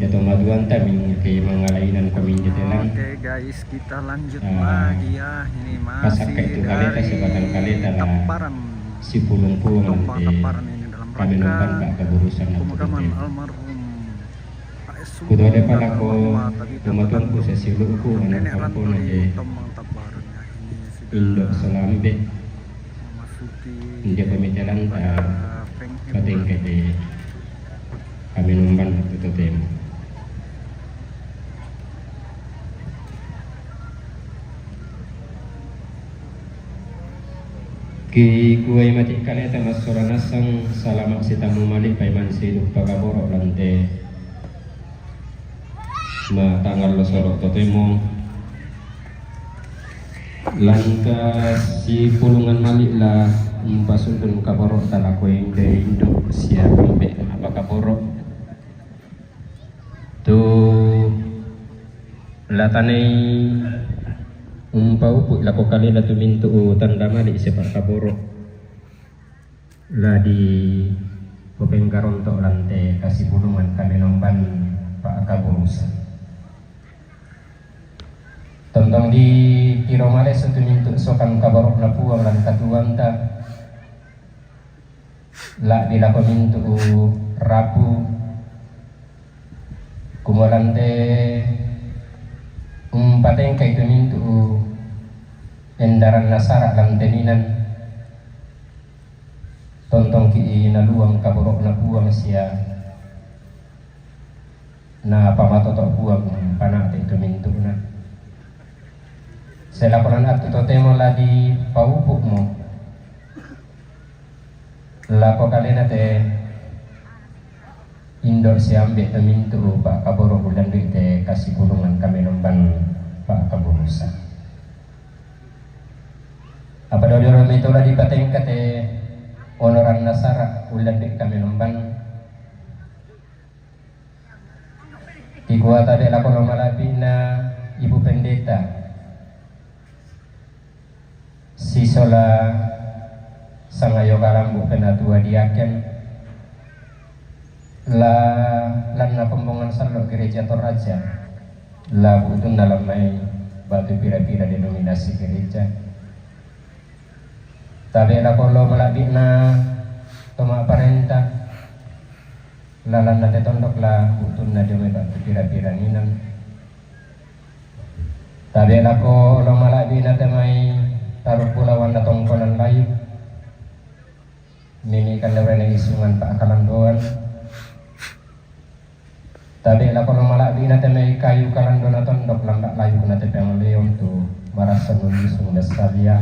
jatuh maduan taming ke mangalainan kami jatelan. Oke guys, kita lanjut lagi ya. Ini Pasak masih itu kaleta dari sebatang kaleta lah Tamparan. si pulung Lomba nanti Tamparan ini dalam kami numpan rangka pak keburusan pemakaman nanti. almarhum AS Kudu ada Sulu dan pala ko almarhumah Tabita tumatuan ko sa Batanggung. silu ko anak Nenek kampung Rantuli nanti Tomang Tamparan ya. Ini sudah Indo Selambe memasuki dia pemitalan pada pating kete kami numpan itu tem. Ki kuai mati kaleta masurana sang salamak sitamu malik paiman siluk pagaboro lante ma tangal lo sorok totemo lantas si pulungan malik lah pasundun kaboro talako yang dari Indo siap sampai apa kaboro tu latanai umpau pu lako kali la tu mintu tanda malik sepak kaboro la di kopeng karonto lante kasih pulungan kami nomban pak kaburusan tontong di kiro male satu mintu sokan kaboro la puang lan katuan ta la di lako mintu rabu kumolante pateng kay tumintu endaran nasara lang teninan tontong ki naluang kaborok na buang siya na pamatotok buang panate tumintu na sa lakonan at totemo la di paupok mo lako kalina te Indo siambe tumintu pak kaborok ulan te kasih pulungan kami nomban pak kaburusan. Apa dodoro metola di pateng kate onoran nasara ulan dek kami nomban. Tigua tade lakono malapina ibu pendeta. Sisola sangayo kalambu penatua diaken. Lana pembongan salok gereja Toraja. Labu itu dalam mai batu pira-pira denominasi gereja. Tapi la kalau melabina toma parenta lalan nate tondok la utun na demi batu pira-pira ninan. Tapi la kalau melabina temai taruh pulauan na tongkonan layu. Mini kan lewen isungan pak kalandoan. Tapi la kono malak bina temai kayu kalan donaton dok lambat layu kuna tepeng leon tu marasa nunjusung dasalia.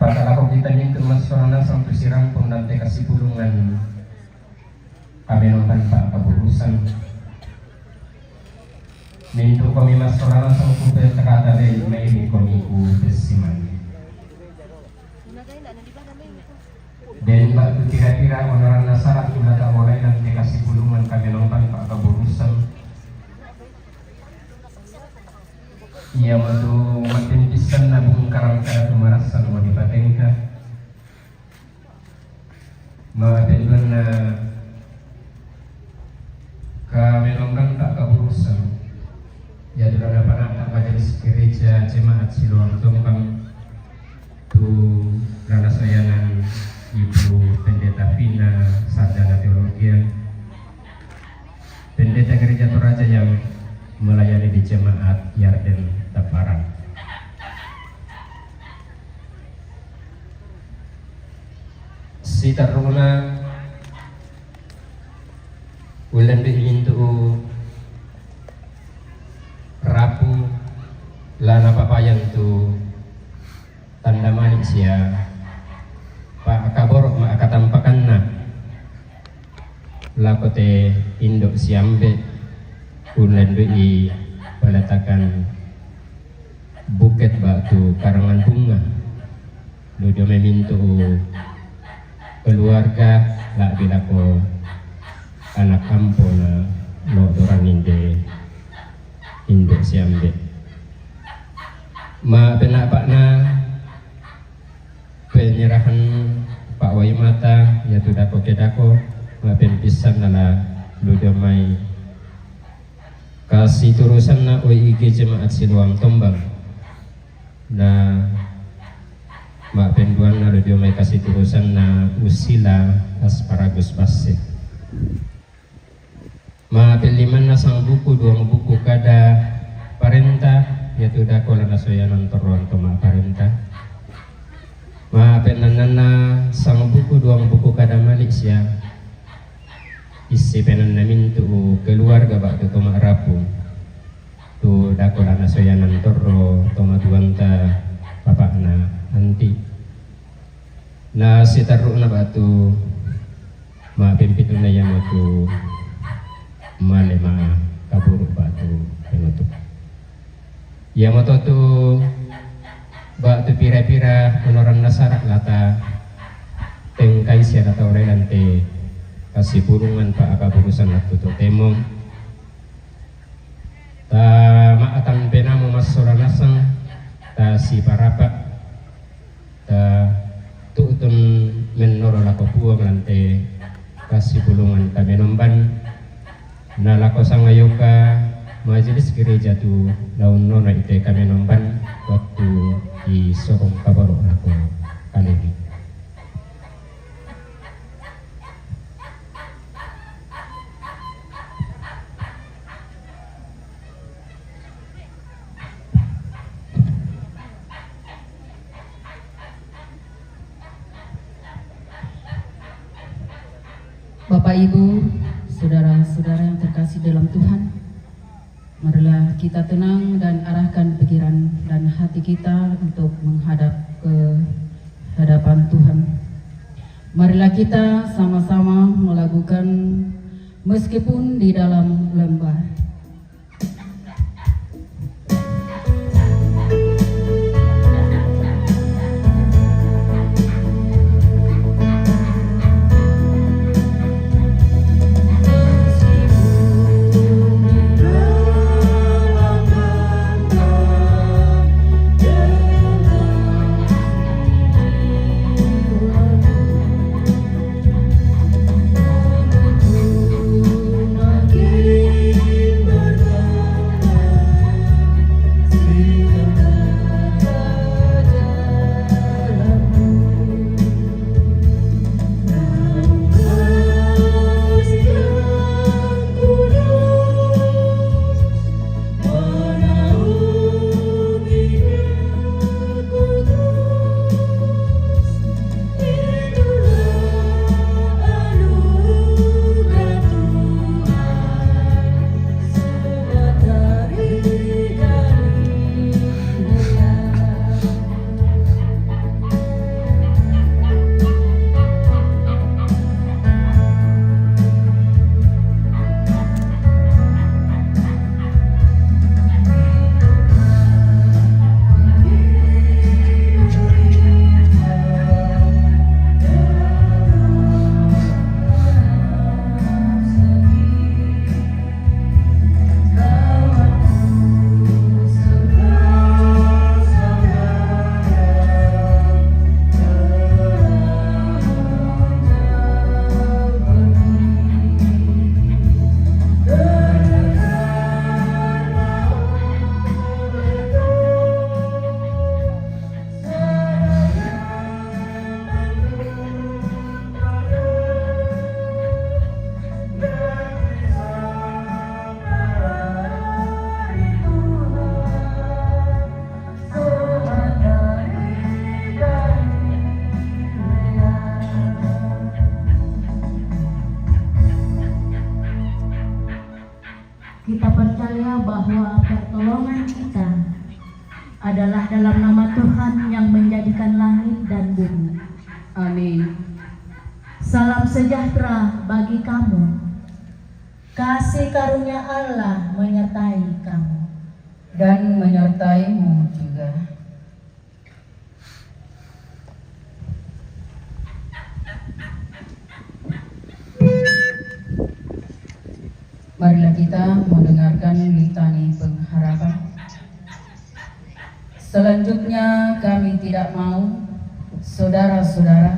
Pada lakon kita minta masorana sampai sirang pun nanti kasih pulungan kami nompan pak keburusan. Mintu kami masorana sampai terkata dari ini kami besiman. Dan waktu kira-kira onoran nasara sudah tak boleh nanti kasih pulungan kami nompan pak keburusan. Ia madu makin pisan nabung karang kaya tumarasan mau dipatengka. Makin na kami nompan pak keburusan. Ya sudah dapat tak majelis gereja jemaat Siloam Tompang tu rana sayangan Ibu Pendeta Vina Sarjana Teologi, Pendeta Gereja Toraja yang melayani di jemaat Yarden Tamparan. Si taruna ulan bihintu rapu lana papayan tu tanda manik sia pak kaborok mak katampakan na lakote indok siambe ulan doi peletakan buket batu karangan bunga ludo memintu keluarga la bilako anak kampung lo dorang inde indok siambe ma benak pak na penyerahan Pak Wai Mata ya tu dako kedako mapempisan nala ludamay kasih turusan na OIG Jemaat Siloam Tombang na mapenduan na ludamay kasih turusan na usila asparagus basit mapiliman na sang buku 2 buku kada parenta yaitu dakola na soyanan toruan toma parenta mapenanan na sang buku 2 buku kada Malaysia isi penan namin tu keluarga bak tu toma rapu tu dakola na soyanan toro toma duanta bapak na anti na sitaru na batu mapimpitu na yang tu malema kaburu batu penutup ya moto tu batu pira-pira orang nasarak lata tengkai siara tau relante kasih burungan pak akaburusan waktu tu temong ta maatan penamu masora nasang ta si parapak ta tuutun menoro lako puang lante kasih bulungan kami nomban na lako sangayoka majelis gereja tu daun nona ite kami nomban waktu di Sorong Kabarok lako kalibi. Bapak Ibu, saudara-saudara yang terkasih dalam Tuhan, marilah kita tenang dan arahkan pikiran dan hati kita untuk menghadap ke hadapan Tuhan. Marilah kita sama-sama melakukan meskipun di dalam lembah. Kita percaya bahwa pertolongan kita adalah dalam nama Tuhan yang menjadikan langit dan bumi. Amin. Salam sejahtera bagi kamu. Kasih karunia Allah menyertai kamu. Dan menyertaimu juga. Marilah kita mendengarkan litani pengharapan. Selanjutnya kami tidak mau saudara-saudara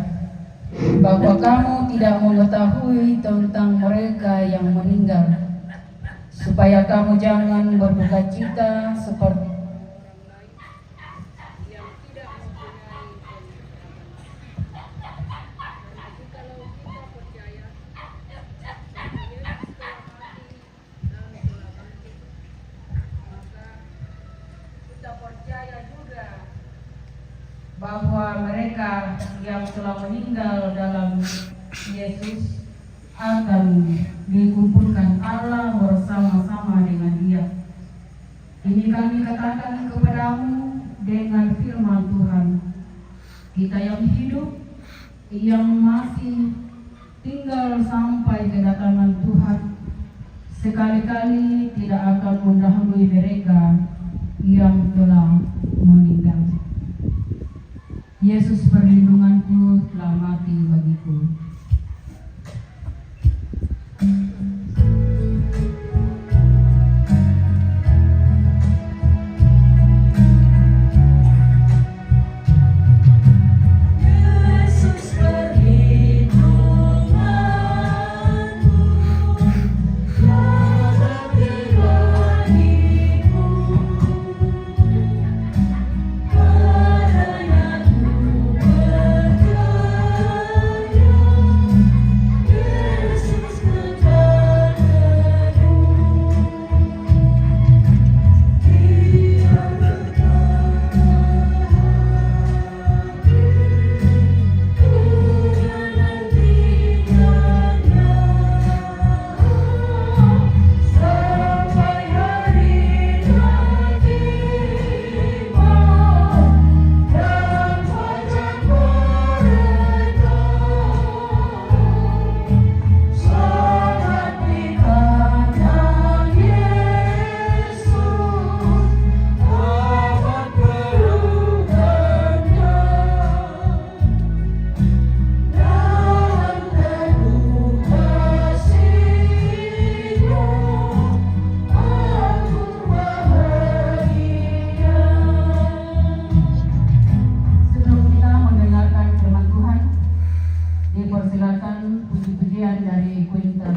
bahwa kamu tidak mengetahui tentang mereka yang meninggal, supaya kamu jangan berduka cita seperti bahwa mereka yang telah meninggal dalam Yesus akan dikumpulkan Allah bersama-sama dengan Dia. Ini kami katakan kepadamu dengan firman Tuhan. Kita yang hidup, yang masih tinggal sampai kedatangan Tuhan, sekali-kali tidak akan mendahului mereka yang telah meninggal. Yesus perlindunganku telah mati bagiku. Dipersilakan puji-pujian dari Quinta.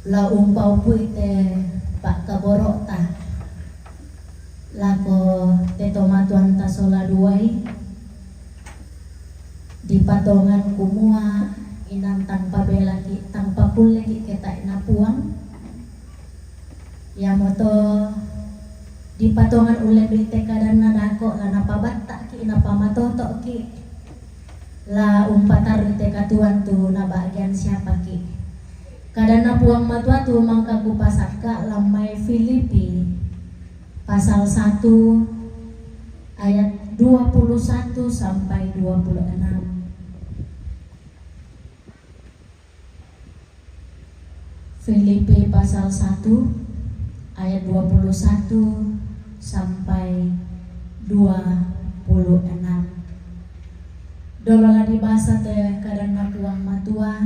La umpau pui te pak kaborok ta lako te tomatuan ta sola duai di patongan kumua inang tanpa belaki tanpa pun lagi kita inapuang ya moto di patongan ule bete kadan nadako la napabatta ki napamatoto ki la umpatar te katuan tu na bagian siapa ki kadana puang matua tu mangka kupasaka lamai Filipi pasal 1 ayat 21 sampai 26. Filipi pasal 1 ayat 21 sampai 26. Dolola dibahasa teh kadana puang matua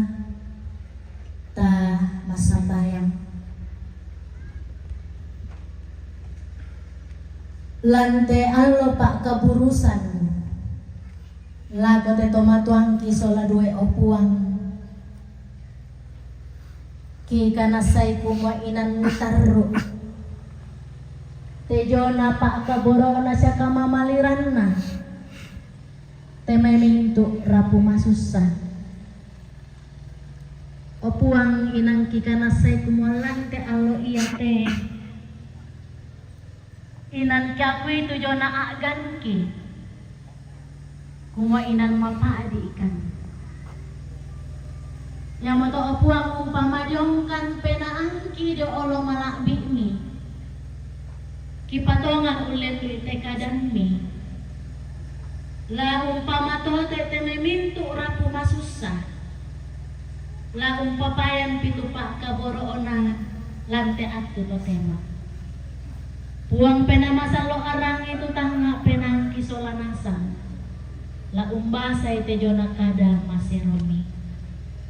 ta masambayang lante allo pak kaburusan lago te tomatuang ki sola due opuang ki kanasay kumwa inan mutarro te jona pak kaboro na siya kamamaliran na te may mintu rapu masusa opuang inang kikanasay kumualan te alo iya te inan kakwi tu jona agan ki kumwa inan mapadi ikan yang moto opuang umpama jongkan penaan ki do olo malak bimi kipatongan ulet te kadan mi la umpama to te memintu rapu masusa la umpapayan pitu pak kaboro ona lante atu to tema puang penamasa lo arang itu tangga penang kisola nasang la umbasa ite jona kada maseromi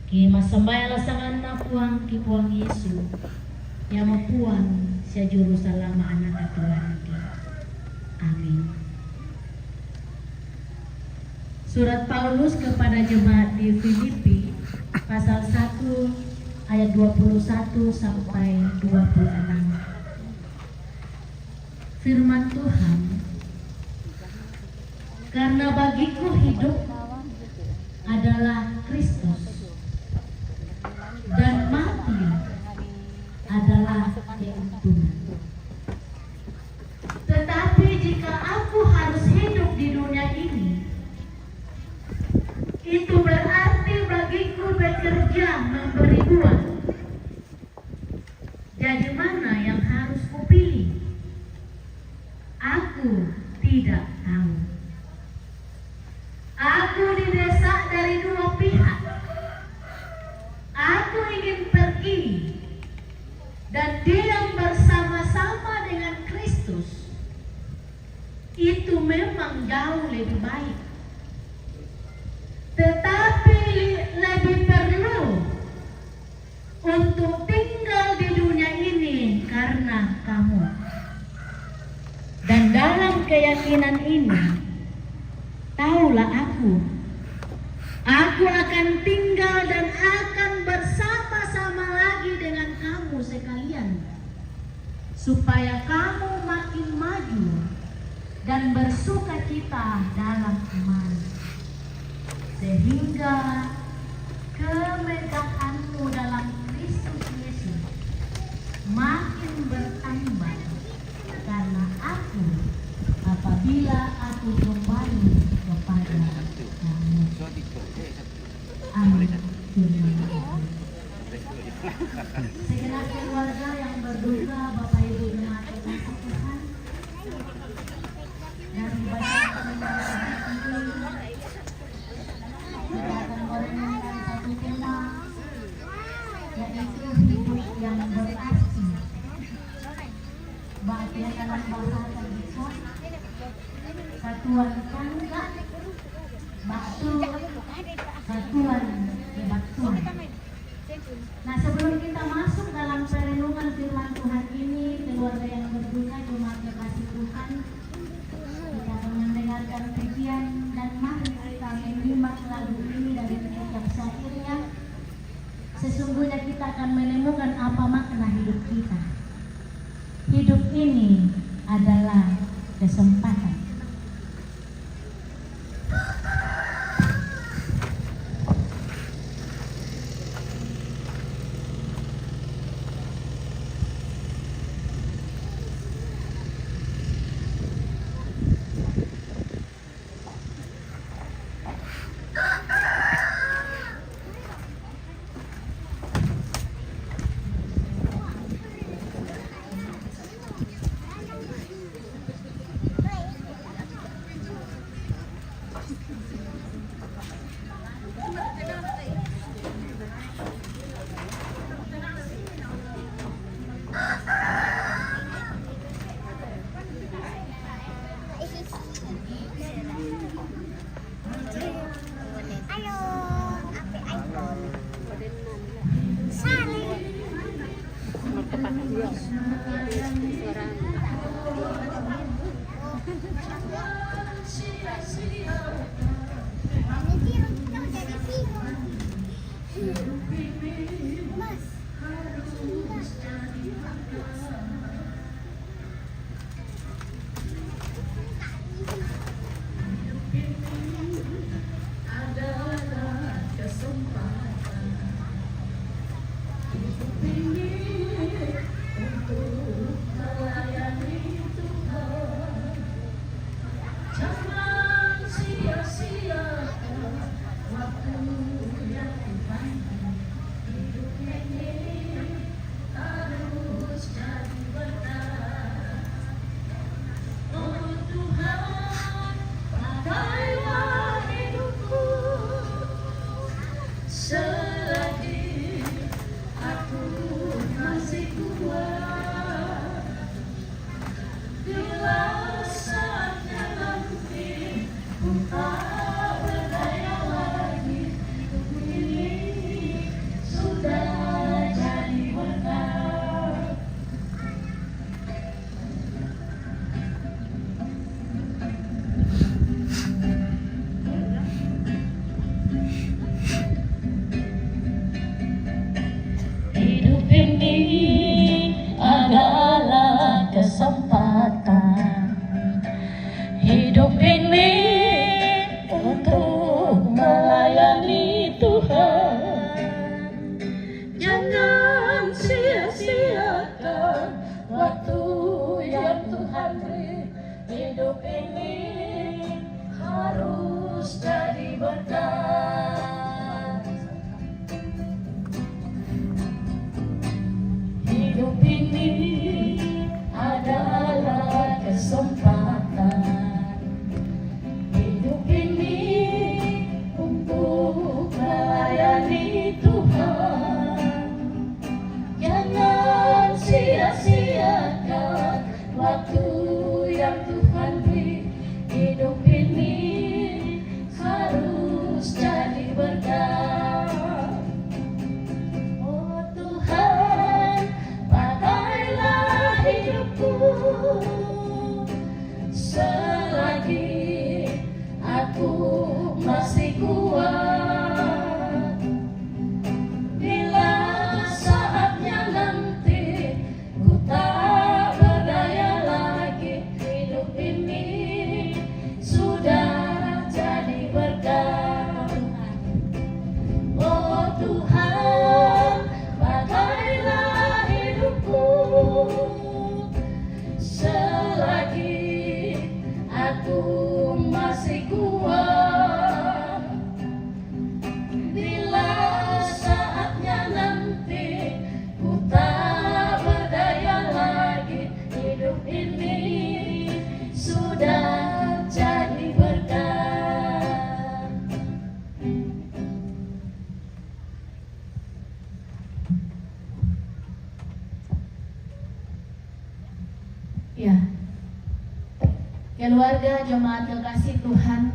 ki masambaya lasangan na puang ki puang Yesu ya mapuang sia juru salama anak Tuhan ki amin. Surat Paulus kepada jemaat di Filipi pasal 1 ayat 21 sampai 26. Firman Tuhan, karena bagiku hidup adalah Kristus dan mati adalah keuntungan. Tetapi jika aku harus hidup di dunia ini, itu berarti bagiku bekerja memberi buah. Jadi mana yang harus kupilih? Aku tidak tahu. Aku didesak dari dua pihak. Aku ingin pergi dan diam bersama-sama dengan Kristus. Itu memang jauh lebih baik. Tetapi lebih perlu untuk tinggal di dunia ini karena kamu. Dan dalam keyakinan ini, taulah aku akan tinggal dan akan bersama-sama lagi dengan kamu sekalian, supaya kamu makin maju dan bersukacita dalam iman, sehingga kemegahanmu dalam Kristus Yesus makin bertambah karena aku apabila aku kembali kepada kamu. Amin. Segenap keluarga yang berduka, Bapak Ibu jemaat kasih Tuhan, dan bacaan kita akan merenungkan satu tema, yaitu hidup yang berarti. Bahasa dalam bahasa Indonesia, satuan tangga, bakso, satuan kebaksuan. Nah, sebelum kita masuk dalam perenungan firman Tuhan ini, keluarga yang berduka, jemaat kasih Tuhan, kita akan mendengarkan pujian dan mari kita menyimak lagu ini dari kitab syairnya. Sesungguhnya kita akan menemukan apa kita. Hidup ini adalah kesempatan. Hidup ini untuk melayani Tuhan. Jangan sia-siakan waktu yang Tuhan beri. Hidup ini harus jadi berkat. Hidup ini adalah kesempatan. Hidup ini untuk melayani Tuhan. Jangan sia-siakan waktu yang Tuhan beri. Hidup ini harus jadi berkat. Oh Tuhan, pakailah hidupku selagi aku masih kuat. Bila saatnya nanti ku tak berdaya lagi, hidup ini sudah jadi berkat. Oh Tuhan, pakailah hidupku selagi aku masih kuat. Bila saatnya nanti ku tak berdaya lagi, hidup ini sudah jadi berkat. Ya, keluarga jemaat kekasih Tuhan,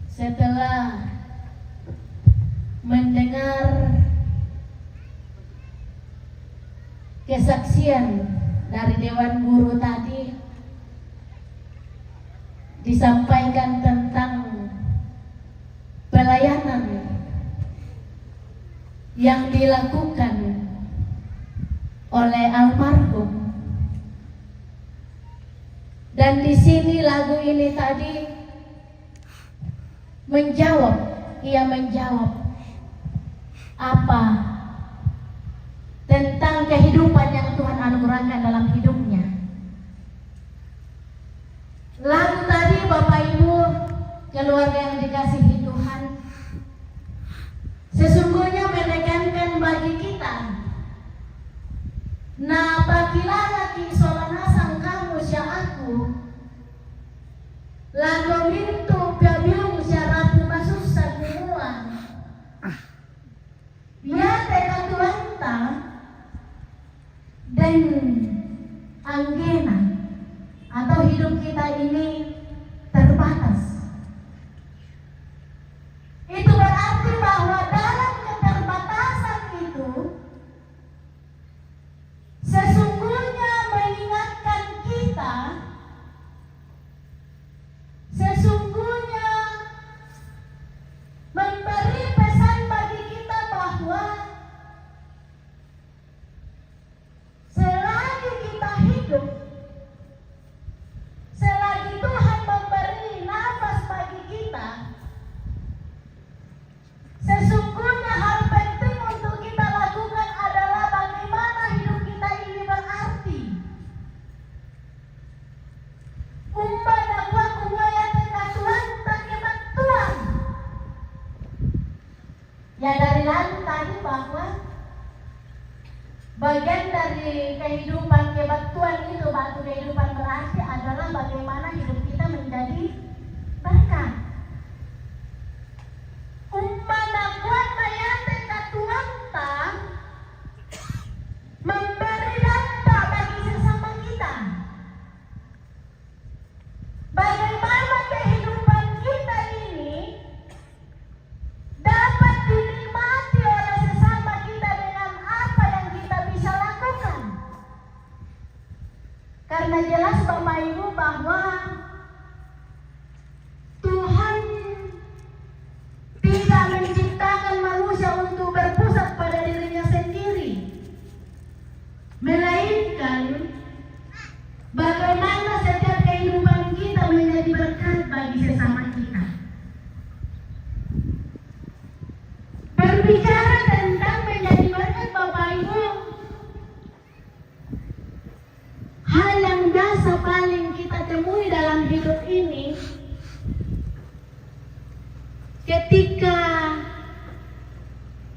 setelah mendengar kesaksian dari Dewan Guru tadi, disampaikan tentang pelayanan yang dilakukan oleh almarhum. Dan di sini lagu ini tadi ia menjawab apa tentang kehidupan yang Tuhan anugerahkan dalam hidupnya. Lagu tadi, Bapak Ibu, keluarga yang dikasihi Tuhan, sesungguhnya menekankan bagi kita, na pakilala ki solanasang kamu siya aku, lago mintu piabiung siya rapu masus sa kumuan. Biate katuanta dan anggena atau hidup kita ini terbatas. Itu berarti bahwa dalam keterbatasan itu sesungguhnya mengingatkan kita, sesungguhnya memberi pesan bagi kita bahwa selagi kita hidup, selagi Tuhan memberi nafas bagi kita, sesungguhnya hal penting untuk kita lakukan adalah bagaimana hidup kita ini berarti. Umpama kuat kumaya tengah Tuhan terkemat Tuhan. Ya dari lagu tadi bahwa bagian dari kehidupan kebaktian itu, batu kehidupan berarti adalah bagaimana hidup kita menjadi berkat. Umpama kuat mayate katuanta memberi dampak bagi sesama kita. Bagaimana kehidupan kita ini dapat dinikmati oleh sesama kita dengan apa yang kita bisa lakukan. Karena jelas Bapak Ibu bahwa Tuhan tidak menciptakan manusia untuk berpusat pada dirinya sendiri, melainkan bagaimana setiap kehidupan kita menjadi berkat bagi sesama kita. Berbicara tentang menjadi berkat, Bapak Ibu, hal yang biasa paling kita temui dalam hidup ini, ketika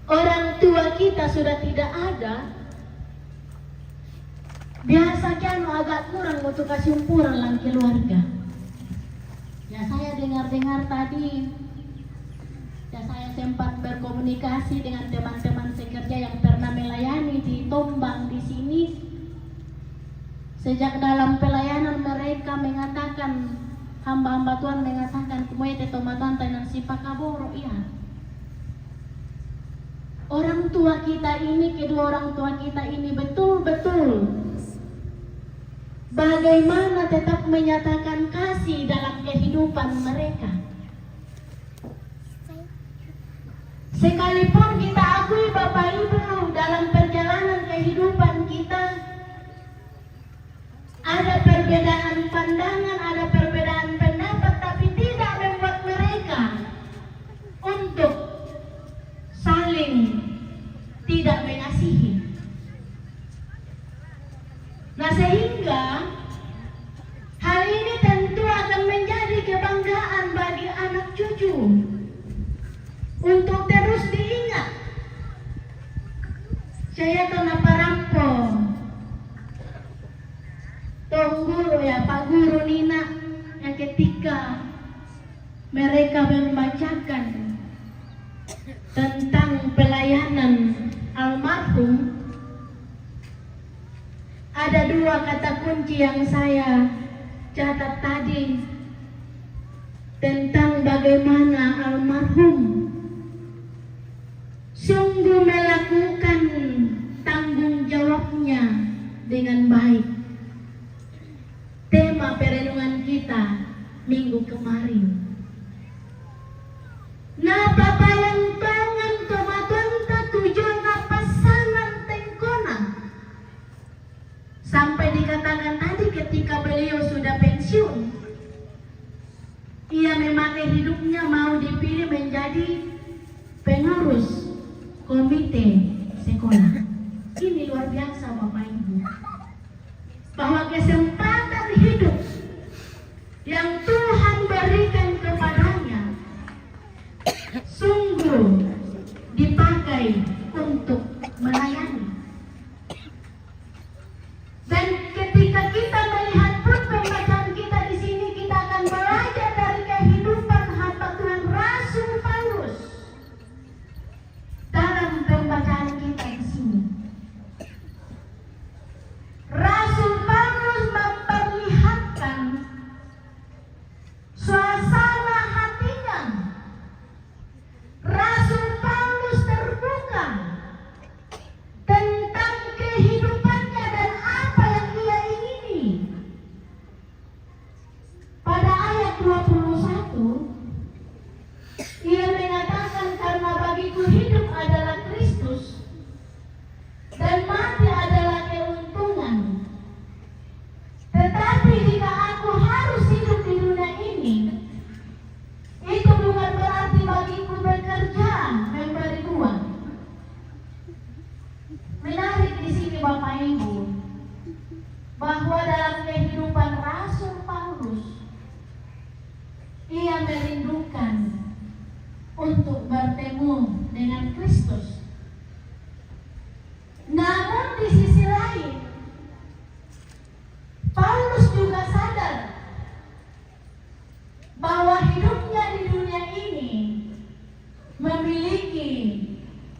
orang tua kita sudah tidak ada, biasa kan agak kurang untuk kasih umpuran lang keluarga. Ya saya dengar tadi, ya saya sempat berkomunikasi dengan teman-teman sekerja yang pernah melayani di Tombang di sini. Sejak dalam pelayanan mereka mengatakan, hamba-hamba Tuhan mengatakan, kumuya te tomatan tanan si pakaboro, iya. Orang tua kita ini, kedua orang tua kita ini betul-betul bagaimana tetap menyatakan kasih dalam kehidupan mereka. Sekalipun kita akui Bapak Ibu dalam perjalanan kehidupan kita ada perbedaan pandangan, ada perbedaan pendapat, tapi tidak membuat mereka untuk saling tidak mengasihi. Nah sehingga hal ini tentu akan menjadi kebanggaan bagi anak cucu untuk terus diingat. Saya tahu parampo, tong guru ya Pak Guru Nina, yang ketika mereka membacakan tentang pelayanan almarhum, ada dua kata kunci yang saya catat tadi tentang bagaimana almarhum sungguh melakukan tanggung jawabnya dengan baik. Tema perenungan kita minggu kemarin. Nah, Bapak yang tangan tomatuan tak tujuan dipilih menjadi pengurus komite sekolah. Ini luar biasa Bapak Ibu, bahwa kesempatan hidup yang Tuhan berikan kepadanya sungguh dipakai untuk melayani. Dan ketika kita melihat pembacaan kita di sini, kita akan belajar dari kehidupan hamba Tuhan Rasul Paulus dalam pembacaan kita di sini. Rasul Paulus memperlihatkan suasana hatinya. Rasul Paulus terbuka tentang kehidupannya dan apa yang ia ingini. Pada ayat 21, ia mengatakan, karena bagiku hidup adalah Kristus dan mati adalah keuntungan. Tetapi jika aku harus hidup di dunia ini, itu bukan berarti bagiku bekerja memberi uang. Menarik di sini Bapak Ibu, bahwa dalam kehidupan Rasul Paulus, ia merindukan untuk bertemu dengan Kristus. Namun di sisi lain, Paulus juga sadar bahwa hidupnya di dunia ini memiliki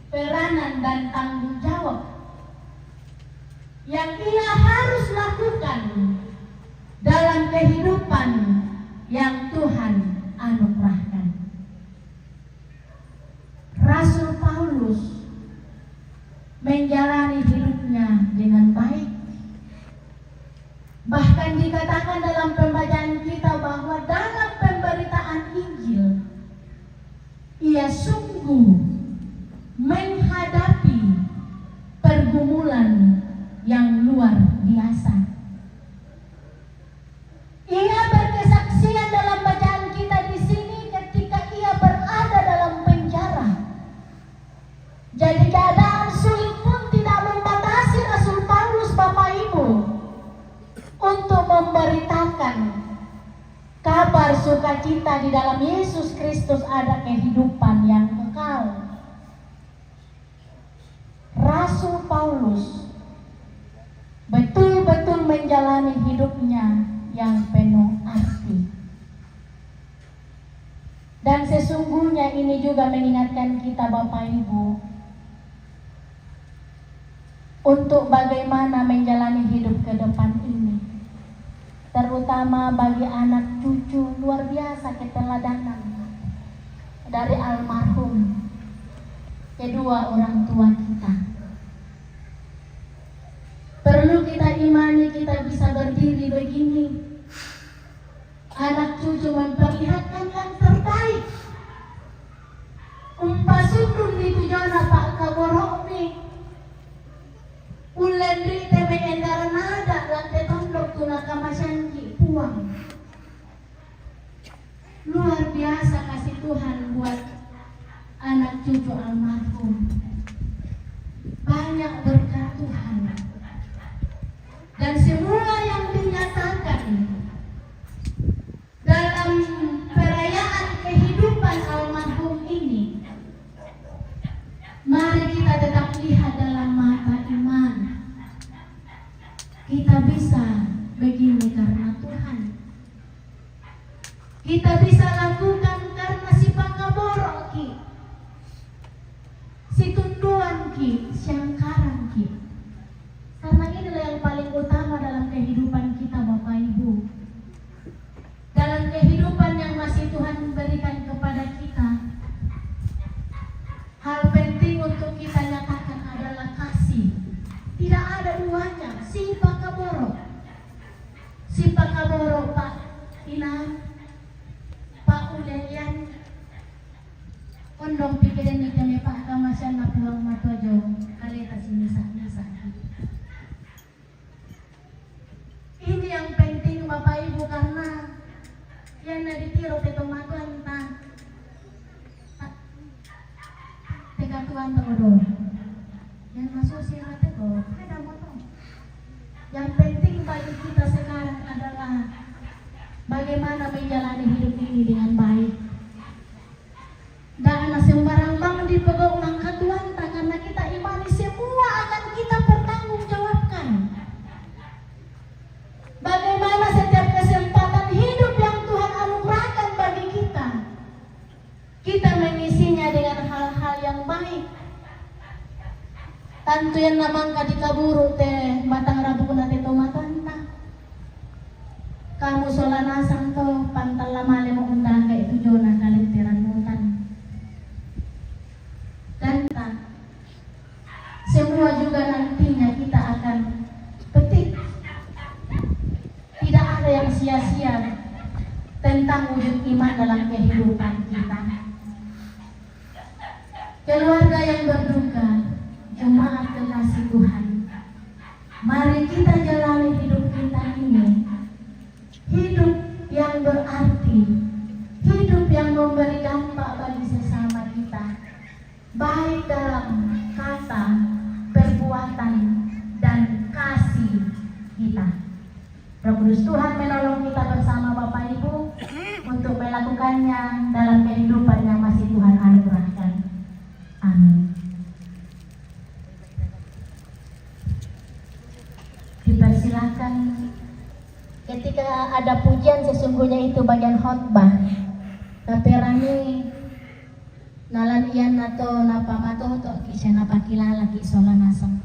peranan dan tanggung jawab yang ia harus lakukan dalam kehidupan yang Tuhan anugerahkan. Rasul Paulus menjalani hidupnya dengan baik. Bahkan dikatakan dalam pembacaan kita bahwa dalam pemberitaan Injil, ia sungguh menghadapi pergumulan yang luar biasa. Ia berkesaksian dalam bacaan kita di sini ketika ia berada dalam penjara. Jadi keadaan sulit pun tidak membatasi Rasul Paulus Bapak Ibu untuk memberitakan kabar sukacita di dalam Yesus Kristus ada kehidupan yang kekal. Rasul Paulus betul-betul menjalani hidupnya yang penuh arti. Dan sesungguhnya ini juga mengingatkan kita Bapak Ibu untuk bagaimana menjalani hidup ke depan ini. Terutama bagi anak cucu, luar biasa keteladanan dari almarhum kedua orang tua kita. Perlu kita imani kita bisa berdiri begini. Anak cucu memperlihatkan yang terbaik. Umpasundun di tujona Pak Kaboromi. Ulendri teme endara nada lantai tondok tuna kamasanji puang. Luar biasa kasih Tuhan buat anak cucu almarhum. Banyak berkat Tuhan. Dan semua yang dinyatakan dalam perayaan kehidupan almarhum ini, mari kita tetap lihat dalam mata iman. Kita bisa begini karena Tuhan. Kita bisa lakukan karena si pangaborok ki, si tunduan ki, siangkaran ki. Karena inilah yang paling utama dalam kehidupan kita Bapak Ibu. Dalam kehidupan yang masih Tuhan berikan kepada kita, hal penting untuk kita nyatakan adalah kasih. Tidak ada duanya. Si Pakaboro Pak Inan, Pak Udelian, Kondong pikirin ni kami Pak Kamasan na pulang matojo kalita sinisa-nisa. Ini yang penting Bapak Ibu, karena yang naditiro ke tomatuan ta Yang penting bagi kita sekarang adalah bagaimana menjalani hidup ini dengan baik. Dan sembarang bang dipegok langkah Tuhan, karena kita imani semua akan kita pertanggungjawabkan. Bagaimana setiap kesempatan hidup yang Tuhan anugerahkan bagi kita mengisinya dengan hal-hal yang baik. Tantu yang namang kadikaburu teh batang rabu nate tomatanta. Kamu solanasang to pantal lamale mo undang ka itu jona kalenteran mutan. Dan semua juga nantinya kita akan petik. Tidak ada yang sia-sia tentang wujud iman dalam kehidupan kita. Keluarga yang berduka, jemaat kekasih Tuhan, mari kita jalani hidup kita ini, hidup yang berarti, hidup yang memberi dampak bagi sesama kita, baik dalam kata, perbuatan, dan kasih kita. Roh Kudus Tuhan menolong kita bersama Bapak Ibu untuk melakukannya dalam kehidupan yang masih Tuhan anugerahkan. Amin. Dipersilakan. Ketika ada pujian sesungguhnya itu bagian khotbah. Tapi rani nalan iyan nato napamato to kisah napakilala kisola nasang.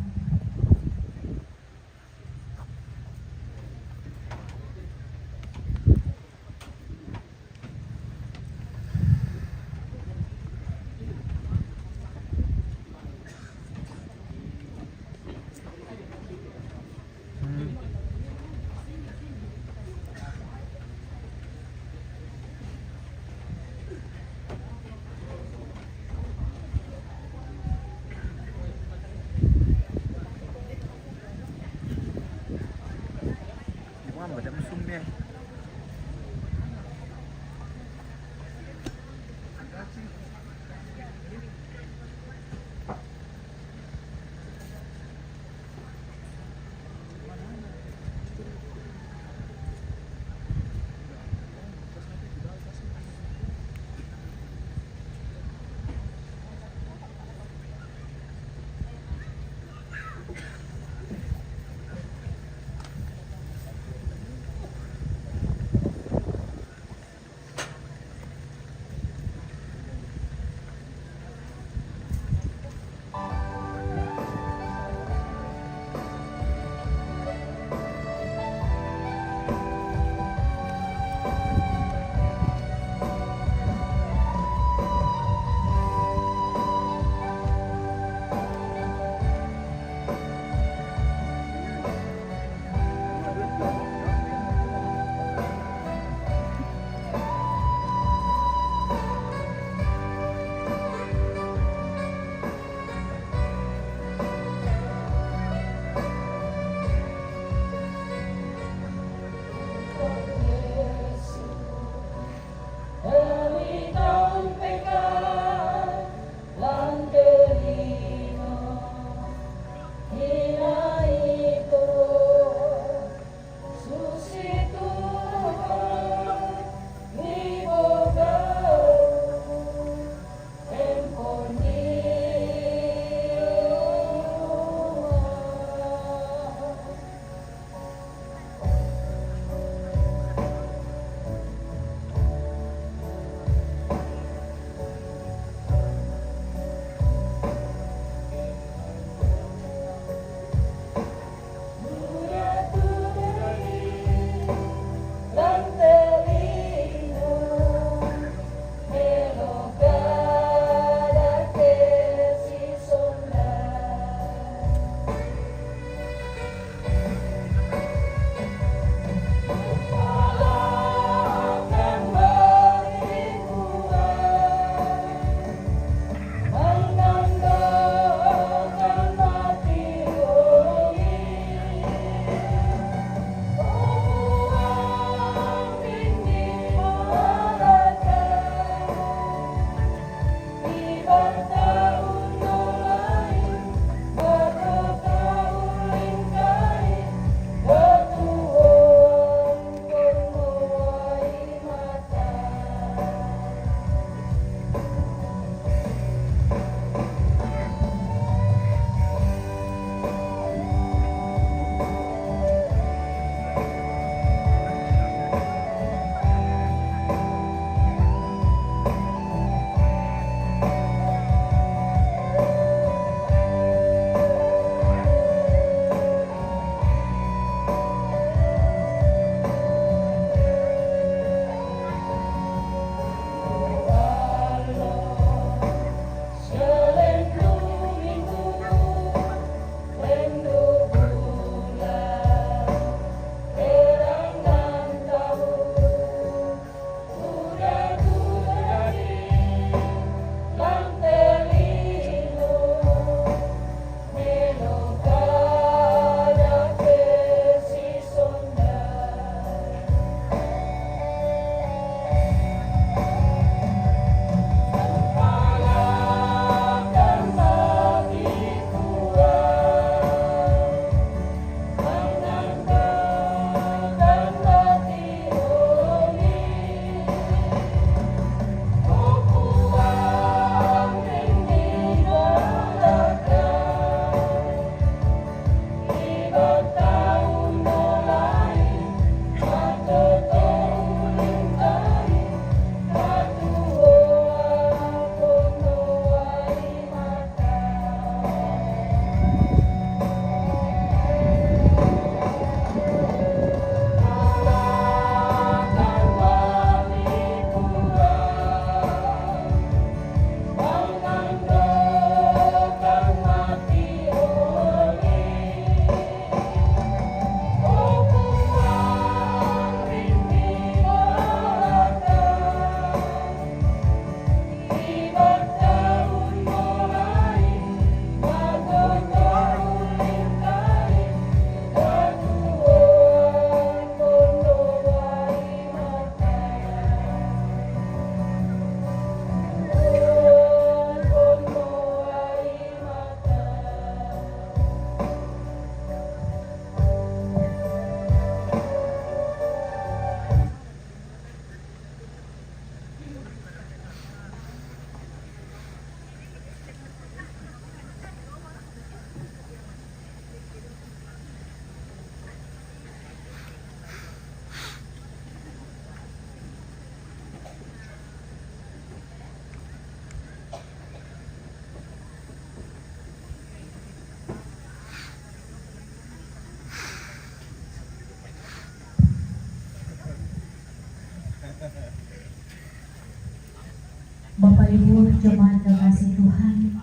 Bapak Ibu jemaat kekasih Tuhan,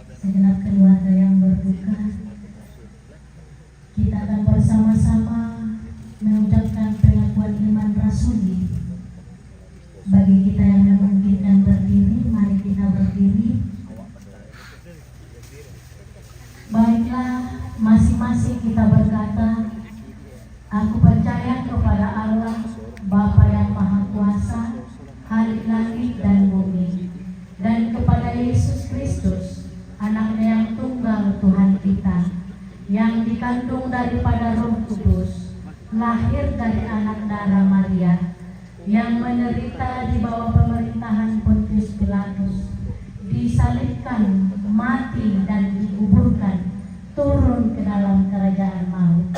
segenap keluarga yang berduka, kita akan bersama-sama mengucapkan pengakuan iman rasuli. Bagi kita yang memungkinkan berdiri, mari kita berdiri. Baiklah, masing-masing kita berkata, aku percaya kepada Allah, Bapa yang Maha Kuasa, Khalik langit dan bumi, dan kepada Yesus Kristus, anaknya yang tunggal Tuhan kita, yang dikandung daripada Roh Kudus, lahir dari anak darah Maria, yang menderita di bawah pemerintahan Pontius Pilatus, disalibkan, mati dan dikuburkan, turun ke dalam kerajaan maut.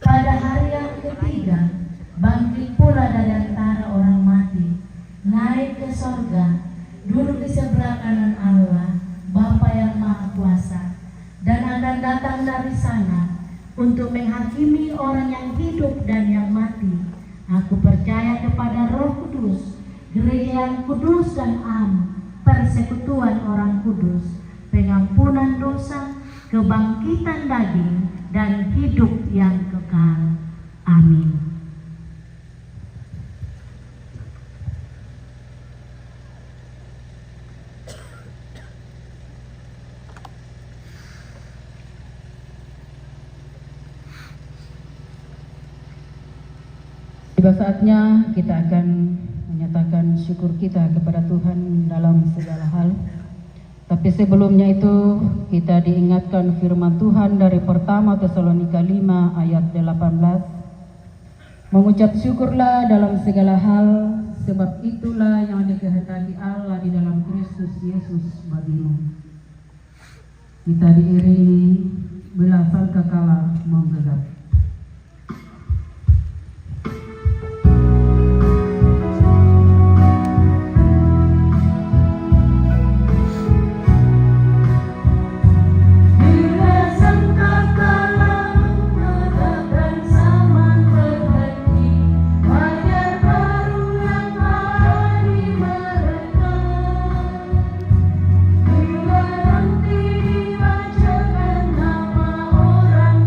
Pada hari yang ketiga, bangkit pula dari antara orang mati, naik ke sorga, duduk di sebelah kanan Allah, Bapa yang Maha Kuasa, dan akan datang dari sana untuk menghakimi orang yang hidup dan yang mati. Aku percaya kepada Roh Kudus, gereja yang kudus dan am, persekutuan orang kudus, pengampunan dosa, kebangkitan daging, dan hidup yang kekal. Amin. Tiba saatnya kita akan menyatakan syukur kita kepada Tuhan dalam segala hal. Tapi sebelumnya itu kita diingatkan firman Tuhan dari pertama Tesalonika 5 ayat 18. Mengucap syukurlah dalam segala hal, sebab itulah yang dikehendaki Allah di dalam Kristus Yesus bagimu. Kita diiringi bila sangkakala menggegap. Orang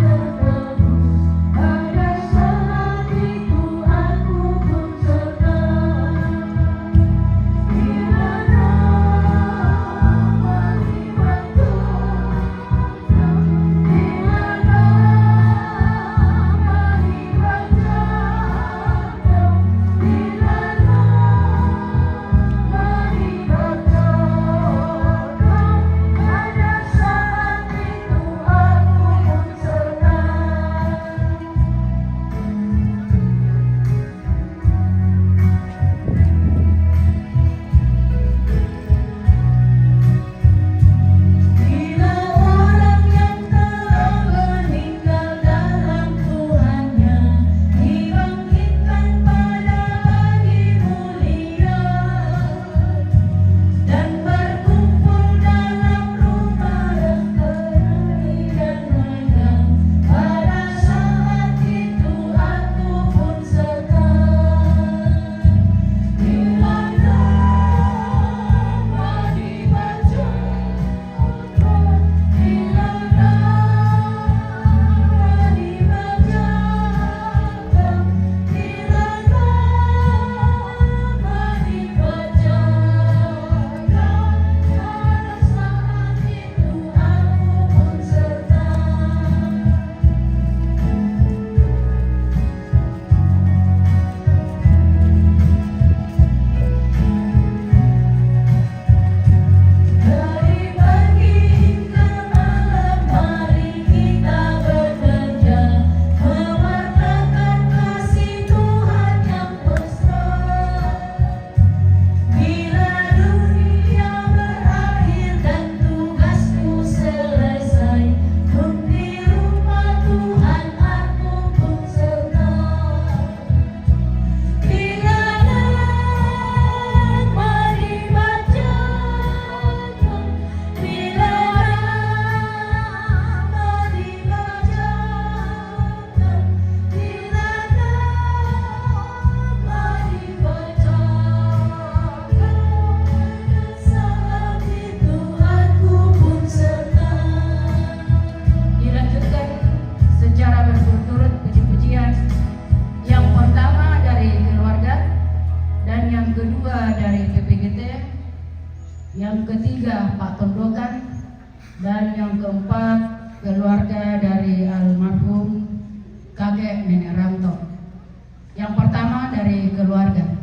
yang ketiga Pak Tondokan, dan yang keempat keluarga dari almarhum kakek nenek Ranto. Yang pertama dari keluarga.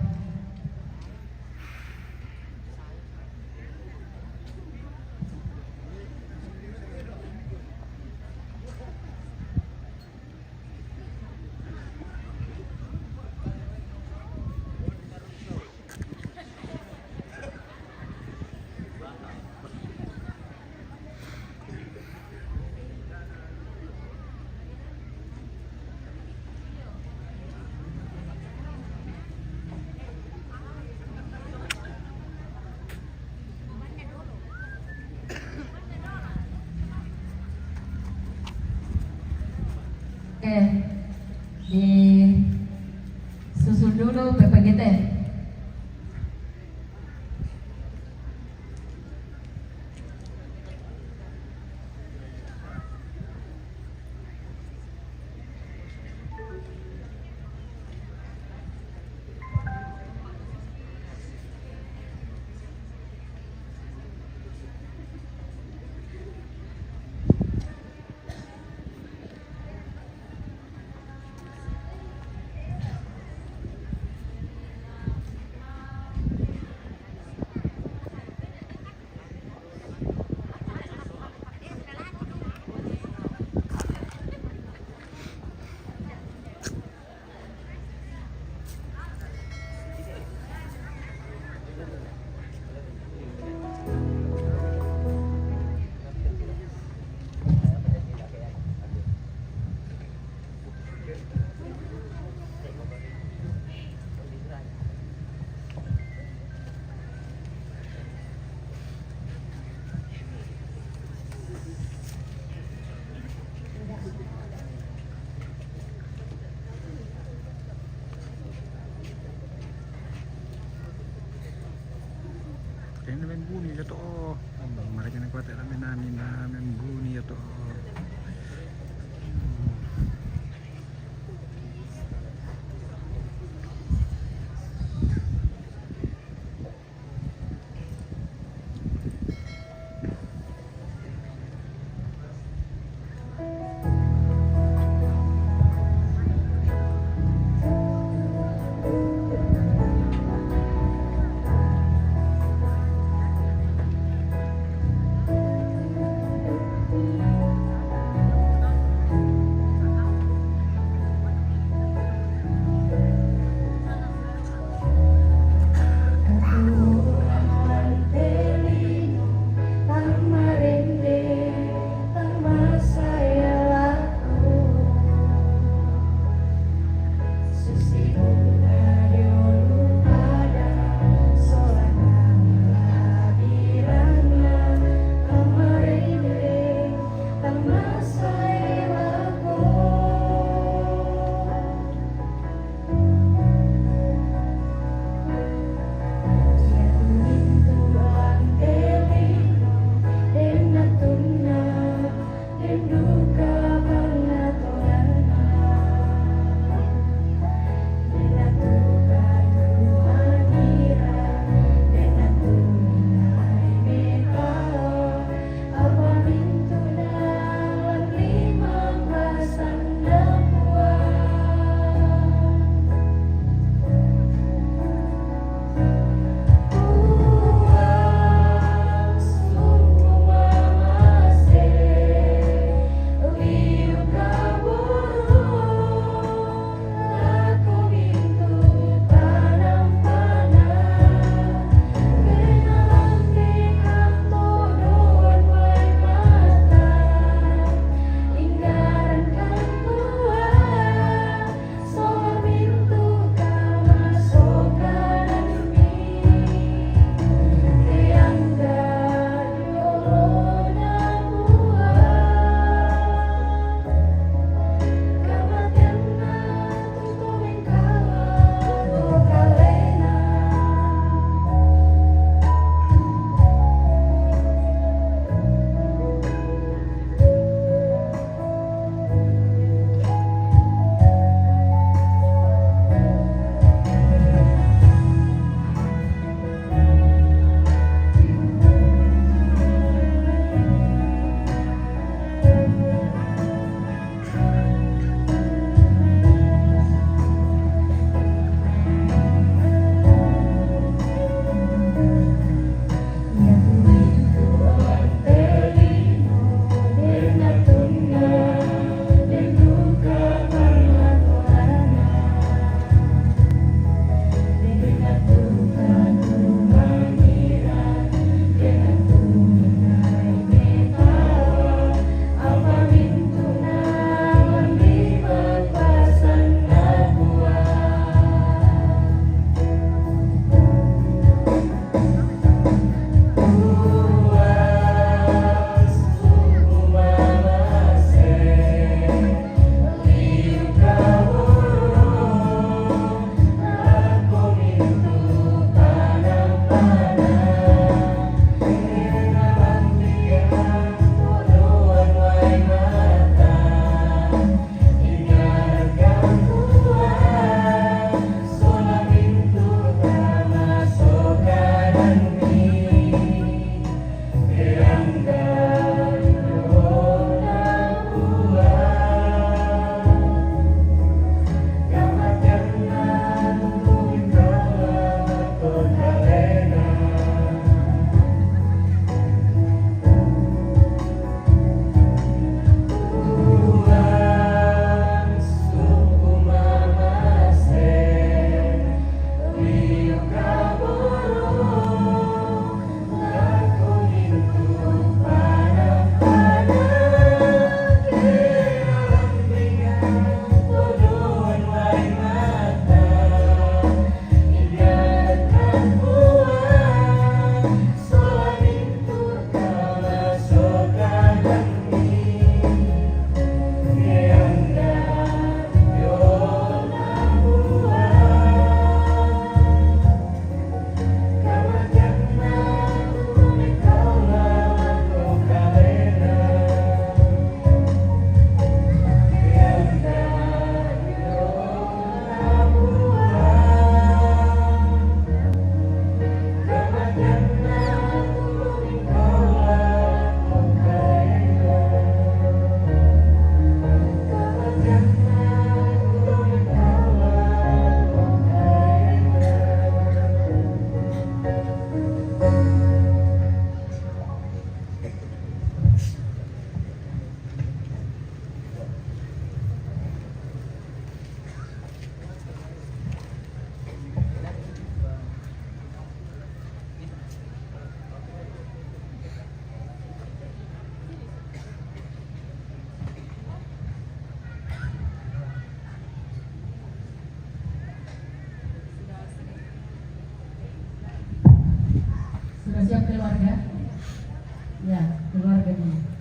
Oke, disusun dulu PPGT. Kayaknya main bunyi ya toh. Mereka yang kuat ya main bunyi ya toh. Siap keluarga? Ya, keluarga dulu.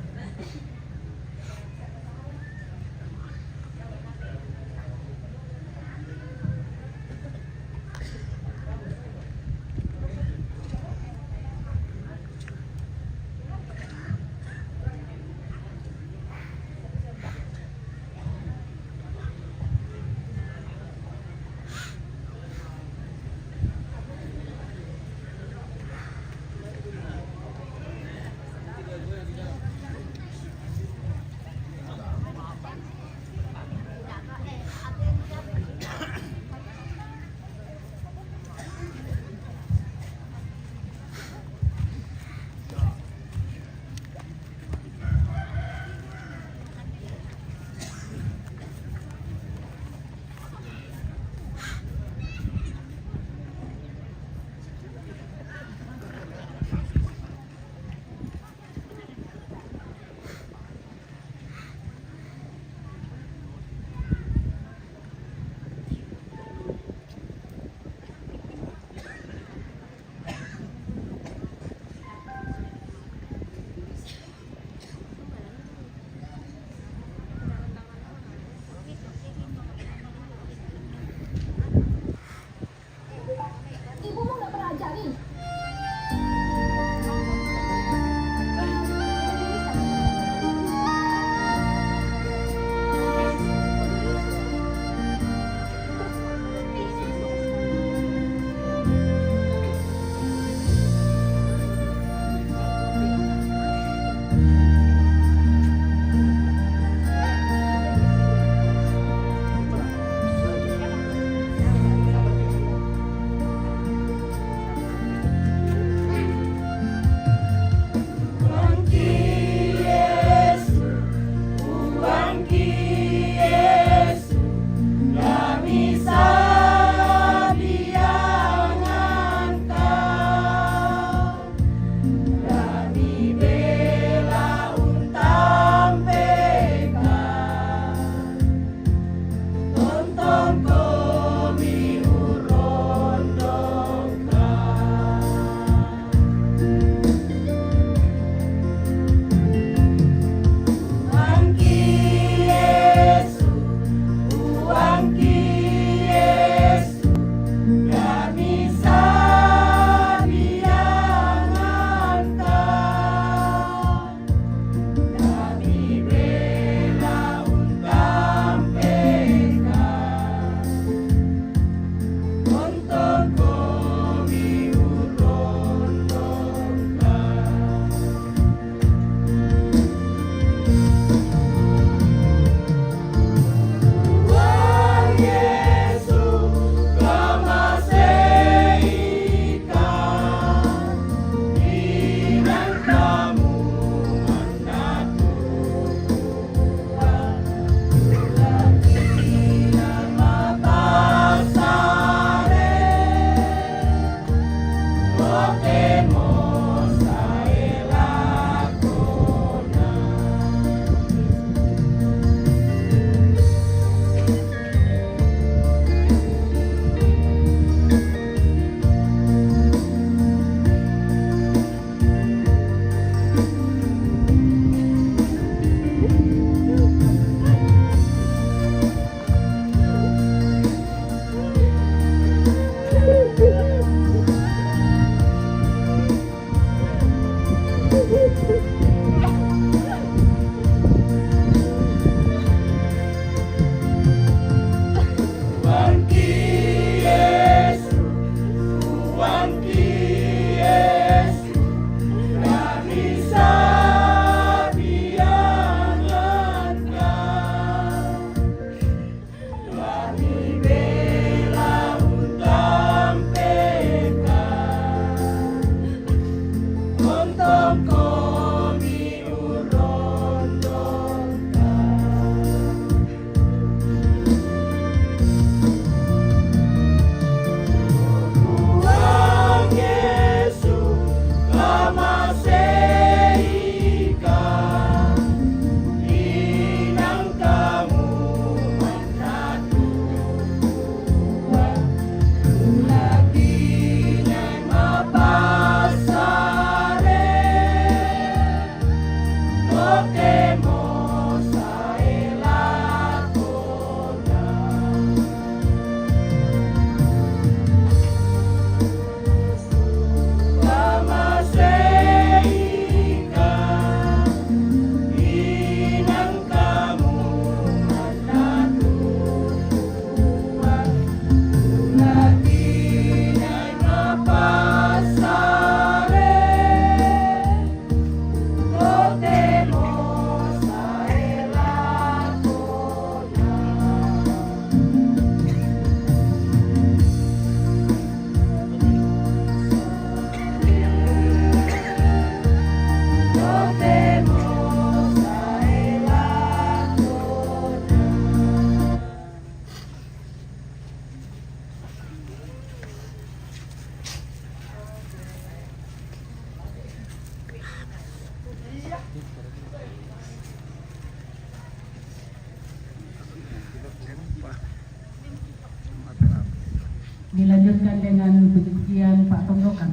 Dilanjutkan dengan puji-pujian Pak Tonggokan.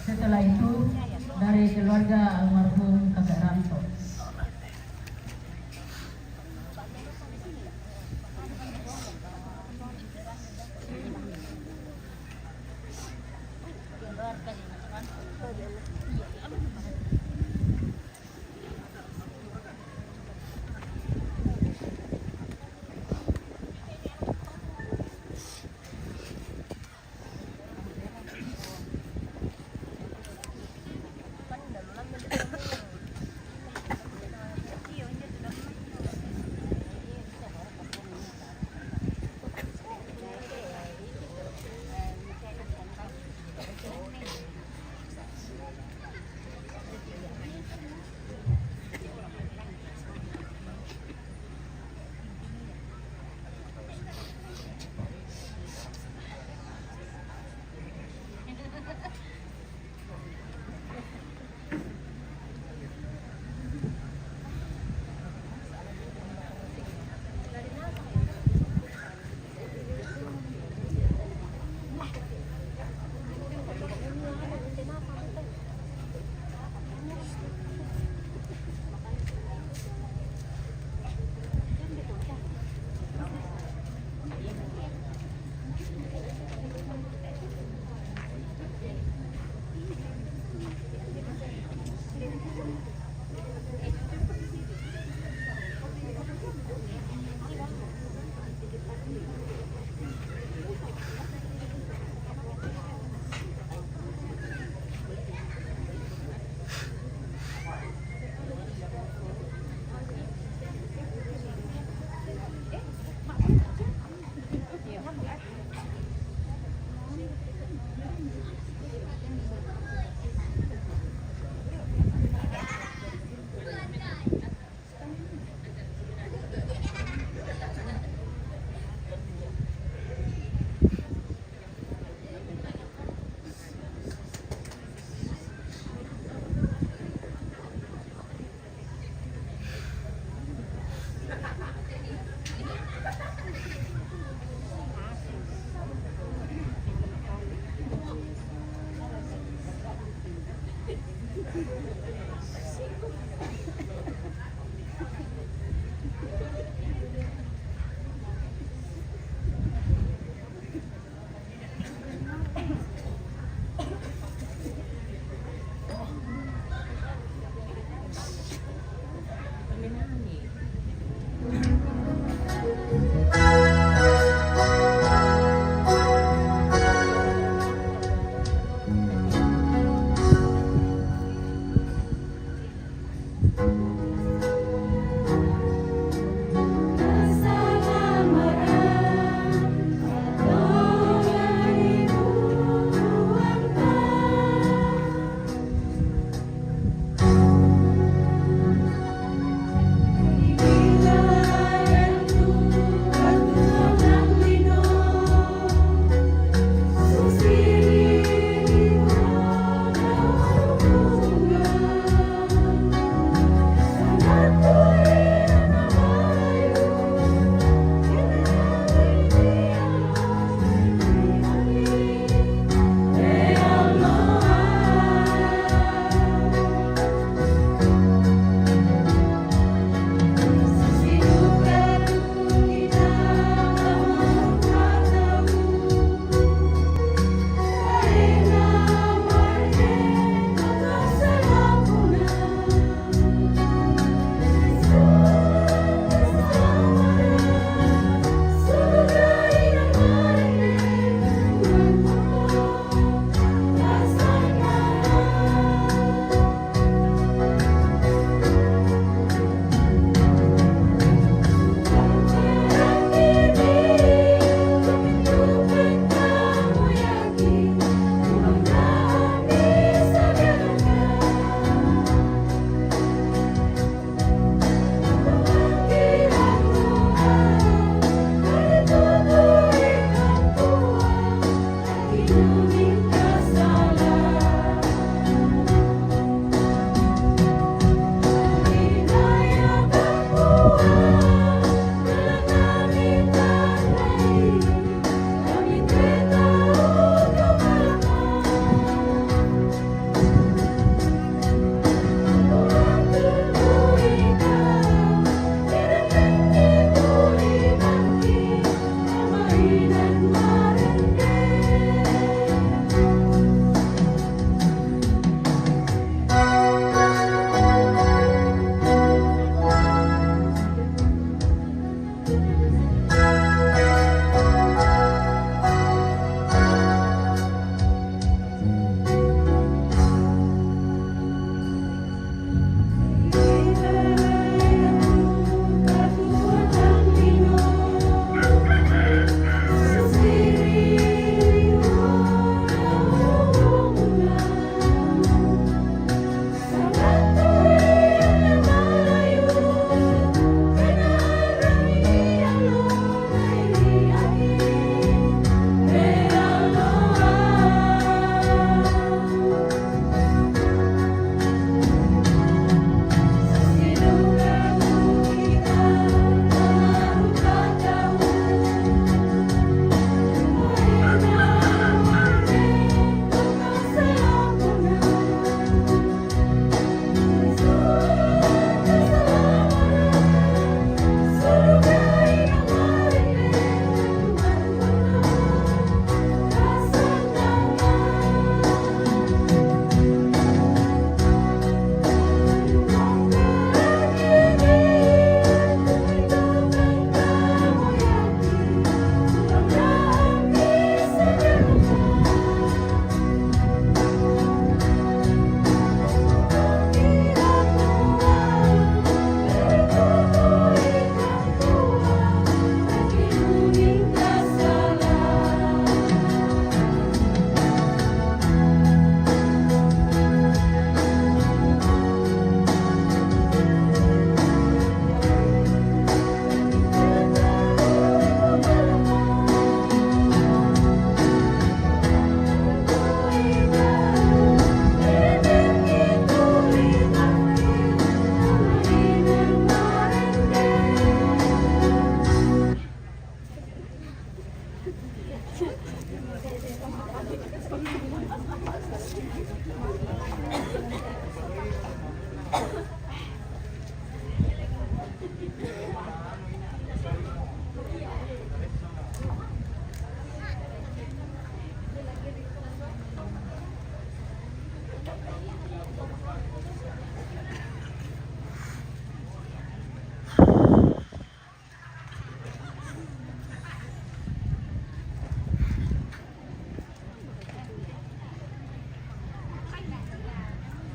Setelah itu dari keluarga almarhum Kakek Ranto.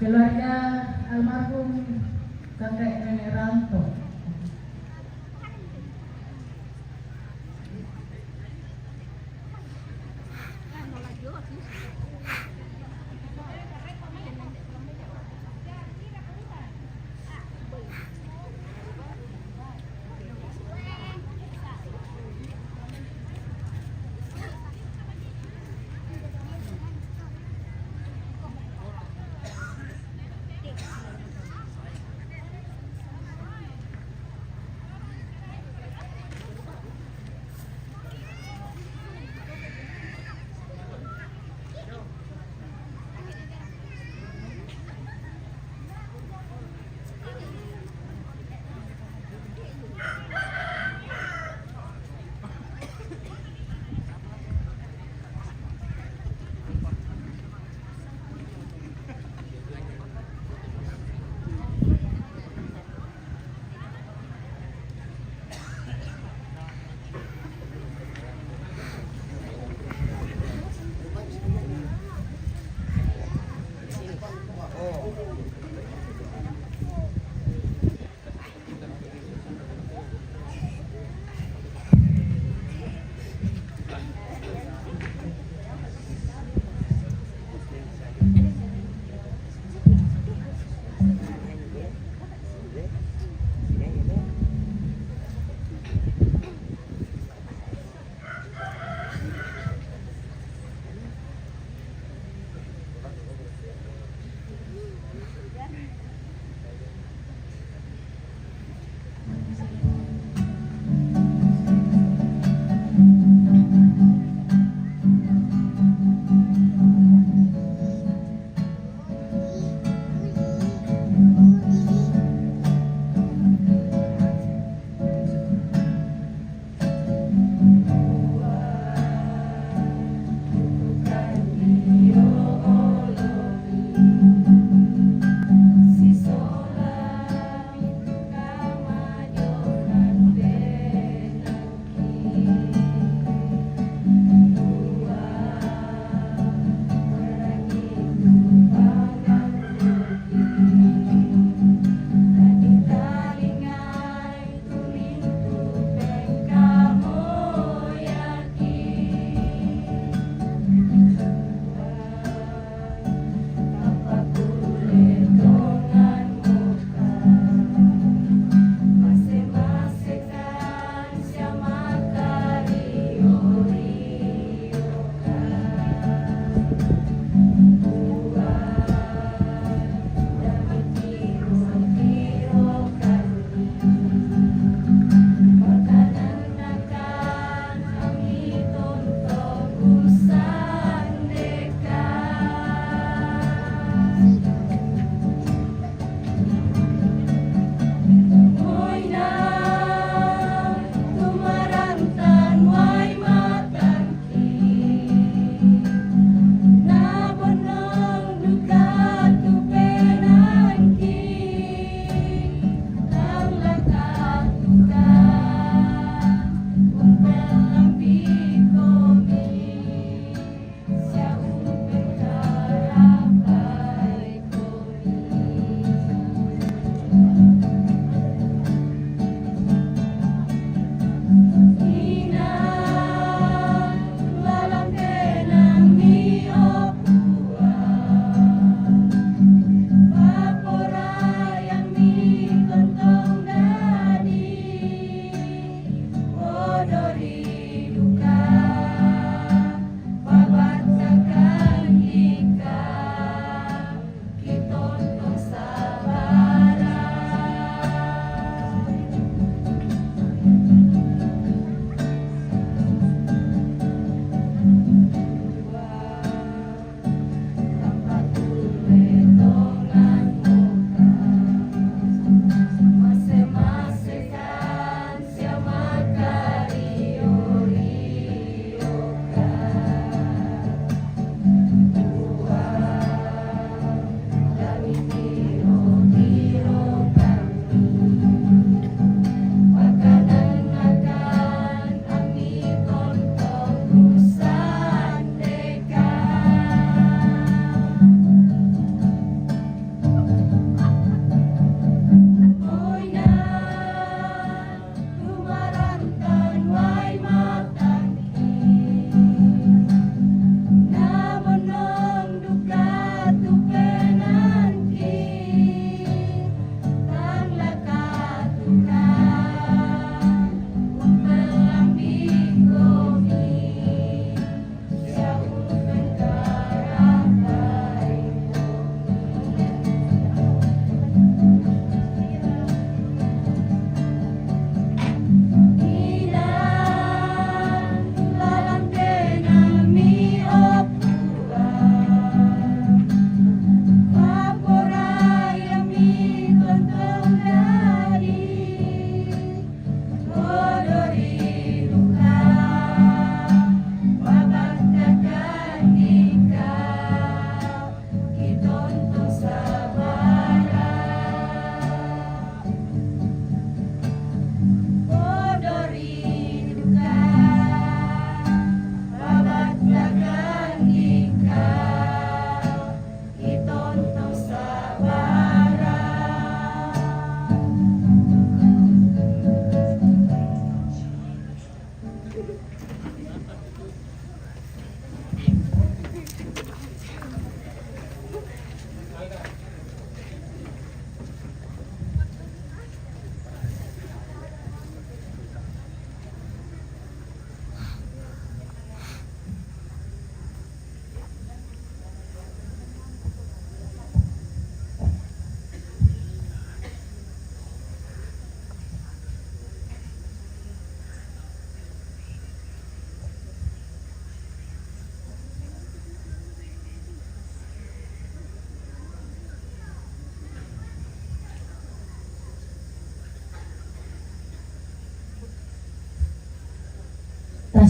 keluarga almarhum kakek nenek Ranto,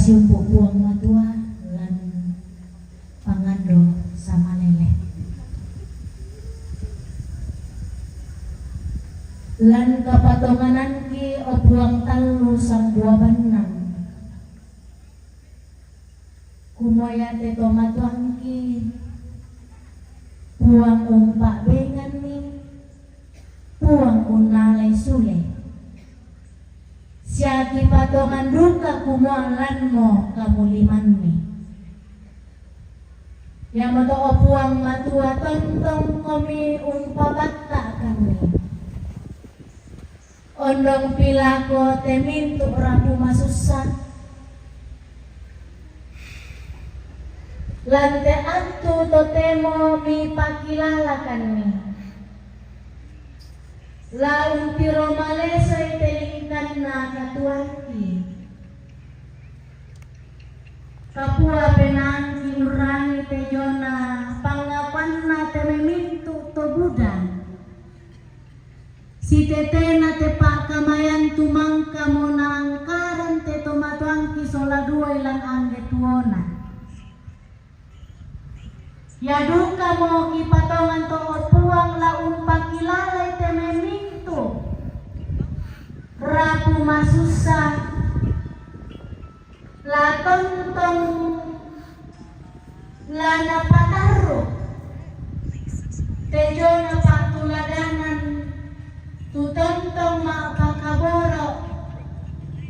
siumpu buang matua lan pangando sama lele. Lan kapatonganan ki o buang talu sang buah banang. Kumoya te tomatuang ki buang umpak bengan ni buang unalay sule. Siaki patongan duka kumualan mo kamuliman mi. Yang mato o buang matua tontong kami umpabata kami. Ondong pilako temintu rapu masusat. Lante atu totemo mi pakilala kami. Laung tiro malesa itelikan na katuanki. Kapua penangki urangi tejona pangapan na tememintu to Buddha. Si tetena te pakamayan tumangka mo na angkaran te tomatuangki sola dua ilang anggetuona. Yaduka mo kipatongan to opuang laung pakilalay tememintu. Rapu masusa la tontong la napataru tejo na patuladanan tu tontong mapakaboro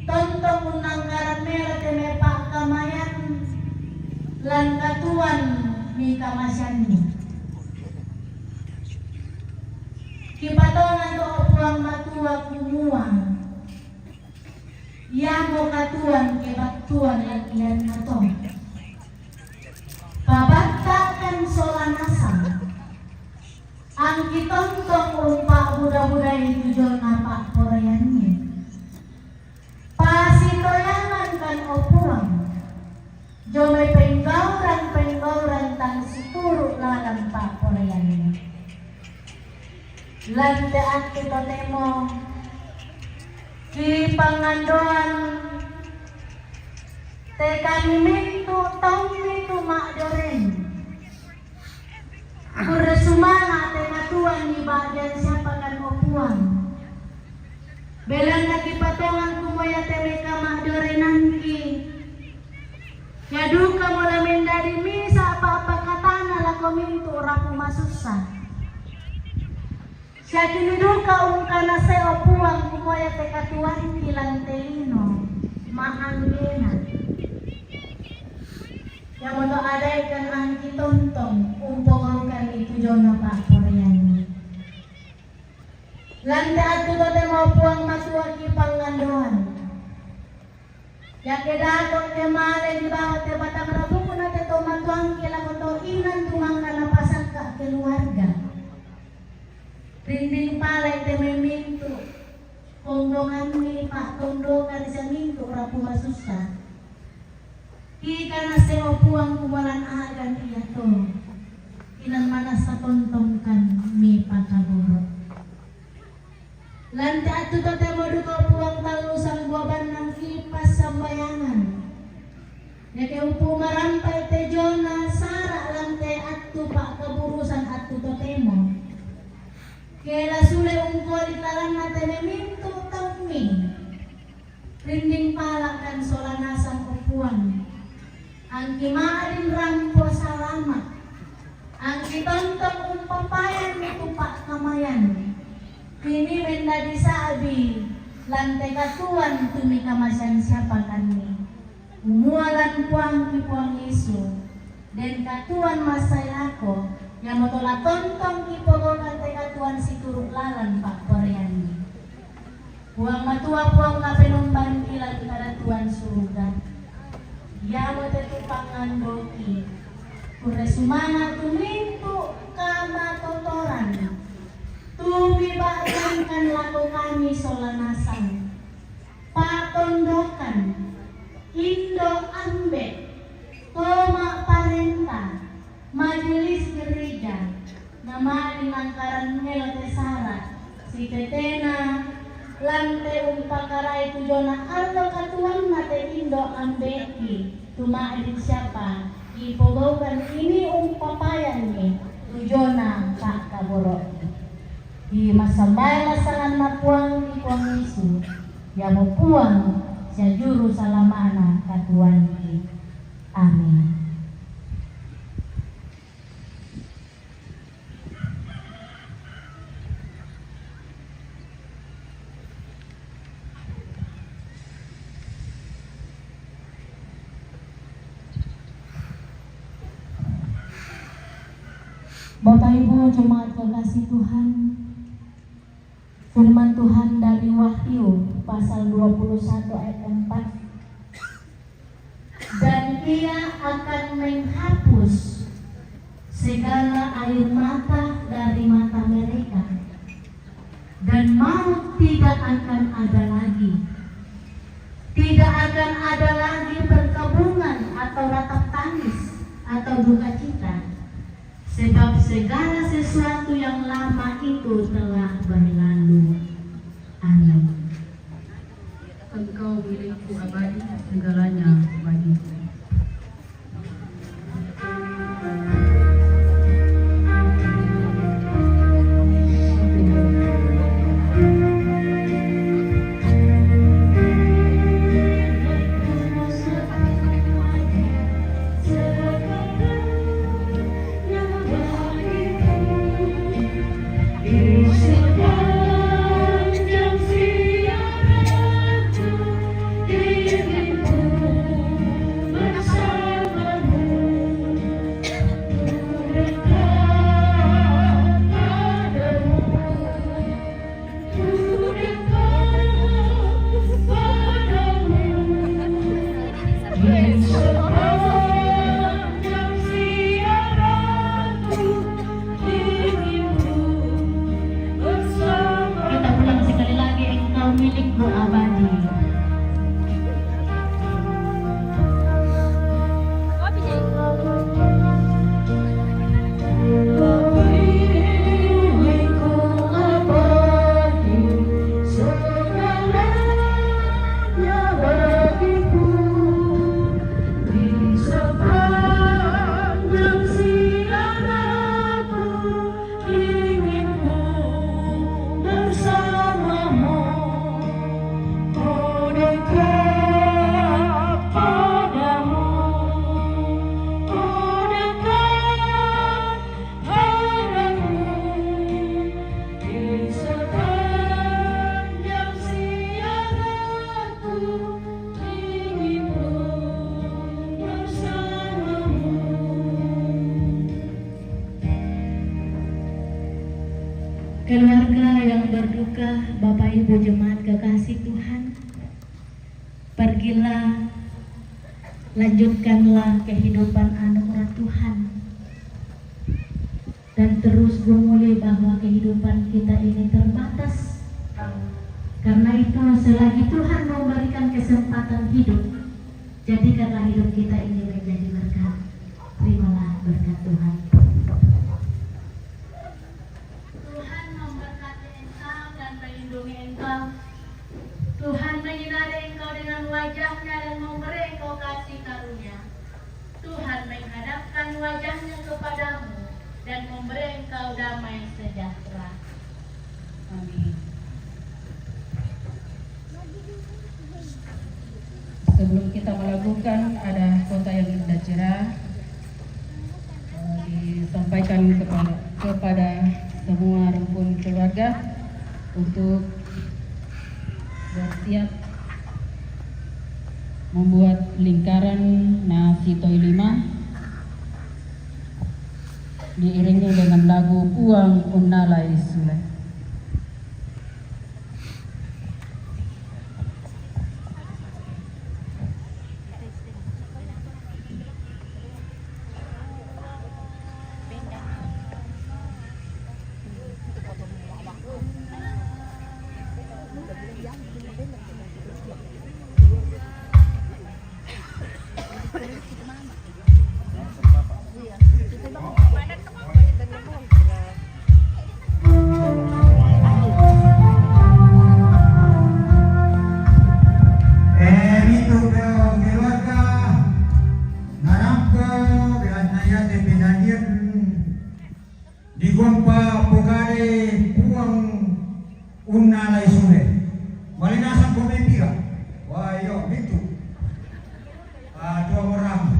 tontong unanggaran mera teme pakamayan lan katuan mi kamasyanni. Kipatongan to opuang matua kumuang. Yamo katuan kebatuan yang iyan nato. Pabatakan solanasang. Ang kitontong umpa buda-buda itu jon apa koreannya. Pasitoyangan kan opuang. Jomay penggauran tan situru lalang pa koreannya. Lante ati totemo di pangandoan te kami mintu tommi tu mak doren kuresumana te katuan ni bagian siapa kan opuang belan lagi patongan kumoya te meka mak dorenanki ya duka mula mendari misa apa-apa katana la komintu rapu masusa. Siya duka ungkana se opuang kumoya te katuan kilang telino maanggena. Yang moto aday kan ang kitontong umpongaukan itu jona pa koreani. Lante atu tote opuang matua ki pangandoan. Ya kedato te male di bawah te batang rabu kuna te tomatuang kila moto inan tumangkana pasaka keluarga. Rinding palay te memintu kondongan mi pak kondongan sa mintu rapu masusa. Ika na se opuang kumalan agan iya to. Ilang manas sa tontongkan mi pakaboro. Lante atu tote moduko opuang talusang buaban ng kipas sambayangan. Yake upu marampay te jona sara lante atu pak kaburusan atu totemo. Kela sule ungkol italan na tememintu tangmi. Rinding palakan solanasang upuan. Ang kimaadin rampo salamat. Ang kitontong umpapayan nito pak kamayan. Kini benda disabi. Lante katuan tumi kamasyan siapa kami. Umualan puang kipuang isu. Den katuan masayako. Yang motola tontong kipogo kante katuan si turuk lalan pak koreani. Puang matua puang kapenumban kilan kada tuan surga. Ya mote tupangan doki. Kuresumana tumintu kama totoran. Tumi bayankan lako kami solanasang. Patondokan. Indo ambek. Toma parenta. Majelis gereja nama di Mangkaran Melotesara si Tetena lante umpakarai tujona allo katuan mate indo ambeki tuma edit siapa ipogaukan ini umpapayan ni tujona Pak Kaboro di masambay lasangan mapuang ikuang isu ya mapuang sa juru salamana katuan ki amin. Bapak Ibu jemaat kekasih Tuhan, firman Tuhan dari Wahyu pasal 21 ayat 4, dan Ia akan menghapus segala air mata dari mata mereka, dan maut tidak akan ada lagi. Tidak akan ada lagi perkabungan atau ratap tangis atau duka cita, sebab segala sesuatu yang lama itu telah berlalu. Amin. Engkau milikku abadi, segalanya bagiku. Keluarga yang berduka, Bapak Ibu jemaat kekasih Tuhan, pergilah, lanjutkanlah kehidupan anugerah Tuhan, dan terus gumuli bahwa kehidupan kita ini terbatas. Karena itu selagi Tuhan memberikan kesempatan hidup, jadikanlah hidup kita ini menjadi berkat. Terimalah berkat Tuhan. Tuhan menyinari engkau dengan wajahnya dan memberi engkau kasih karunia. Tuhan menghadapkan wajahnya kepadamu dan memberi engkau damai sejahtera. Amin. Sebelum kita melakukan ada kota yang indah cerah disampaikan kepada semua rumpun keluarga untuk bersiap membuat lingkaran nasi toi 5 diiringi dengan lagu Puang Unnalai Sule. di gompa pogare puang unna lai sune malinasan komepira wah yo gitu dua orang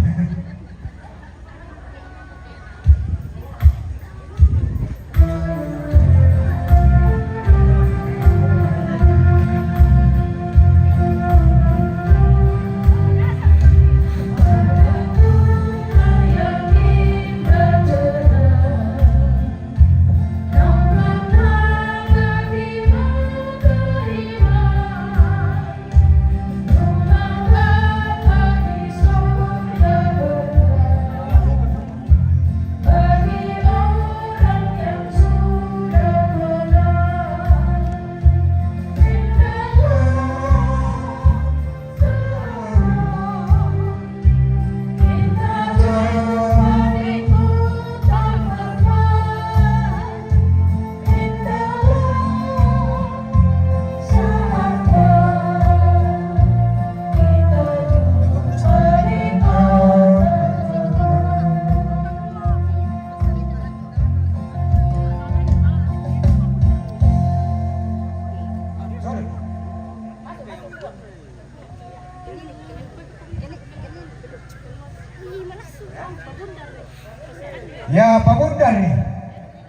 ya pabundar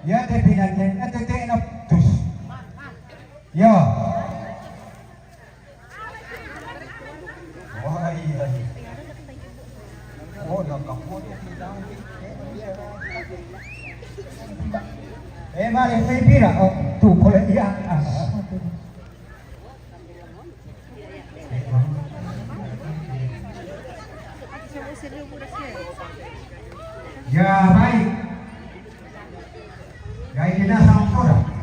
ya tepinannya tete naptus ya wah iya oh nakapot mari may pira oh tu pole iya ya baik ya kita sama orang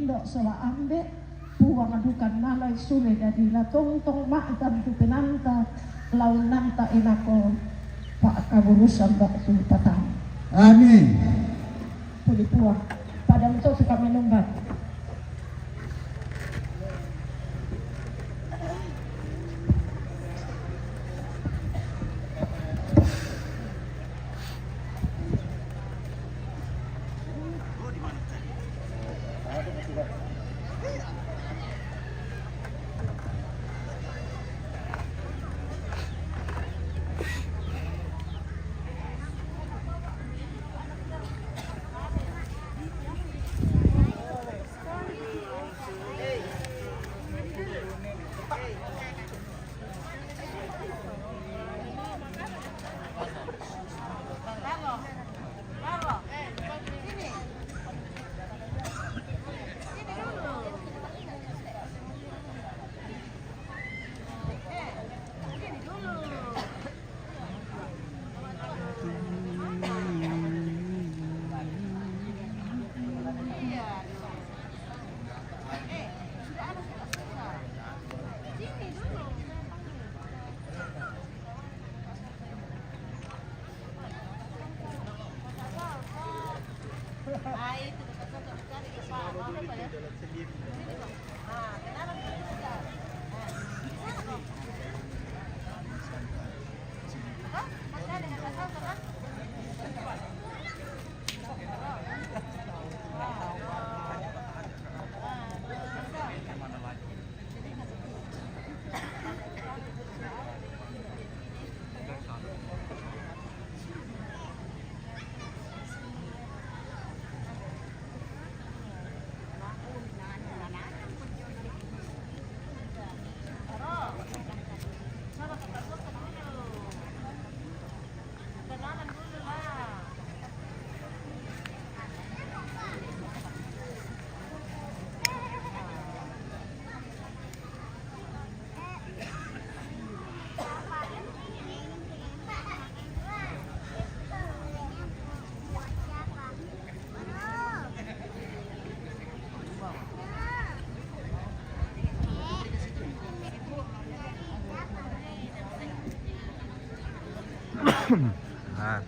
indo salah ambek puang adukan nalai sule dari la tong maatan tu penanta laun nanta inako pak kaburusan bak tu patang. Amin. Puli puang padang tu suka menumbat. Ah.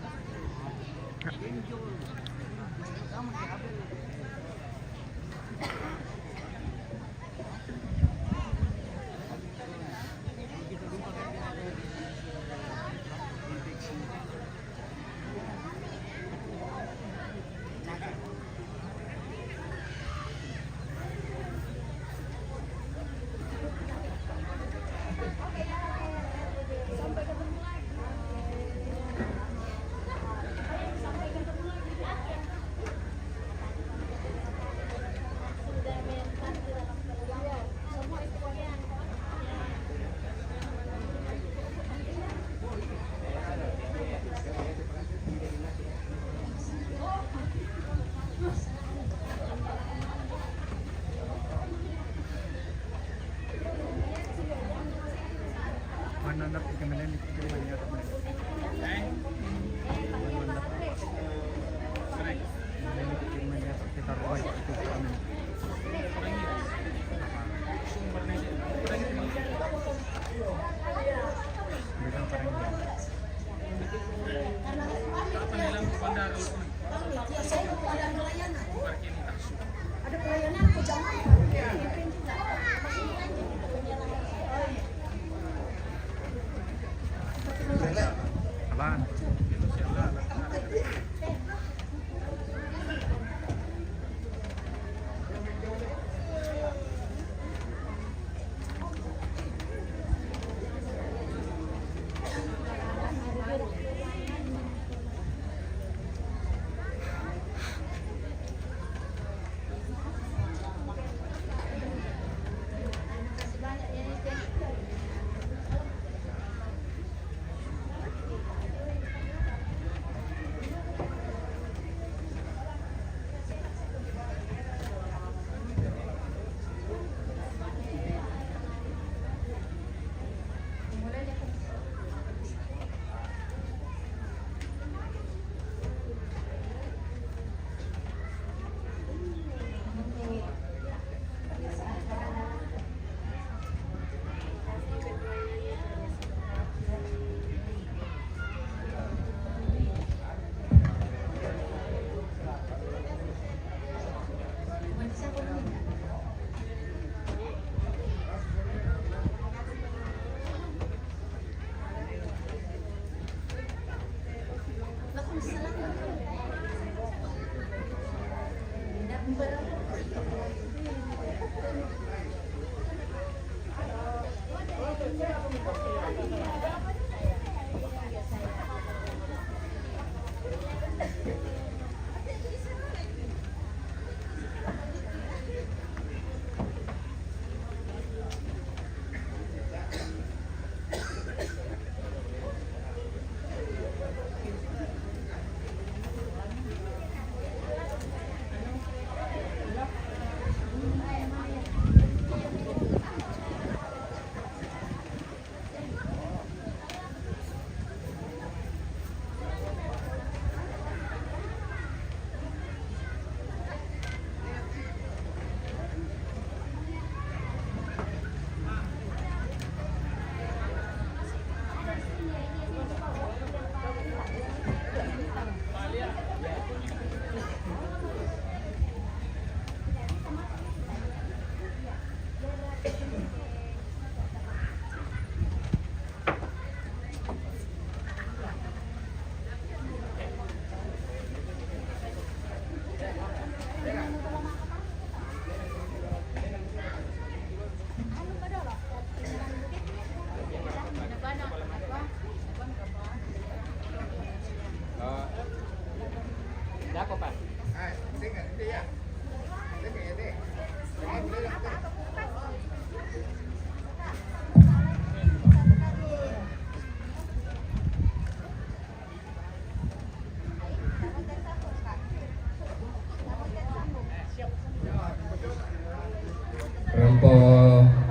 Rampo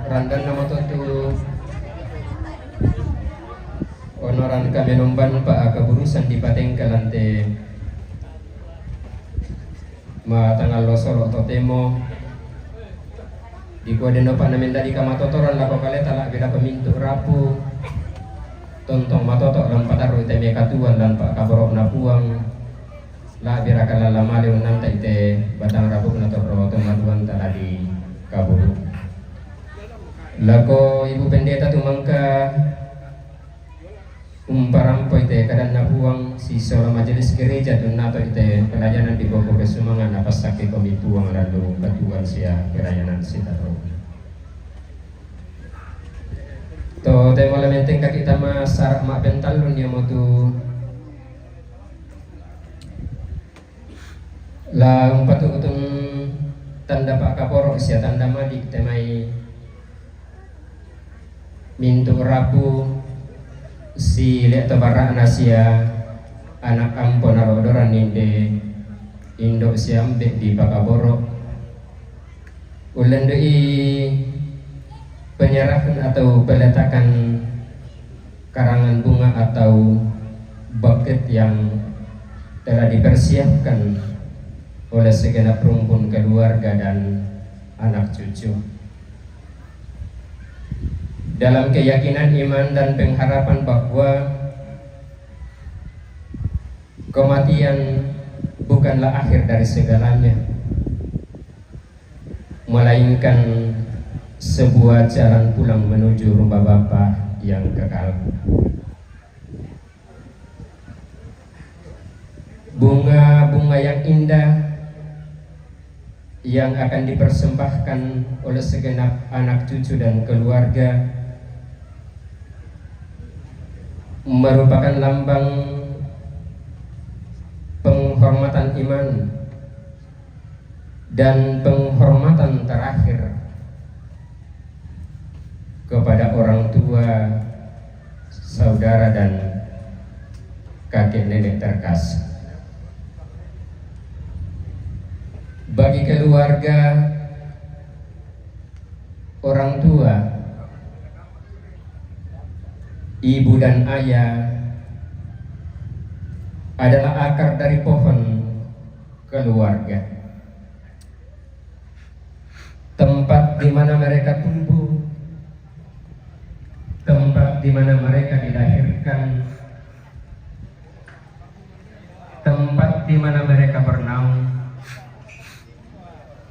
randan nama tutu onoran kami nomban pa kaburusan di pateng kalante ma tanggal losoro totemo di kuadeno pa namin dari kamatotoran lako kaleta la beda pemintu rapu tontong matoto lan pataru iteme katuan dan pak kaborok na puang la bira kalala male unam ta ite batang rapu na torro tomaduan tala di kaburu lako ibu pendeta tumangka umparampo ite kadan nabuang si sola majelis gereja dun nato ite pelayanan di boko kesumangan apa sakit komi tuang lalu katuan sia pelayanan sitaro to tema lamenteng kaki tama sarak mak bentalun dia motu la umpatu utung tanda pak kaporo sia tanda madik temai mintu rapu si lek tabarak nasia anak ampon arodoran ninde indok siambek di pakaboro ulen doi penyerahan atau peletakan karangan bunga atau buket yang telah dipersiapkan oleh segenap rumpun keluarga dan anak cucu dalam keyakinan iman dan pengharapan bahwa kematian bukanlah akhir dari segalanya, melainkan sebuah jalan pulang menuju rumah Bapa yang kekal. Bunga-bunga yang indah yang akan dipersembahkan oleh segenap anak cucu dan keluarga merupakan lambang penghormatan iman dan penghormatan terakhir kepada orang tua, saudara dan kakek nenek terkasih. Bagi keluarga, orang tua, ibu dan ayah adalah akar dari pohon keluarga, tempat di mana mereka tumbuh, tempat di mana mereka dilahirkan, tempat di mana mereka bernaung,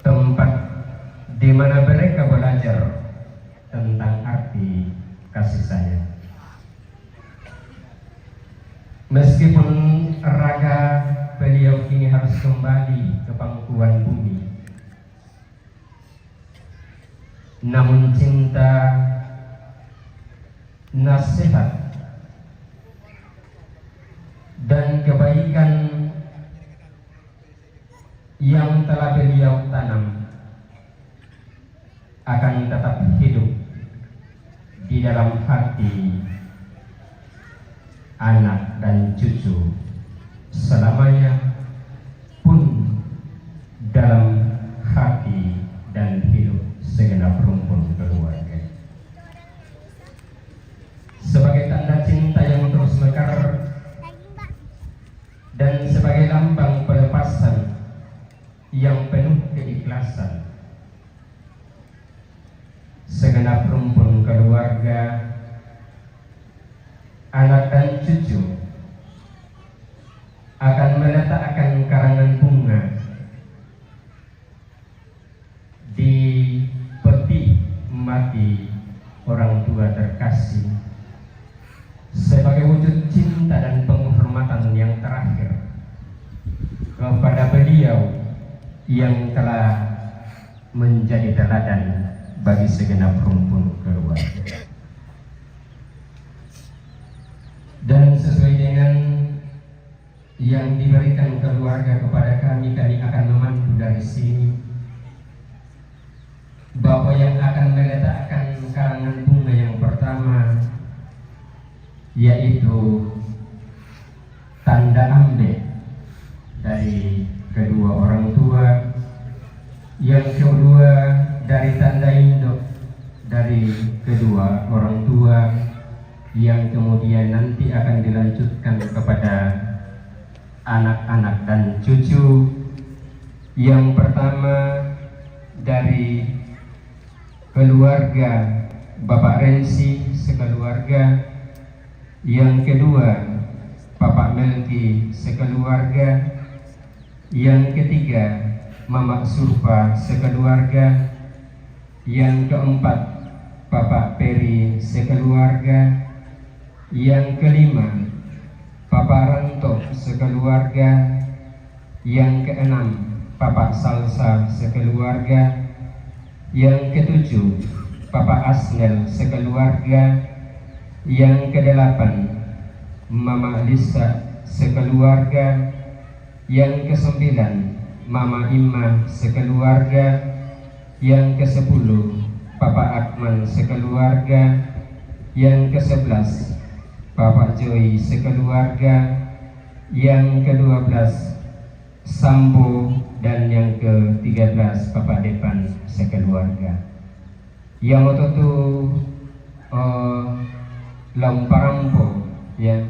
tempat di mana mereka belajar tentang arti kasih sayang. Meskipun raga beliau kini harus kembali ke pangkuan bumi, namun cinta, nasihat, dan kebaikan yang telah beliau tanam akan tetap hidup di dalam hati anak dan cucu selamanya, pun dalam hati dan hidup segenap rumpun keluarga. Sebagai tanda cinta yang terus mekar dan sebagai lambang pelepasan yang penuh keikhlasan, segenap rumpun keluarga, anak dan cucu akan meletakkan karangan bunga di peti mati orang tua terkasih sebagai wujud cinta dan penghormatan yang terakhir kepada beliau yang telah menjadi teladan bagi segenap rumpun keluarga. Dan sesuai dengan yang diberikan keluarga kepada kami akan memandu dari sini bahwa yang akan meletakkan karangan bunga yang pertama yaitu tanda ambek dari kedua orang tua, yang kedua dari tanda induk dari kedua orang tua, yang kemudian nanti akan dilanjutkan kepada anak-anak dan cucu. Yang pertama dari keluarga Bapak Rensi sekeluarga, yang kedua Bapak Melki sekeluarga, yang ketiga Mama Surpa sekeluarga, yang keempat Bapak Peri sekeluarga, yang kelima Bapak Ranto sekeluarga, yang keenam Bapak Salsa sekeluarga, yang ketujuh Bapak Asnel sekeluarga, yang kedelapan Mama Lisa sekeluarga, yang kesembilan Mama Imma sekeluarga, yang kesepuluh Bapak Akman sekeluarga, yang ke-11 Bapak Joy sekeluarga, yang ke-12 Sambo, dan yang ke-13 Bapak Depan sekeluarga. Yang itu lamparampo ya,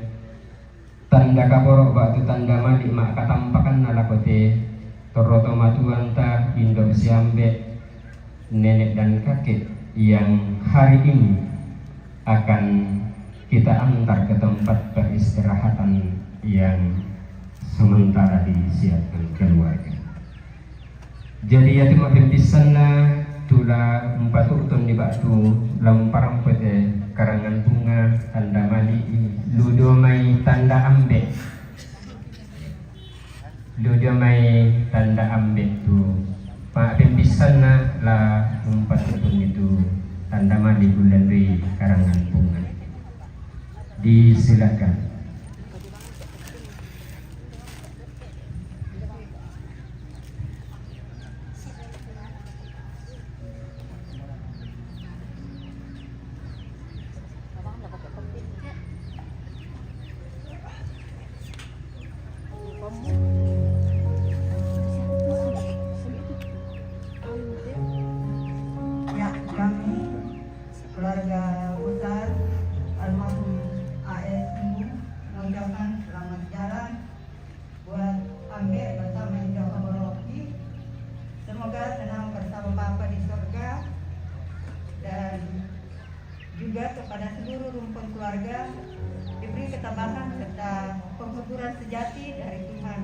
tanda kaborok batu tanda malik mak katampakan nalakote toroto matuanta indok siambe nenek dan kakek yang hari ini akan kita antar ke tempat peristirahatan yang sementara disiapkan keluarga. Jadi ya tu makin pisana tula 4 utun di batu lamparam pete karangan bunga tanda mali ludo mai tanda ambek, ludo mai tanda ambek tu makin pisana lah 4 utun itu tanda mali bulan dari karangan bunga. Disilakan. Ya, kami keluarga besar almarhum AS ini mengucapkan selamat jalan buat Ambe bersama Indah Rocky. Semoga senang bersama Bapak di surga, dan juga kepada seluruh rumpun keluarga diberi ketabahan serta penghiburan sejati dari Tuhan.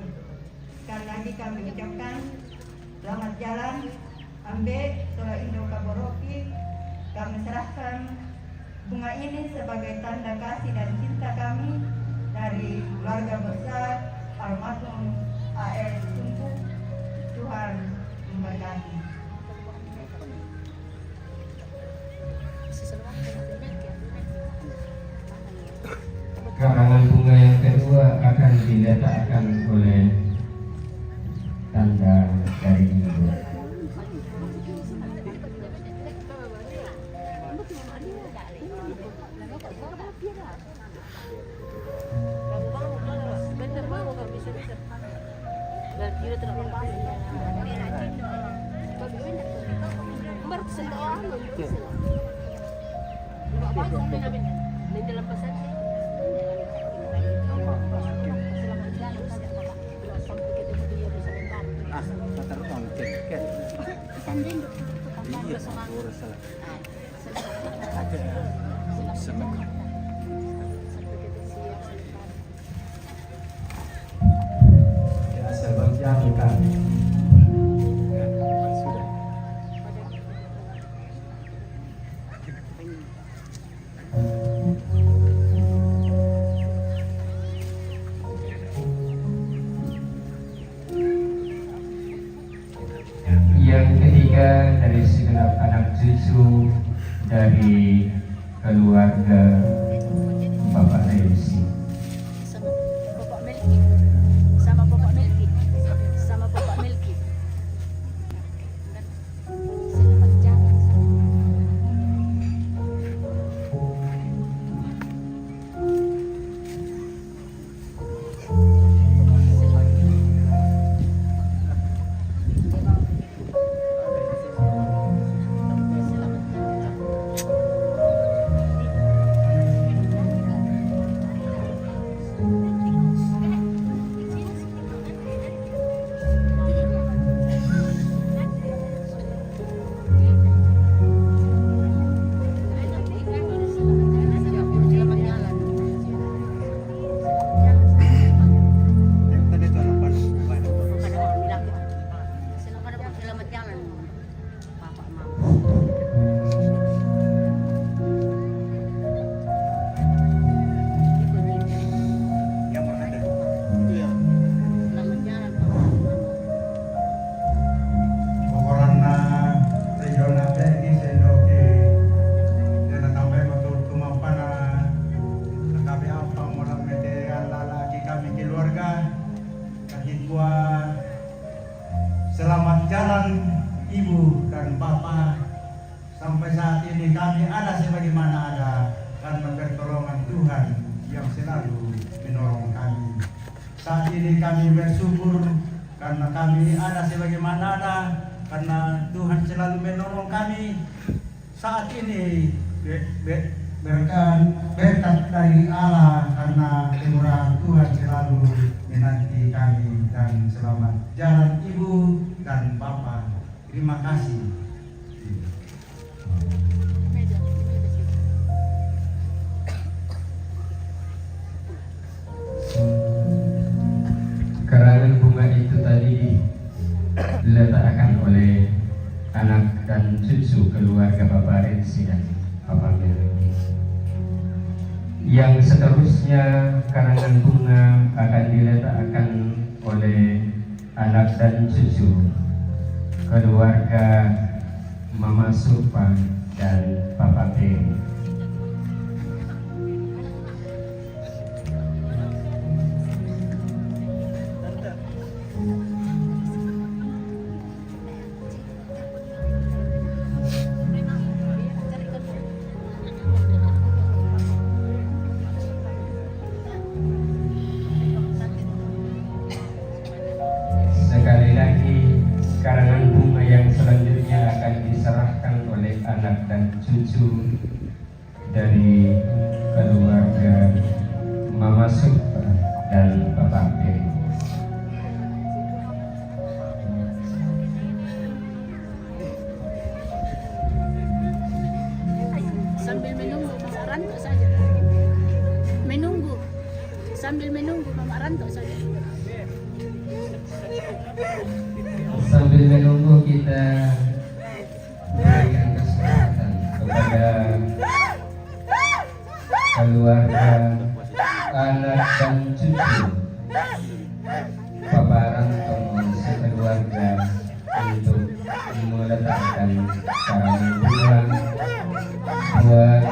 Sekali lagi kami ucapkan selamat jalan Ambe Sola Indo Kaboroki. Kami serahkan bunga ini sebagai tanda kasih dan cinta kami dari keluarga besar almarhum AS Tungku. Tuhan memberkati. Karangan bunga yang kedua akan diletakkan oleh tanda dari ibu. Sebab jangka yang ketiga dari segenap anak cucu dari keluarga Bapak Rensi. Sama Bapak Melki. Selamat jalan. Selamat jalan, Bapak Mama. Selamat jalan, Bapak Mama. Pokoknya regional ini sendoki dan sampai betul kemampuan kami apa mulang meteran lagi kami keluarga kaki tua selamat jalan ibu dan bapak sampai saat ini kami ada sebagaimana ada karena pertolongan Tuhan yang selalu menolong kami. Saat ini kami bersyukur karena kami ada sebagaimana ada karena Tuhan selalu menolong kami. Saat ini berkat dari Allah karena kemurahan Tuhan selalu menanti kami dan selamat jalan ibu dan bapak. Terima kasih. Karangan bunga itu tadi diletakkan oleh anak dan cucu keluarga Bapak Rensi dan Bapak Melki. Yang seterusnya karangan bunga akan diletakkan oleh anak dan cucu keluarga Mama Supa dan Bapak Peri. Sekali lagi, karangan bunga yang selanjutnya akan diserahkan oleh anak dan cucu dari keluarga Mama Supa dan Bapak Peri. Sambil menunggu Mama Ranto saja. Sambil menunggu Mama Ranto saja. Sambil menunggu kita berikan kesempatan kepada keluarga anak dan cucu Bapak Rantomo sekeluarga untuk meletakkan karangan bunga buat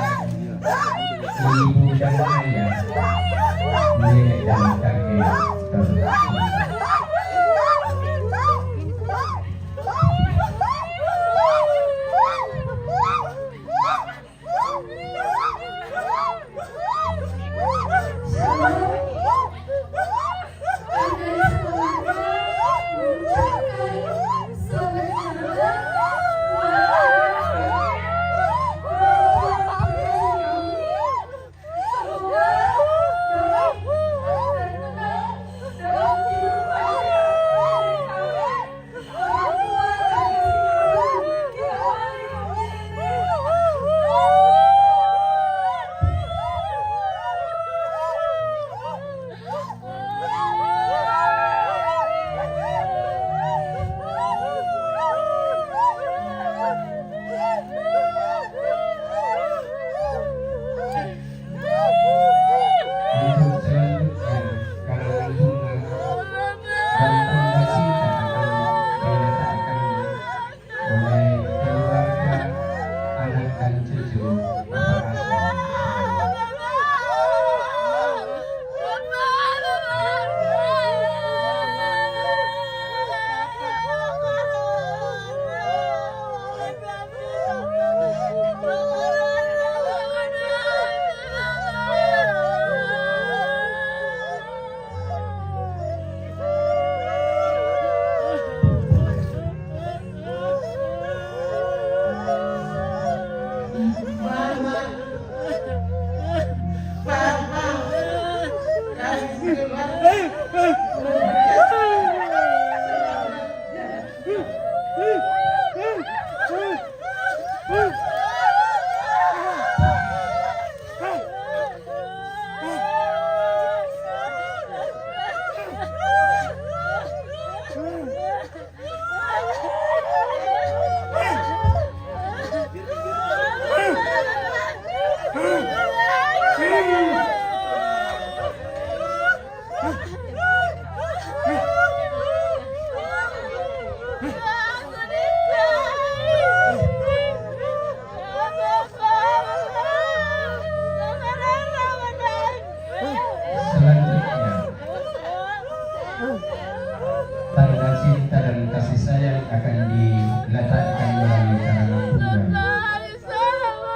tanda cinta dan kasih sayang akan diletakkan melalui karangan bunga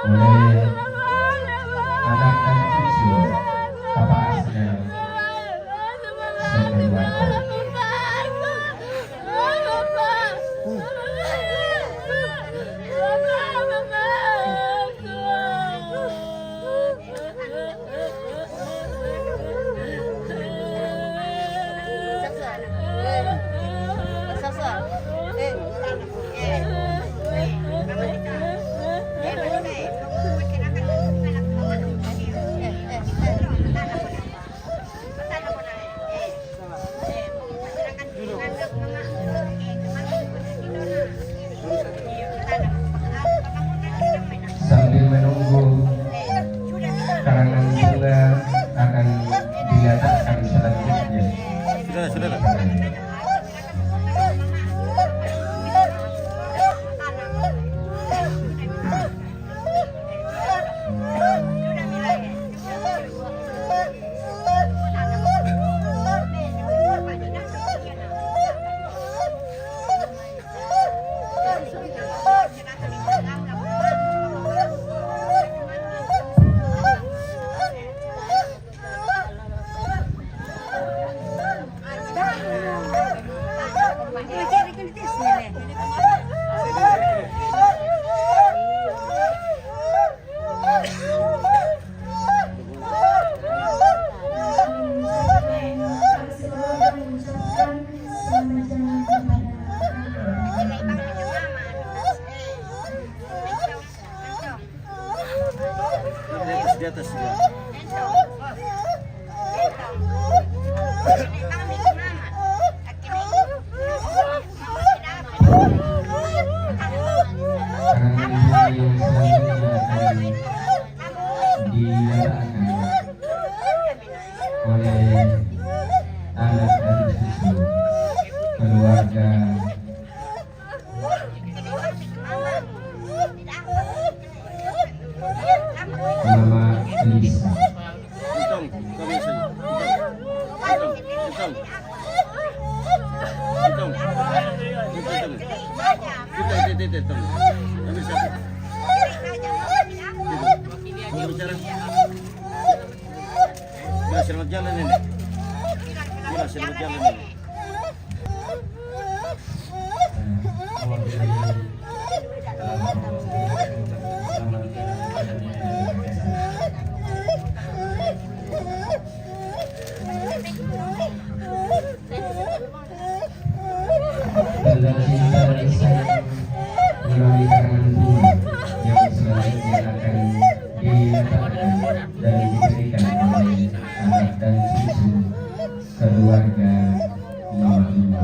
oleh anak dan cucu Papa Asnel sekeluarga. Sambil menunggu karangan bunga akan diletakkan selanjutnya. Sudah. Di atas dia. Oleh anak dan cucu keluarga Mama Lisa. Hitung, kami saja. Hitung. Kami satu. Mau bicara? Bila selamat jalan ini. Tanda cinta dan sayang melalui karangan bunga yang selanjutnya akan diletakkan dan diberikan oleh anak dan cucu keluarga Mama Lima.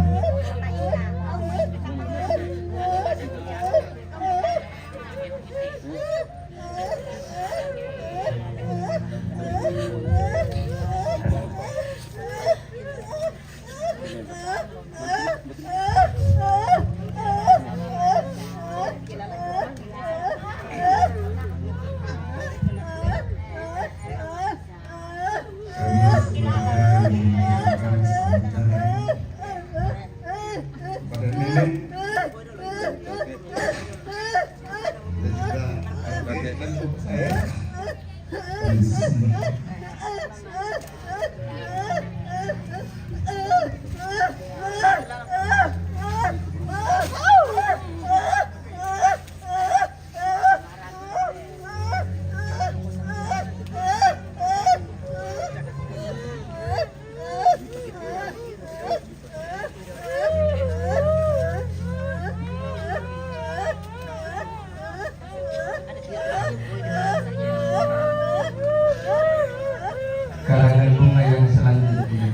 Karangan bunga yang selanjutnya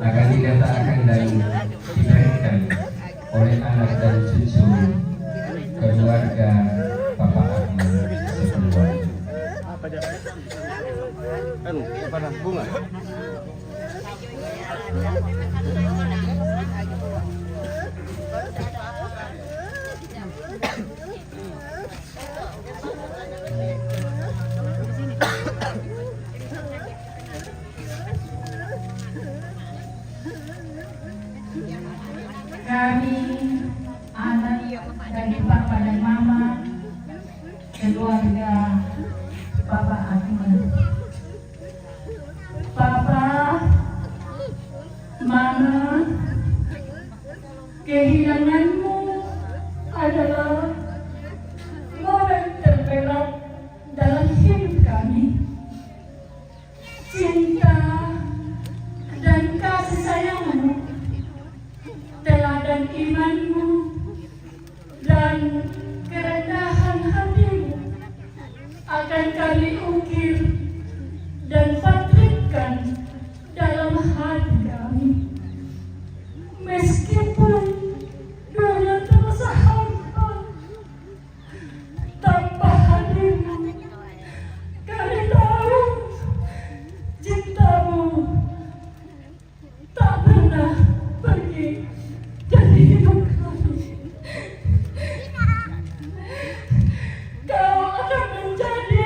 akan diletakkan dan diberikan oleh anak dan cucu keluarga Papa Ahmad sekeluarga. Anu, pada bunga. kami anak dari papa dan mama, keluarga Bapak Ahmad. Papa, Mama, kehilanganmu adalah momen terberat dalam hidup kami. Cinta dan kasih sayangmu, teladan imanmu, dan kerendahan hatimu akan kami ukir dan patrikkan dalam hati kami. Meskipun dunia terasa hampa tanpa hadirmu, kami tahu cintamu tak pernah pergi dari hidup kami. Kau akan menjadi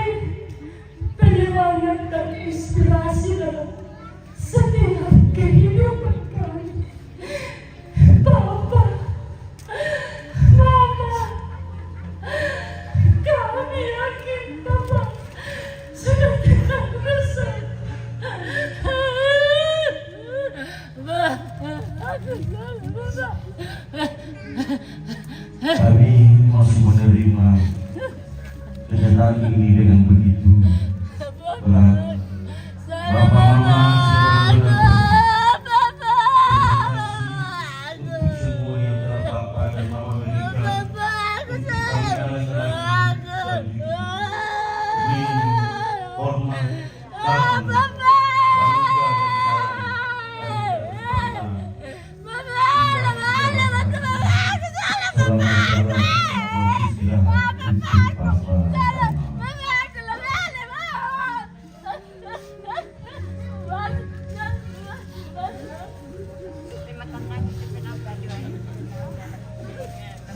penyemangat dan inspirasi dalam setiap kehidupan kami. Papa, Mama, kami yakin Papa sudah tidak bersama. Kami masih menerima kenyataan ini dengan begitu berat. Bapak Mama untuk semua yang telah Bapak dan Mama berikan untuk kami anak-anak dan ini hormat dan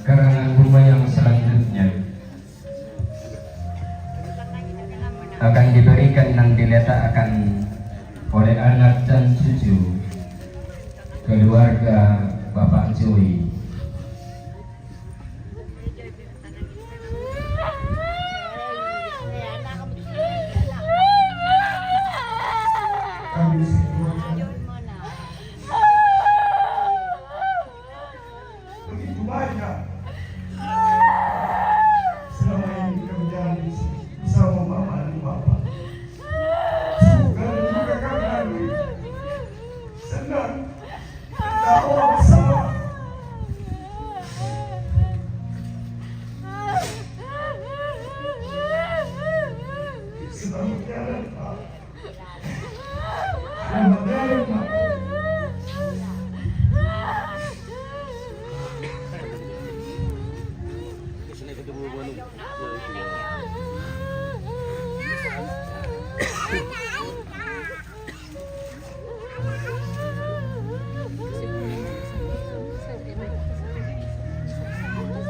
Karangan bunga yang selanjutnya akan diberikan dan diletakkan oleh anak dan cucu keluarga Bapak Joy. Kami sekeluarga begitu banyak selama ini kami jalani bersama Mama dan Bapak. Suka dan duka kami lalui, senang, tawa bersama. Selamat jalan, Pak. Selamat jalan, Pak. Kesini ketemu Manu.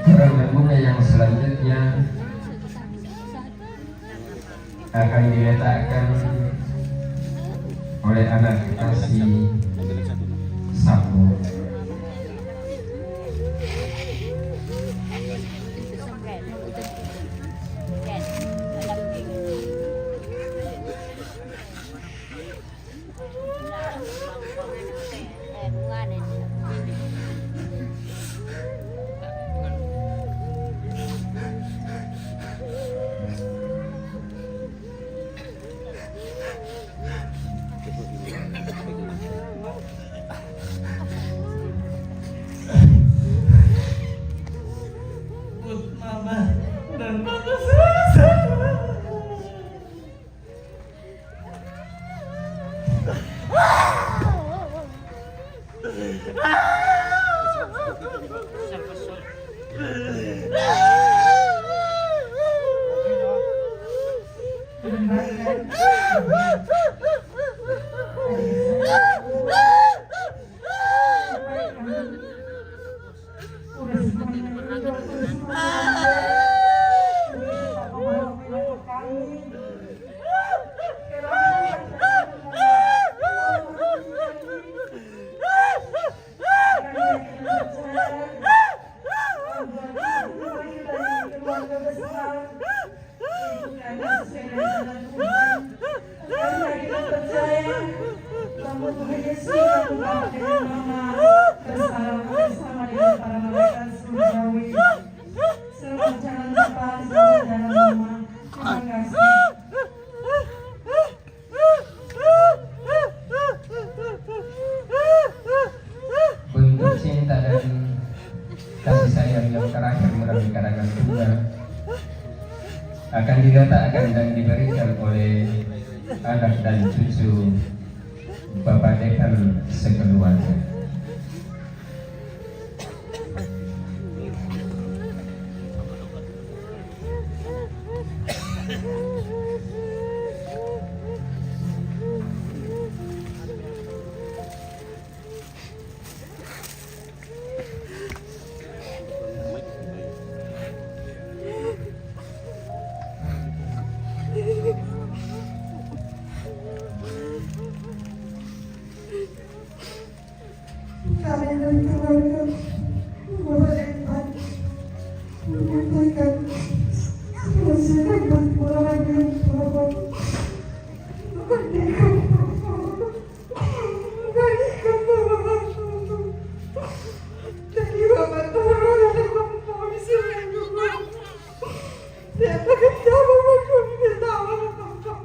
Karangan bunga yang selanjutnya akan diletakkan oleh anak kekasih Sapu. Mama dan Papa selesai. Kami sama bersama dengan para malaikat surgawi. Selamat jalan Bapa, selamat jalan Mama. Terima kasih. Bentuk cinta dan kasih sayang yang terakhir melalui karangan bunga akan diletakkan dan diberikan oleh anak dan cucu Bapak Dekan sekeluarga. Kami dan keluarga Bapak Dekan menyampaikan silakan berpulangan Bapak Dekan. Tadi Bapak turun dari polisi dia bekerja Bapak kami bertawa Bapak.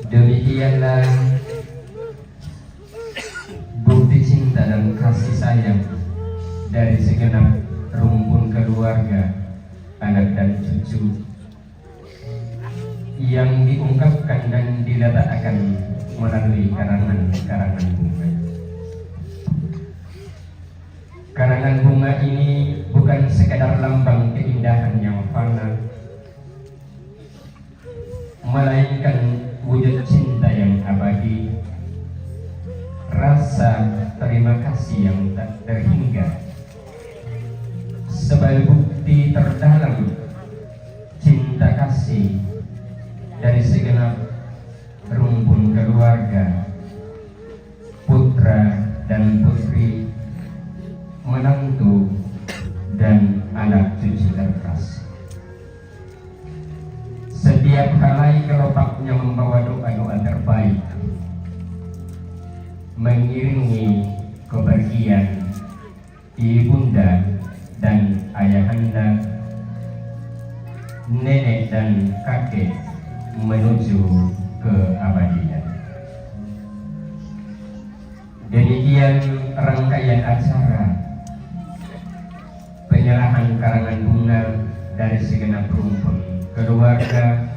Demikianlah bukti cinta dan kasih sayang dari segenap rumpun keluarga, anak dan cucu yang diungkapkan dan diletakkan melalui karangan bunga. Karangan bunga ini bukan sekadar lambang keindahan yang fana, melainkan wujud cinta yang abadi, rasa terima kasih yang tak terhingga, sebagai bukti terdalam cinta kasih dari segenap rumpun keluarga, putra dan putri, menantu dan anak cucu terkasih. Setiap helai kelopaknya membawa doa-doa terbaik, mengiringi kepergian ibunda dan ayahanda, nenek dan kakek menuju keabadian. Demikian rangkaian acara penyerahan karangan bunga dari segenap rumpun keluarga,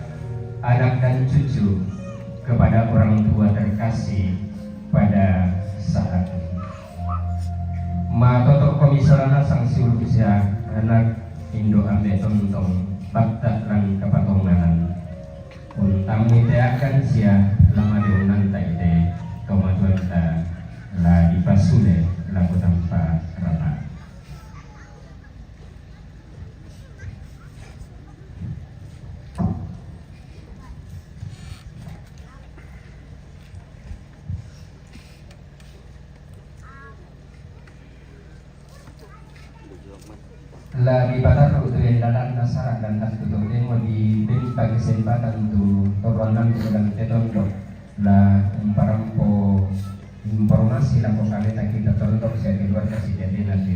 anak dan cucu kepada orang tua terkasih pada saat ini. Matotok komisarana sang siuluksia anak Indo ambe tontong bakta lan kapatonganan untang miteakan sia lama diunan taide kemajuan la dipasule laku tanpa rata. La ibadatu tu yang dalam nasara dan tak tutup demo di bagi kesempatan tu toruanan tu dan tetondo la umparampo informasi la kokale tak kita tonton saya di luar kasih jadi nanti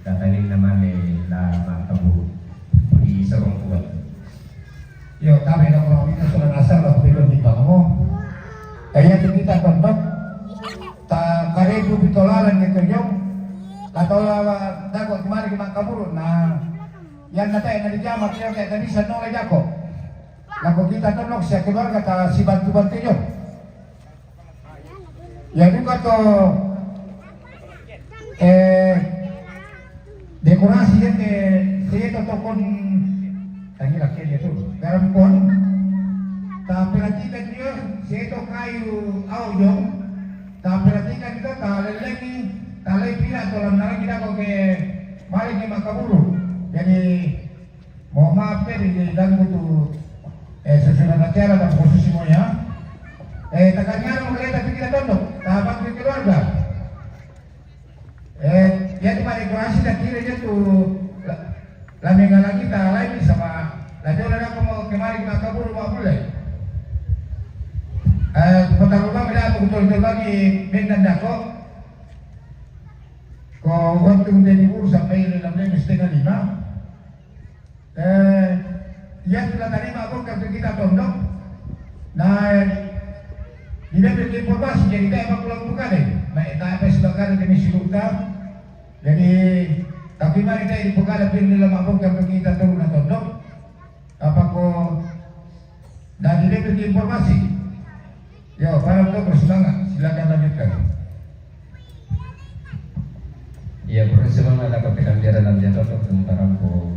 datanin namanya la makabu di serong kuat. Yo kami nak orang kita sudah nasar lah belum di kamu. Kayaknya kita tonton tak karebu bitolalan yang kerjong atau takut kemarin ke Makaburun. Nah, yang nanti yang dijamah dia kayak tadi senol aja kok. Lalu kita tonok saya keluarga tak si bantu-bantu yo. Yang juga tuh dekorasi yang saya totokon tadi laki dia tuh garam pon. Tapi perhatikan dia saya tuh kayu audio. Tapi perhatikan kita tak lelaki. Talay pila tolam na kita ko ke mari ni Makaburu. Jadi mohon maaf ya di dalam itu sesudah acara dan posisi mo ya. Takanya mau kelihatan tapi kita tondok, tahapan di keluarga. Dia cuma dekorasi dan kira dia tuh lamengga lagi tak lagi sama. Lalu aku mau kemari ke kabur rumah boleh. Kota rumah beda aku betul-betul lagi bintang dako. Kau waktu menjadi urus sampai 6:30. Dia sudah terima aku kartu kita tondok. Nah, dia beri informasi jadi kayak apa pulang buka deh. Baik tak apa sebagai komisi utama. Jadi tapi mari kita dibuka dan pilih dalam abang kartu kita turun atau tondok. Apa kau dan dia beri informasi. Yo, para untuk bersemangat, silakan lanjutkan. Ya, bersemangat ada kepekan dia dalam jatuh tentang ko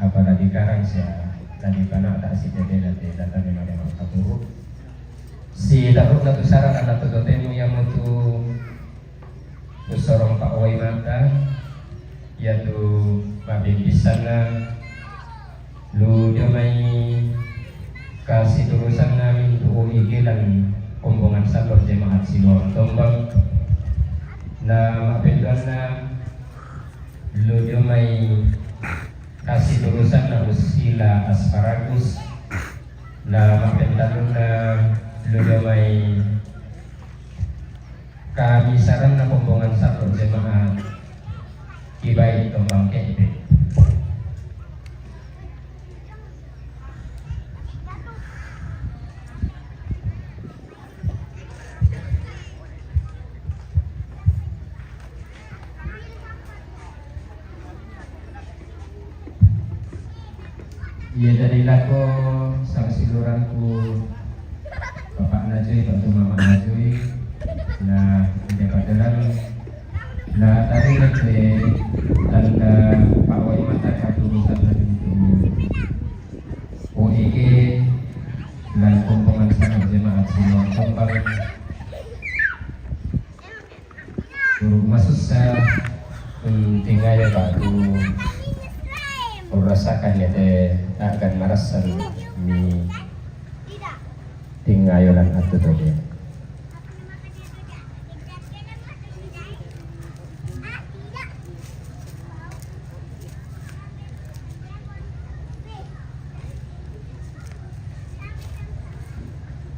apa tadi karang sia tadi pana tak si jadi nanti datang memang yang kabur. Si dapat satu syarat anak tu temu yang mutu usorong Pak Wai mata yaitu mabing bisana lu dia mai kasih turusan namin tuh igilan omongan salor jemaat Siloam Tombang na mapenduan na lu dia mai kasih turusan na usila asparagus na mapenduan na lu dia mai kamisaran na omongan salor jemaat Kibai Tombang Kebe. Iya dari lako sang siluranku Bapak Najui, Bantu Mama Najui. Nah, dia padaran. Nah, tadi lebih tanda Pak Wai mata urusan lagi itu OEG dan kumpulan sangat jemaat Siloam Tombang. Rumah susah, tinggal ya batu. Rasakan ya teh akan merasan ni tinggayolan atau tadi.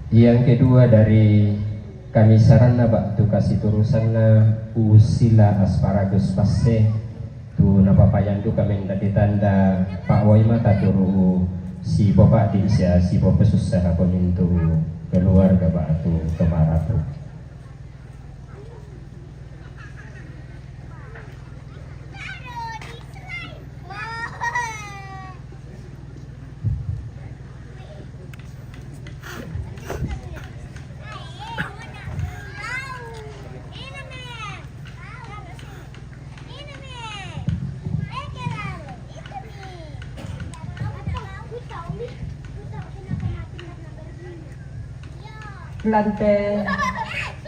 Yang kedua dari kami sarana bak tu kasih turusanna usila asparagus passe tu napapayan tu kami tadi tanda Pak Wai mata turu si bapak di sia si bapak susah apa mintu keluarga batu kemaratu. Lante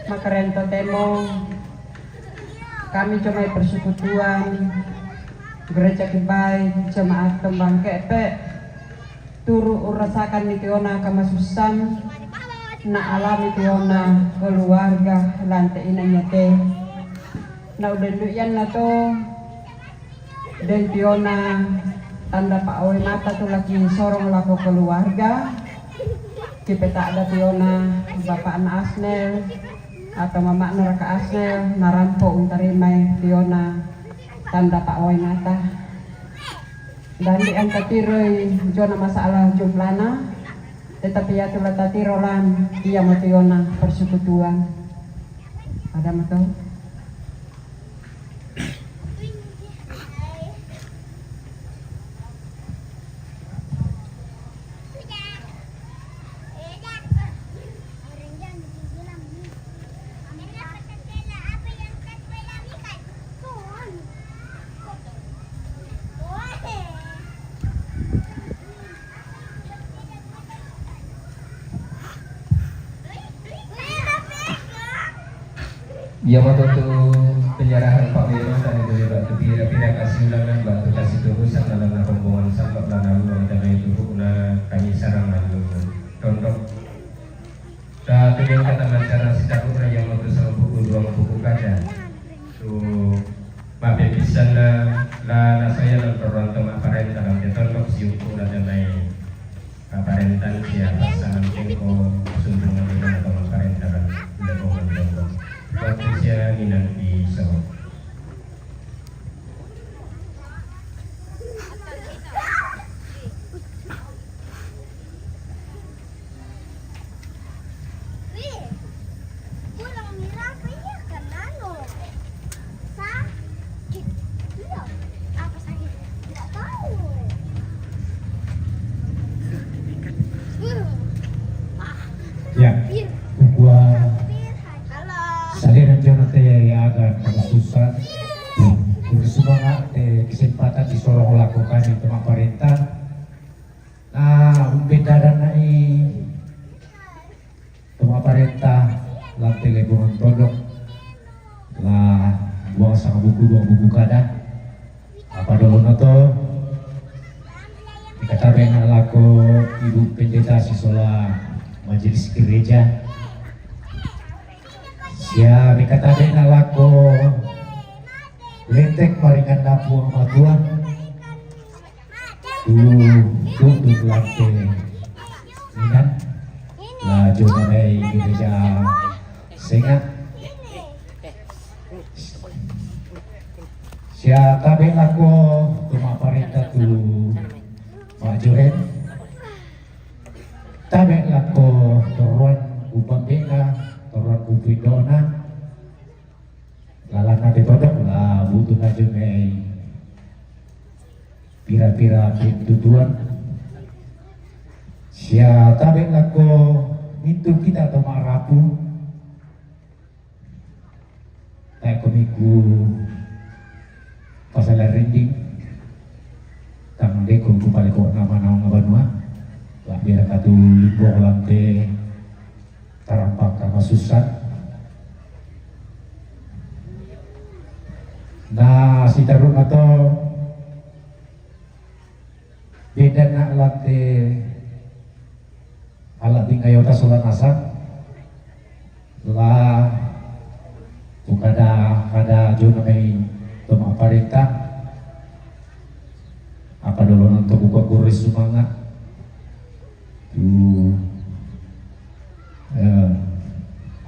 makarento temo kami cuma persekutuan gereja Kibai jemaat Tombang Kepe turu urasakan nitiona kamasusan na alami tiona keluarga lante inanya teh na udah yan na to dan tiona tanda Pak Wai mata tuh lagi sorong lako keluarga kita tak ada tiona bapak anak Asnel atau mama neraka Asnel narampo untarimai tiona tanda Pak Wai mata dan di angka tiroi jona masalah jumlana tetapi ya tulah tatirolan iya mationa persekutuan ada matau. Ya waktu penyerahan Pak Wima tadi dari batu pira-pira kasih ulangan batu kasih turusan dalam rombongan sampai lalu dan itu kami sarang lalu contoh pilih kata macara sidak ukra yang waktu sama buku dua buku kaca tu mabe bisa la saya dan orang teman parenta dan tetonok siuku dan lain parentan siapa pasangan tengko sundungan dengan teman parenta dan lemongan lemongan waktu saya minang di sawah. Ya, gua saliran jono teh agak susah. Bersemangat kesempatan disorong lakukan itu pemerintah. Nah, beda dan pemerintah lantai lebongan todok lah buang sama buku kada. Apa dulu noto? Dikata benar laku ibu pendeta sisola majelis gereja. Sia dikata benar laku letek paringan napuang matuan. Tuh lantai mingan lah juga dari gereja sengat. Sia kabeh laku cuma parenta tu majuren. Tabe laku toruan upang bena, toruan upidona. Lalana ditodok lah butuh najungai pira-pira pintu tuan. Sia tabe laku itu kita atau marapu. Tak komiku pasal rinding tang deko ku pale ko nama-nama ngabanua lah biar katu libok lantai tarampak kama susah. Nah si tarun atau beda nak lantai alat tingkayota solat asap lah kada jono may tuma parita apa dulu untuk buka kuris semangat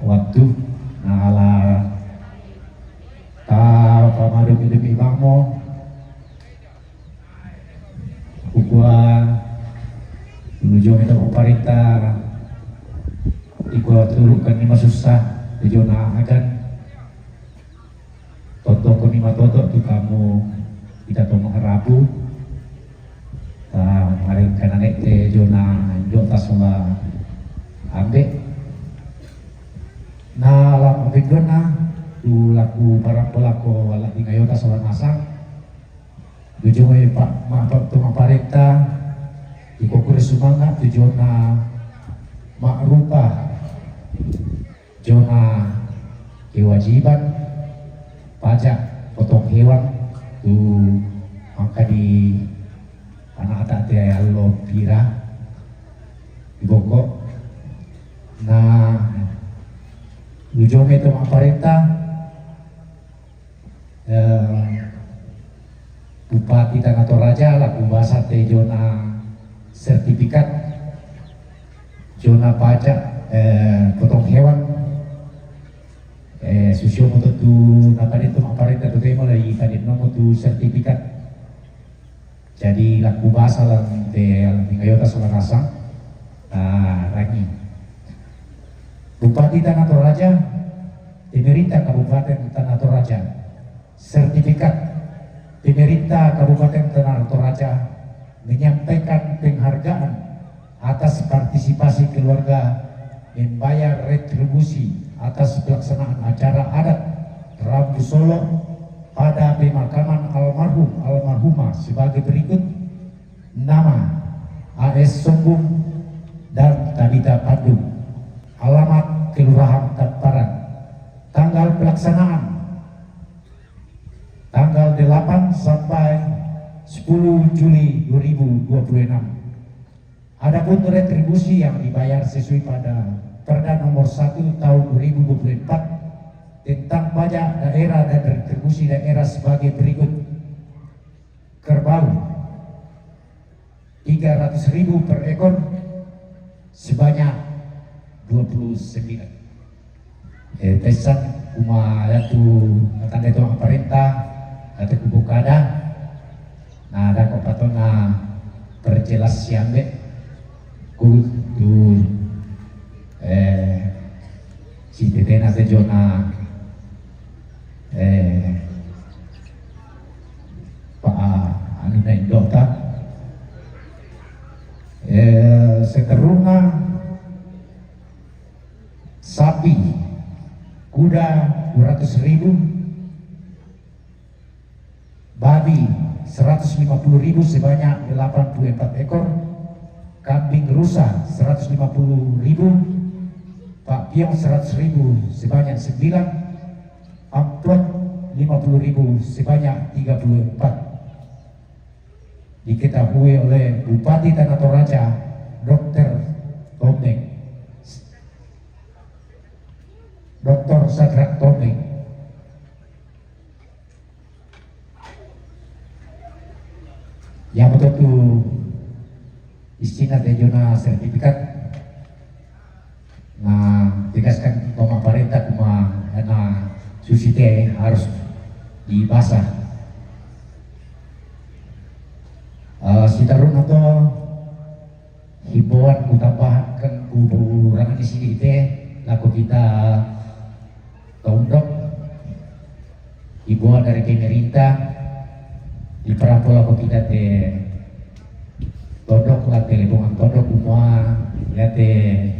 waktu nah ala pamadu demi bangmo ukua menuju minta parita ikut turunkan lima susah dijona akan toto ko lima toto tu kamu kita tomong rabu mari kana te jona jota sola abe na la pegona tu laku barang pelako wala ingayota sola nasang tujuan pak mak tu parenta ikokur sumanga tujona mak rupa jona kewajiban pajak potong hewan tu maka di anak-anak teh allo pira di Bogor. Nah ujung itu pemerintah Bupati Tanah Toraja laku bahasa teh zona sertifikat zona pajak potong hewan susio moto tu napa itu pemerintah tu teh mulai kadin nomor tu sertifikat. Jadi laku bahasa lang ngayota sola nasang lagi Bupati Tanah Toraja pemerintah Kabupaten Tanah Toraja sertifikat pemerintah Kabupaten Tanah Toraja menyampaikan penghargaan atas partisipasi keluarga membayar retribusi atas pelaksanaan acara adat Rabu Solo pada pemakaman almarhumah sebagai berikut: nama AS Sombong dan Tabita Pandu, alamat Kelurahan Tamparan, tanggal pelaksanaan tanggal 8 sampai 10 Juli 2026. Adapun retribusi yang dibayar sesuai pada Perda nomor 1 tahun 2024 tentang pajak daerah dan retribusi daerah sebagai berikut. Kerbau 300.000 per ekor sebanyak 29. Tesan kuma yaitu tanda itu pemerintah atau kubu kada. Nah ada kok patona perjelas siambe kudu si tetena de jona pa anu na indota seteruna sapi kuda 200.000, babi 150.000 sebanyak 84 ekor, kambing rusa 150.000, pak piong 100.000 sebanyak 9, amplop 50.000 sebanyak 34. Diketahui oleh Bupati Tanah Toraja Dr. Sadrak Tomeng. Yang betul istilah dejona sertifikat. Nah, tegaskan pemerintah kuma karena susi teh harus dibasah. Sitarun atau himbauan kutambahkan kuburangan di sini teh laku kita tondok himbauan dari pemerintah di perampol laku kita teh tondok lah telebongan tondok semua ya teh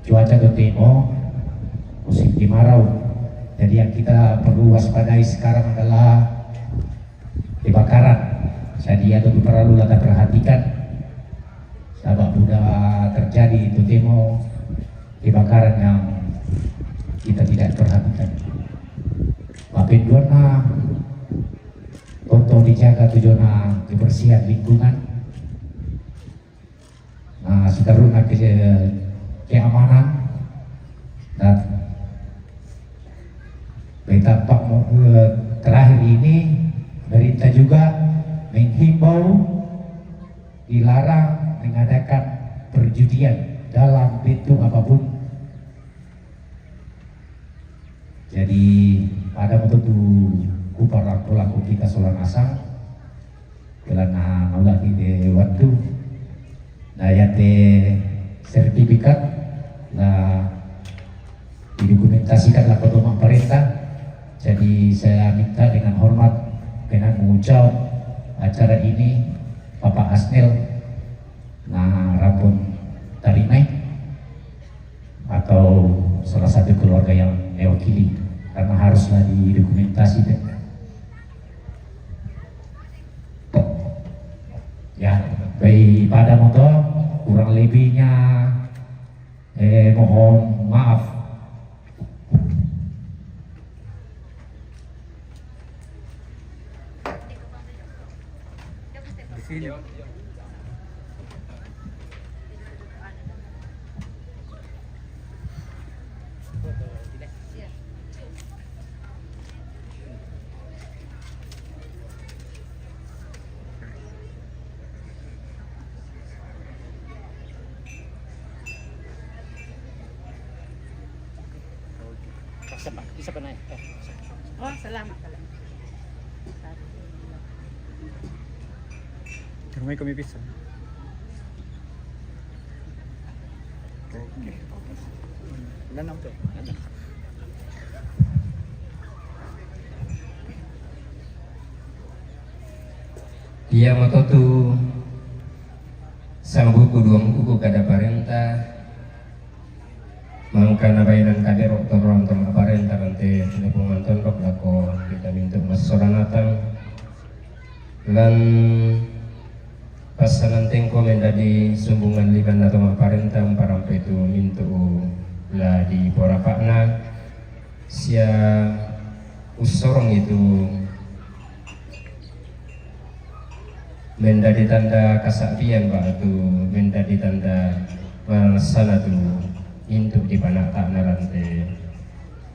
cuaca do temo musim kemarau. Jadi yang kita perlu waspadai sekarang adalah kebakaran. Jadi itu perlu kita perhatikan sabab sudah terjadi itu temo kebakaran yang kita tidak perhatikan. Mapin dona untuk dijaga tujuan kebersihan lingkungan. Nah, sekarang keamanan dan betapa terakhir ini pemerintah juga menghimbau dilarang mengadakan perjudian dalam bentuk apapun. Jadi pada waktu itu para pelaku kita solan asang kelana nolak di waktu dayate sertifikat lah didokumentasikan lah pada pemerintah. Jadi saya minta dengan hormat dengan mengucap acara ini Bapak Asnel nah Rampun Tarinai atau salah satu keluarga yang mewakili karena haruslah didokumentasi ya. Baik pada motor kurang lebihnya mohon maaf. Bisa naik. Oh, selamat. Rumah kami bisa. Nanam tuh. Dia moto tu sambut kedua muku kada parenta mangkana bayaran kaderok toron tong parenta kante ne pumanton rok lako kita minta masoranatan lan pasanan tengko mendadi sumbungan liban atau parenta parampe itu mintu la di porapakna sia usorong itu mendadi tanda kasaktian Pak tu mendadi tanda sana tu untuk dipanata narante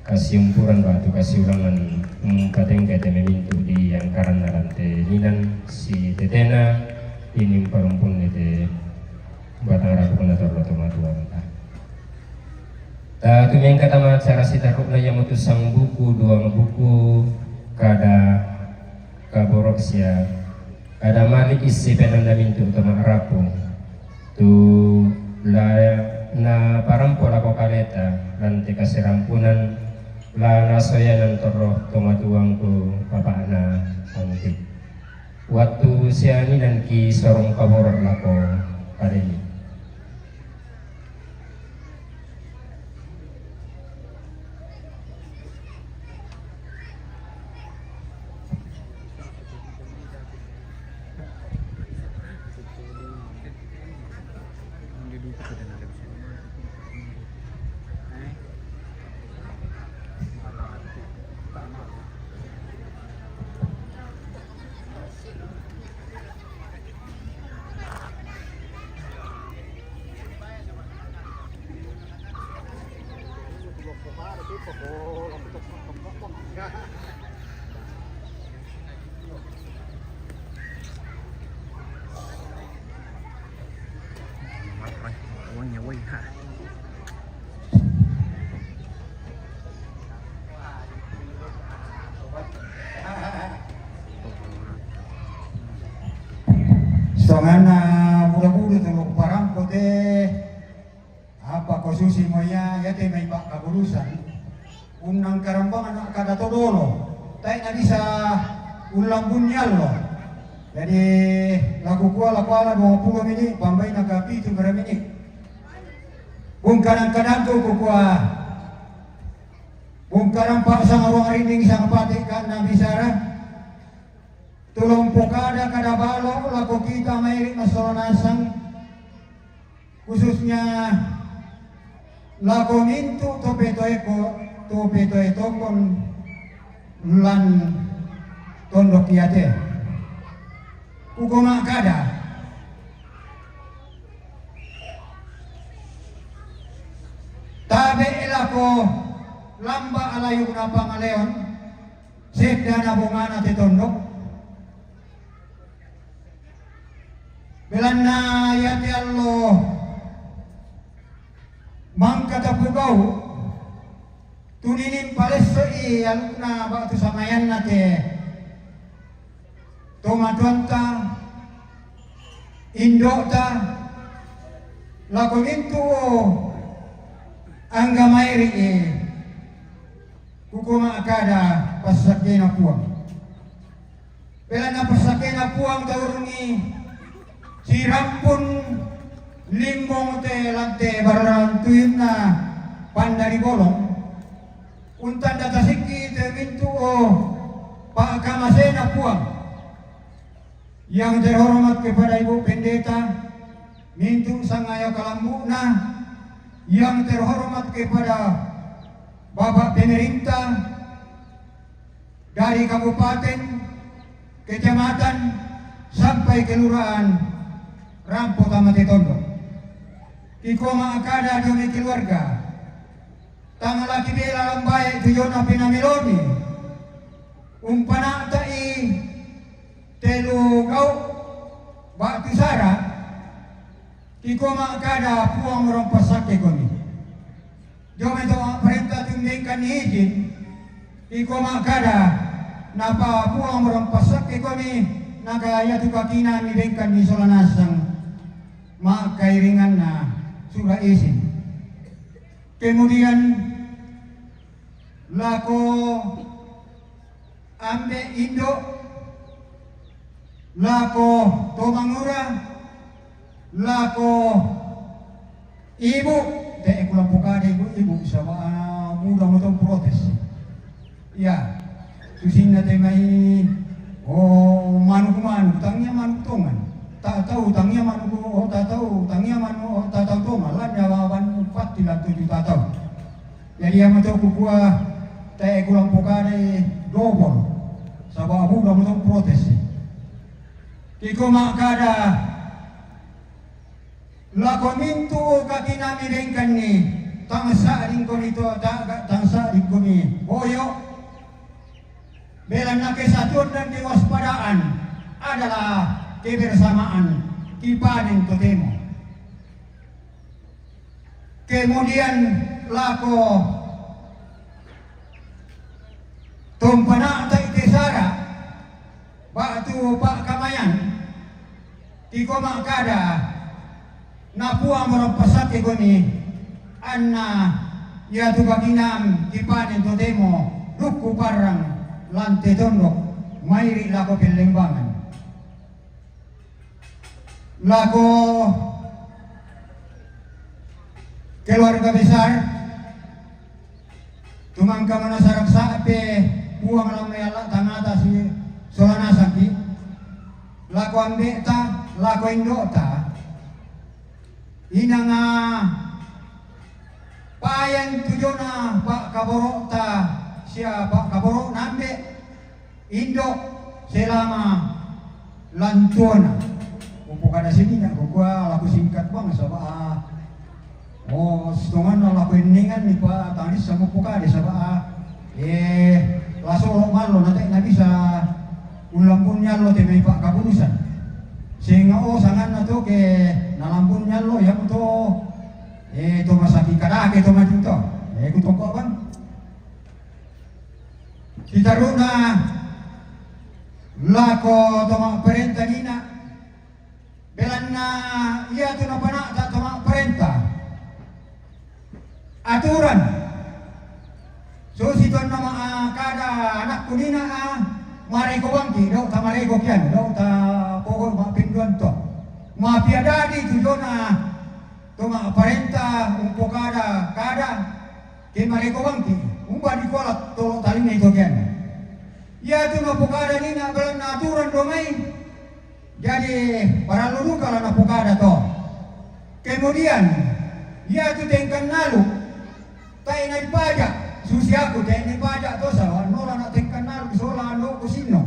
kasiumpuran batu kasiulangan pateng kete memintu di angkaran narante ninan si tetena ini perumpun nete batang rapuk na torlo tumatuan ta tumeng katama cara sitaruk na yamutusang buku duang buku kada kaborok sia kada malik isi penanda mintu utama rapu tu la na parampo lako kaleta nanti kasih rampunan la nasoyanan toroh tomatuang ku papana antik waktu siani dan ki sorong kaborok lako kadeni Songana buru-buru tulok parampo teh apa kosusi moya ya teh may kaburusan unang karambangan nak kada todolo tay na bisa ulang bunyal lo jadi laku kuala 20 menit pambay na kapi 7 menit kung kadang-kadang to kukua kung kadang pa sa awang riding isang pati ka na bisara tulong pokada kada balo lako kita mayrik na soranasang khususnya lako mintu topeto kon lan tondok yate ukoma kada tabe lako lamba alayuk na pangaleon sedda na bungana te tondok Belana yati Allah mangkata pugau tuninin palesoi aluna batu samayan nate tomatuanta indota lakomintu angga mairi kukuma akada pasakena puang belana pasakena puang taurungi sirampun limbong te lante bararantuyun na pandari bolong untan datasiki te mintu o pakamasena puang yang terhormat kepada Ibu Pendeta mintu sangaya kalambuna yang terhormat kepada Bapak Pemerintah dari kabupaten, kecamatan sampai kelurahan Rampo Tamate Tondo. Ikoma akada demi keluarga. Tanga laki bela lambai tuyona pinamiloni. Umpana tai telu kau batu sara. Ikoma akada puang rompas sake koni. Jome to perintah tumingkan izin. Ikoma akada napa puang rompas sake koni nagaya tukakina mibengkan di solanasang makairingan na surah izin. Kemudian lako ambe Indo, lako Tomangura, lako ibu teh kulang pokade ibu sama mudah motong protes. Ya, susin na teh mai manu tangnya manu tongan tak tahu tangnya manu tak tahu tangnya manu tak tahu tongan lah jawaban 4 tidak 7 tak tahu jadi yang tahu kukua teh kulang pokade dobol sabab aku udah mau protes kiko makada lako mintu kaki nami bengkan ni tangsa ringkon itu tangsa ringkon ini boyo belan na kesatuan dan kewaspadaan adalah kebersamaan kipanen totemo. Kemudian lako tumpana ta itesara batu pak kamayan tiko makada napua merompasak egoni anna ya tu baginam kipanen totemo ruku parang lante tondok mairi lako pelembangan lako keluarga besar tumangka mana sarang sape buang lamai ala tangata si solana saki lako ambeta lako indota inanga payan tujona pak kaborota siapa kaboro nambe indo selama lantuana upukada sini nak gua laku singkat bang sabah oh setongan laku eningan nih pak tadi sama upukada sabah laso lo malo nanti na bisa ulang punya lo temui pak kaburusan sehingga sangat nato ke nalampun lo yang to to masaki kada ke to maju to kutoko bang kita runa lako toma perintah nina belanna ia tu napana tak toma perintah aturan so situan nama kada anak kunina mari ko bangki do ta mari ko kian do ta pokok ma pinduan to ma piadadi tu jona toma perintah umpo kada ke mari ko bangki umba di kolak tolong talinga itu kian ya tu napukada ni na belan aturan domai jadi para lulu kalau napukada to kemudian ya tu tengkan nalu tai na pajak susi aku tai na pajak to sawan nola na tengkan nalu sola no kusino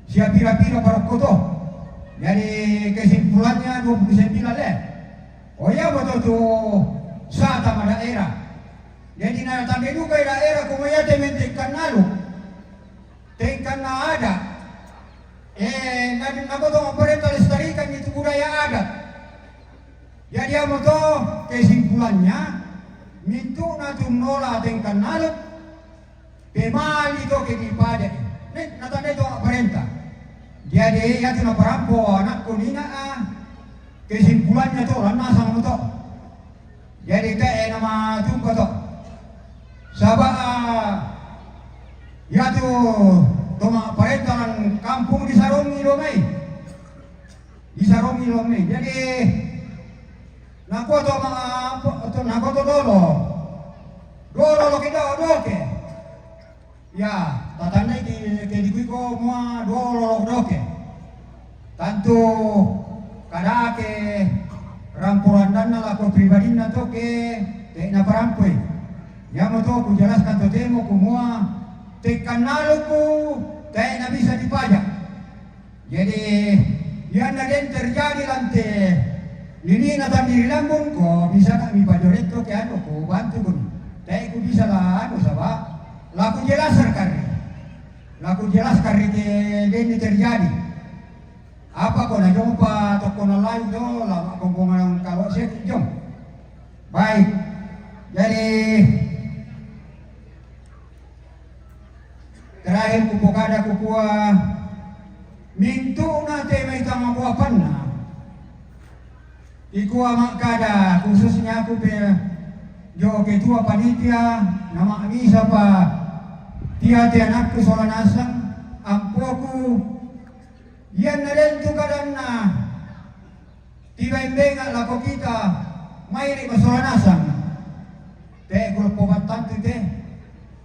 sia pira-pira para koto jadi kesimpulannya 29 le oh ya betul tu sata pada daerah jadi na tanda juga daerah kumaya temen tengkan nalu tengkan na ada naboto pemerintah lestarikan itu budaya adat jadi amo to kesimpulannya mintu na tunola tengkan nalu pemali to ke dipada natanda itu pemerintah jadi ya tuna perampo anak kunina kesimpulannya to lanasang mo to jadi te nama jumpa to sabah ya tu toma perintahan kampung di Sarongi domai jadi nako to dolo kita doke ya tatandai di kuiko mua dolo doke tantu kadake rampuran dana lako pribadi na toke te na parampoi ya mo to ku jelaskan to temo kumua tekan naluku tak na bisa dipajak jadi yan na din terjadi lante nini na tandiri lambung ko bisa kami pajoret to ke ano ko bantu kun tak ku bisa lah ano sabah laku jelas kari ke din terjadi apa ko na jompa to ko na lain do la kompongan kalau saya jom baik jadi terakhir kupokada kukua mintu na te may tamapuapan na ikuwa makada khususnya aku pe jo ketua panitia nama misa pa tiati anakku solanasang ampoku yan na rin tu kadan na tiba-iba lako kita mayri masolanasang te kulpobatan tu te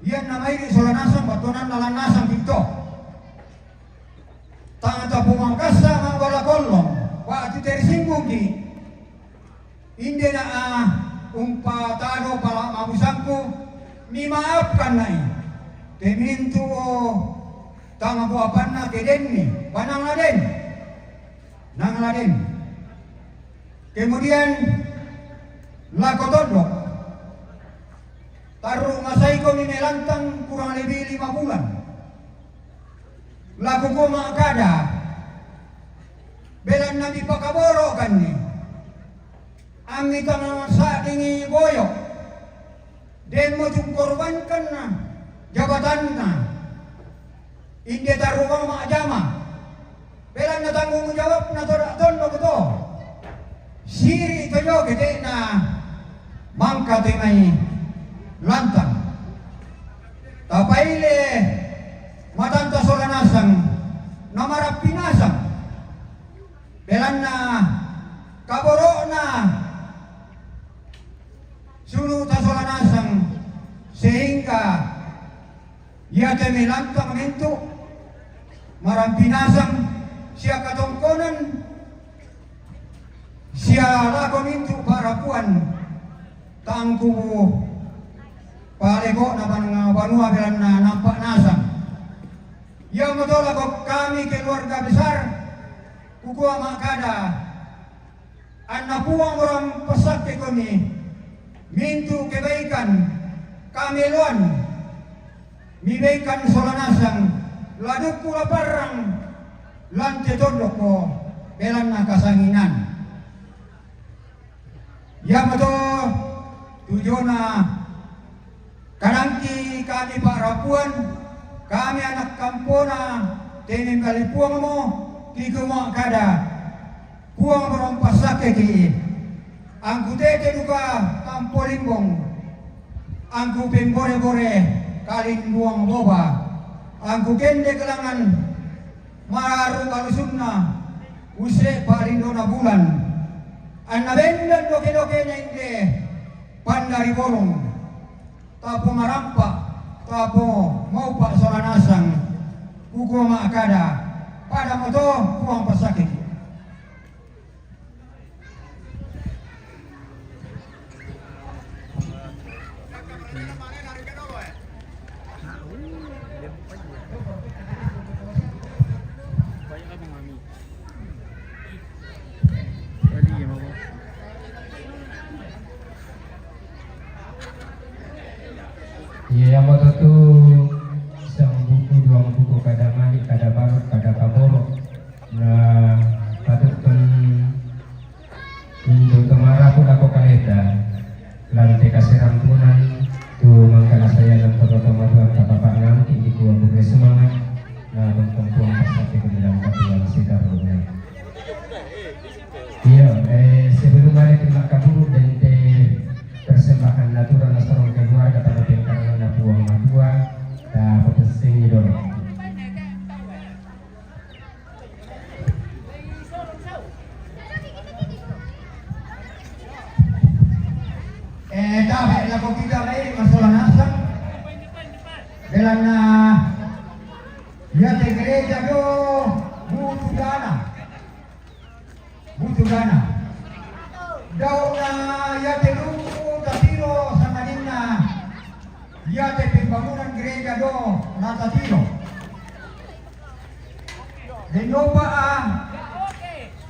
yan na mayri solanasang batunan nalanasang dito tangata pumangkasa mga balakolong waktu tersinggung di hindi na umpatano pala mabusangku mimaafkan na temintu tanga buapan na keden ni panang laden kemudian lakotodok taruh masai ko nimelantang kurang lebih 5 bulan. Laku ko makada, belan nabi pakaboro kan ni. Ami tanah sa dingi boyok, den mo korbankan na jabatan na. Inde taruh mak jama, belan na tanggung jawab na tondo beto. Siri toyo gede na mangka temai lantang. Tapaile matanta solanasang namarap pinasang. Belan na kaboro na sunu tasolanasang sehingga ia temai lantang mentu marampinasang siya katongkonan siya lago mintu parapuan tangku palego na banua belan na nampak nasang. Yang betul ako kami keluarga besar kukua makada anak puang orang pesak ke kami mintu kebaikan kami luan mibaikan solanasang laduk kula parang lante tondok ko belan na kasanginan. Yang betul tujuan kanangki kami Pak Rapuan, kami anak kampona, tenim kali puang mo, kiku mak kada, puang merompas sakit ki, angku tete duka kampo limbong, angku pembore-bore kalin buang boba, angku kende kelangan, maru alusunna, usre palindona bulan, anna bendan doke-doke inde, pandari bolong, tapo marampak, tapo mau pak solanasang, kuku makada, pada moto kuang pasakit. Iya, moto tu isang buku, 2 buku kada malik, kada barut, kada kaboro. Nah, patut ton indo temara pun aku kaleta. Lantai kasih rampunan tu mangkala saya dan tototo tuan kapapak nanti di kuah buku semangat. Nah, tempuan pasati ke dalam katuan sidar rumah. Iya, sebelum hari terima kabur dan persembahan natural nasorong keluarga pada pengkarangan na puang madua da potesing idoro. Dapat lagu kita baik masalah nasab belan na ya te gereja do butuh dana daw na ya te tatiro sama dinna ya te pembangunan gereja do na tatiro dan nyoba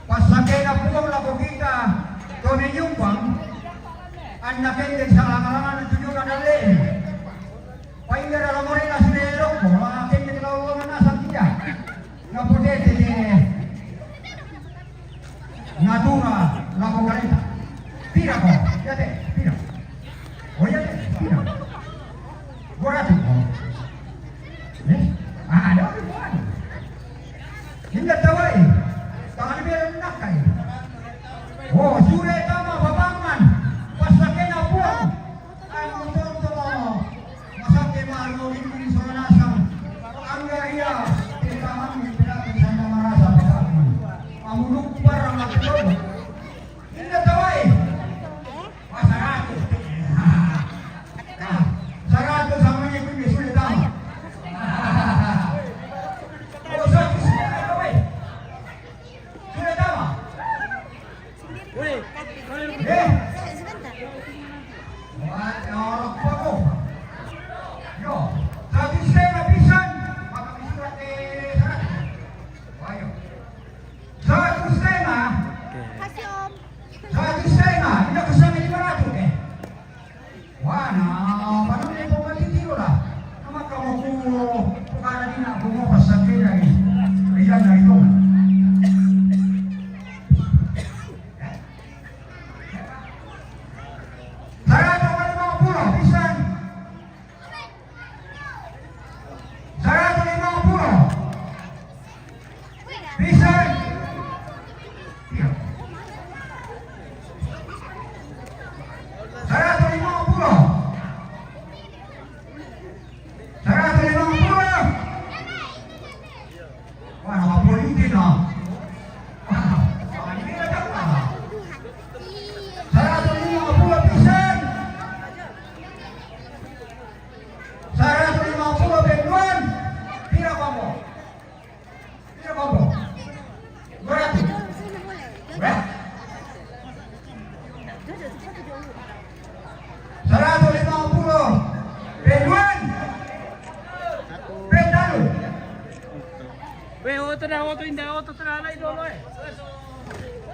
pasakay na puang lagu kita to ni yumpang anak kendek salang-alangan tujuh kadale painga dalam morena sinero mga kendek lawangan nasa kita na potete de natura lagu karita pira ko yate pira o yate pira goratu eh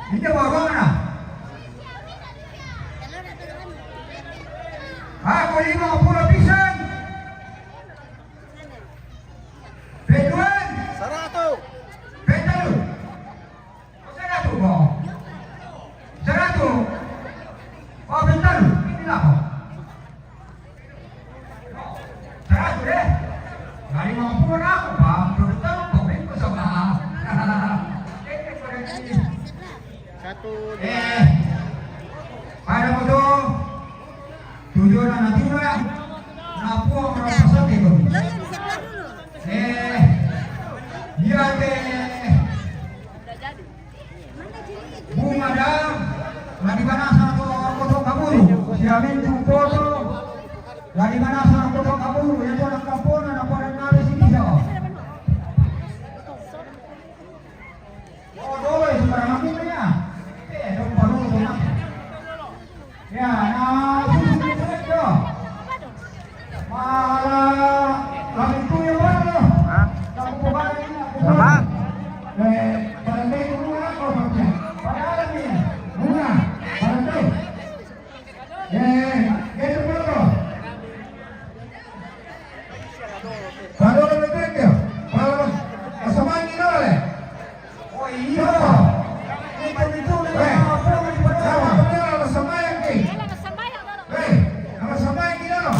Hindi bawa na. Ako 50 pisan. Beduan. Sarato. Betul. Seratus mo. Seratus. Oh, betul. Inilah ko. Seratus deh. Dari 50 na ako pa. Betul, komen ko sa mga. Satu. Para mo to. Tujuan na natin mo yan. Napo ang rapasat ito. Dia bunga dah lagi mana satu foto kaburu siamin tu foto lagi mana satu foto kaburu yang orang kampung anak orang nari sini dah oh dole sekarang aku punya dong baru tu nak ya nah susu tu malah lagi tu yang mana kamu bukan ini aku Apa? barangkali bunga ako bakit padaalam niya bunga barangkali ito mo paano na nagpapyo para masamahan niyo na ulit o iyo sama ko nila masamahan kayo masamahan niyo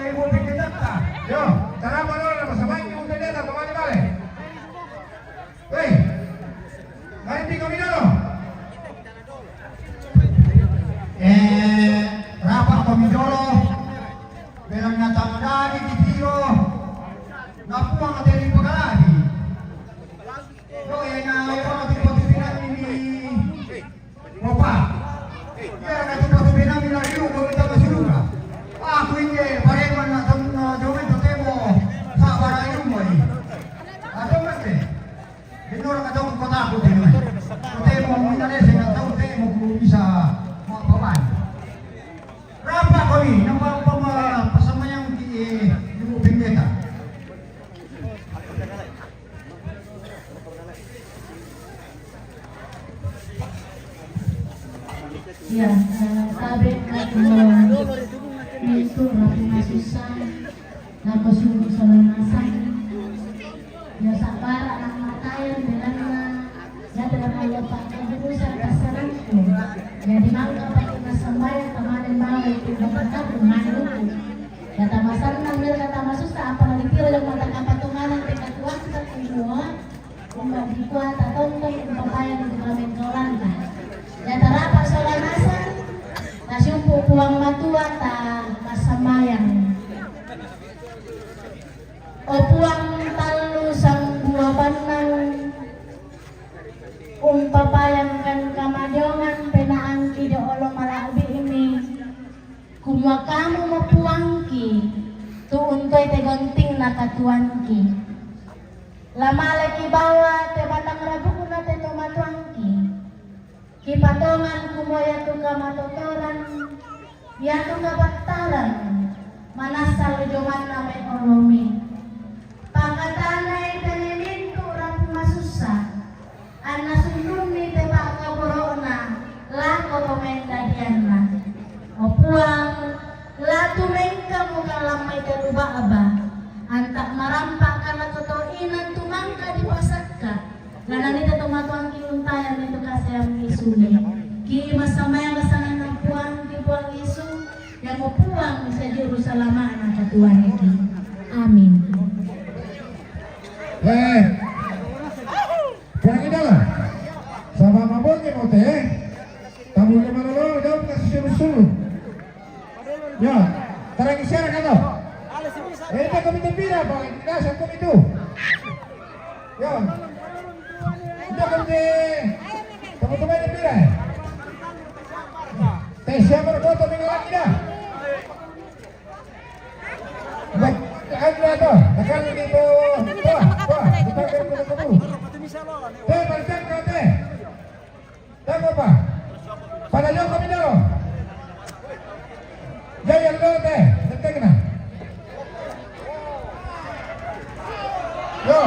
ibu pikitan ka yo tara mo na masamahan niyo pikitan tumali balik. Hei, nanti kami dulu. Rapat kami dulu. Bilang nyata dari di biro. Napuang ada di pegaladi. Yo, yang orang tiba-tiba ini. Bapak. Biar nanti tiba-tiba ini lagi umur kita masih lupa. Aku ini pareman jomen totemo sabar ayo mo. Atau mesti. Orang kata kota aku ini, kita mau Indonesia nggak tahu kita mau bisa mau apa? Berapa kali nama pesama yang di mobil kita? Ya, tabrik itu rapi susah, nako suruh selamasan. Ya sabar anak matayan dengan ya dalam lepas keburusan kasaranku. Jadi mangga pakai masamaya kemarin malam itu berkata bermanu. Kata masan nangir kata masusta apalagi tira yang mata kapatunganan tingkat kuat kita semua. Umat dikuat atau untuk pemapayan di dalam kolanta. Ya terapa soal masa nasyumpu puang matua ta masamayang. O puang talu sang buah banang papayangkan kamadongan penaan ki de olo malabi ini kumwa kamu mapuangki tu untoy te gonting nakatuanki lama lagi bawa te batang rabu kuna te tomatuangki ki patongan kumoya tu kamatotoran ya tu kabaktaran manasal joman na may olomi pangkatanay tanilinto rapu masusa anak sundumi te pak kaborona lako pemendadian na opuang latu mengka muka lamai te ruba aba antak marampak karena totoinan tumangka di pasakka karena nito tumatuang kiuntayan nito kasi ang isuli ki masama yang kasangan ng puang ki puang isu yang mo puang sa Jerusalem ang katuan iki amin. Jangan dah. Sama mabon ni mote. Tamu ni mana lo? Jauh kasih suruh. Ya, terang isyarat kan tu. Itu komite pira bang, kita sa komite. Ya. Itu komite. Teman-teman ni pira. Siapa berfoto minggu lagi dah? Baik, ada tu. Akan itu. Wah, kita akan bertemu. Teh, balikan kau teh. Tahu apa? Pada jauh kami dulu. Jaya dulu teh, dekat kena. Yo.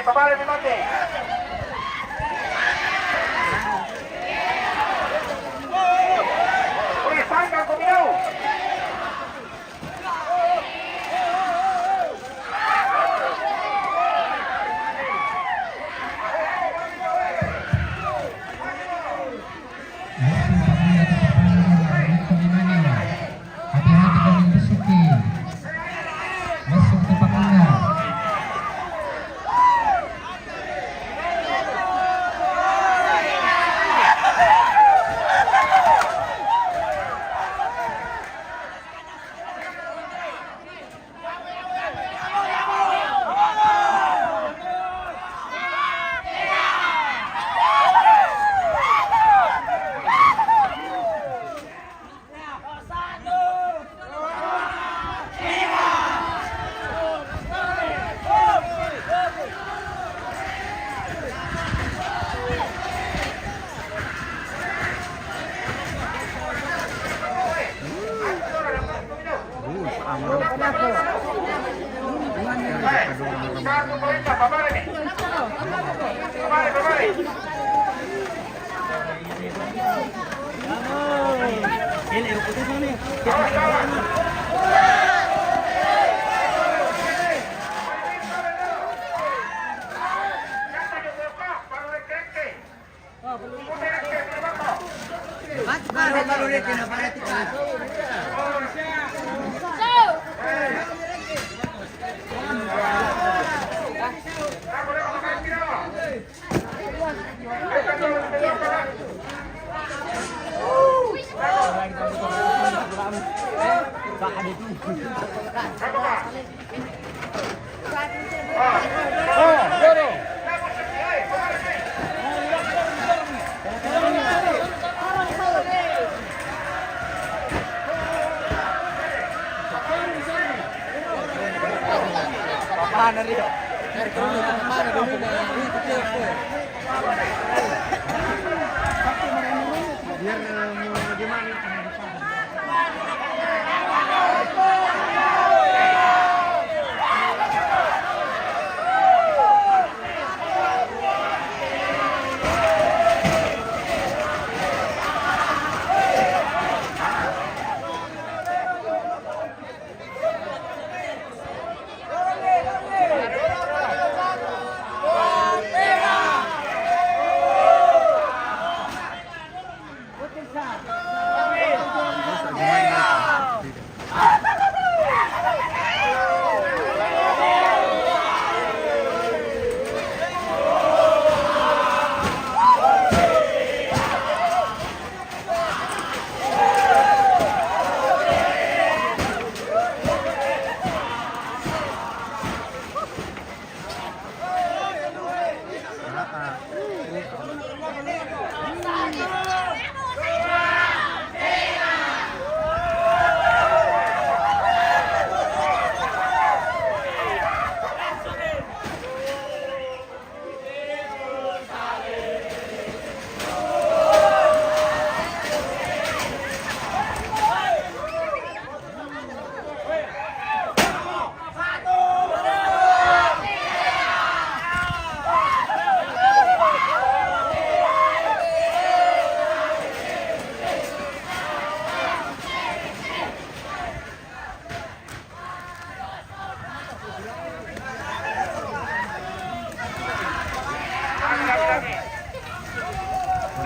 Papare mi mate. Oi, sangka kumiau. Hati-hati dengan Besuki. Masuk ke Pakanda.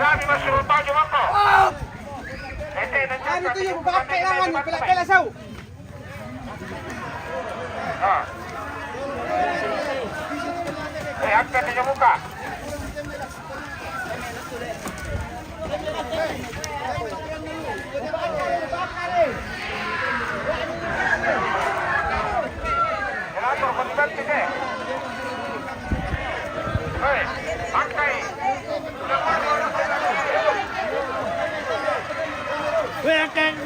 Sabi masuk baju mako. Sabi tu yung buka kailangan yung pila-pila saw. Angkat dia muka. Kenapa kau dibantu deh? Hei, pakai. Weh, angkat.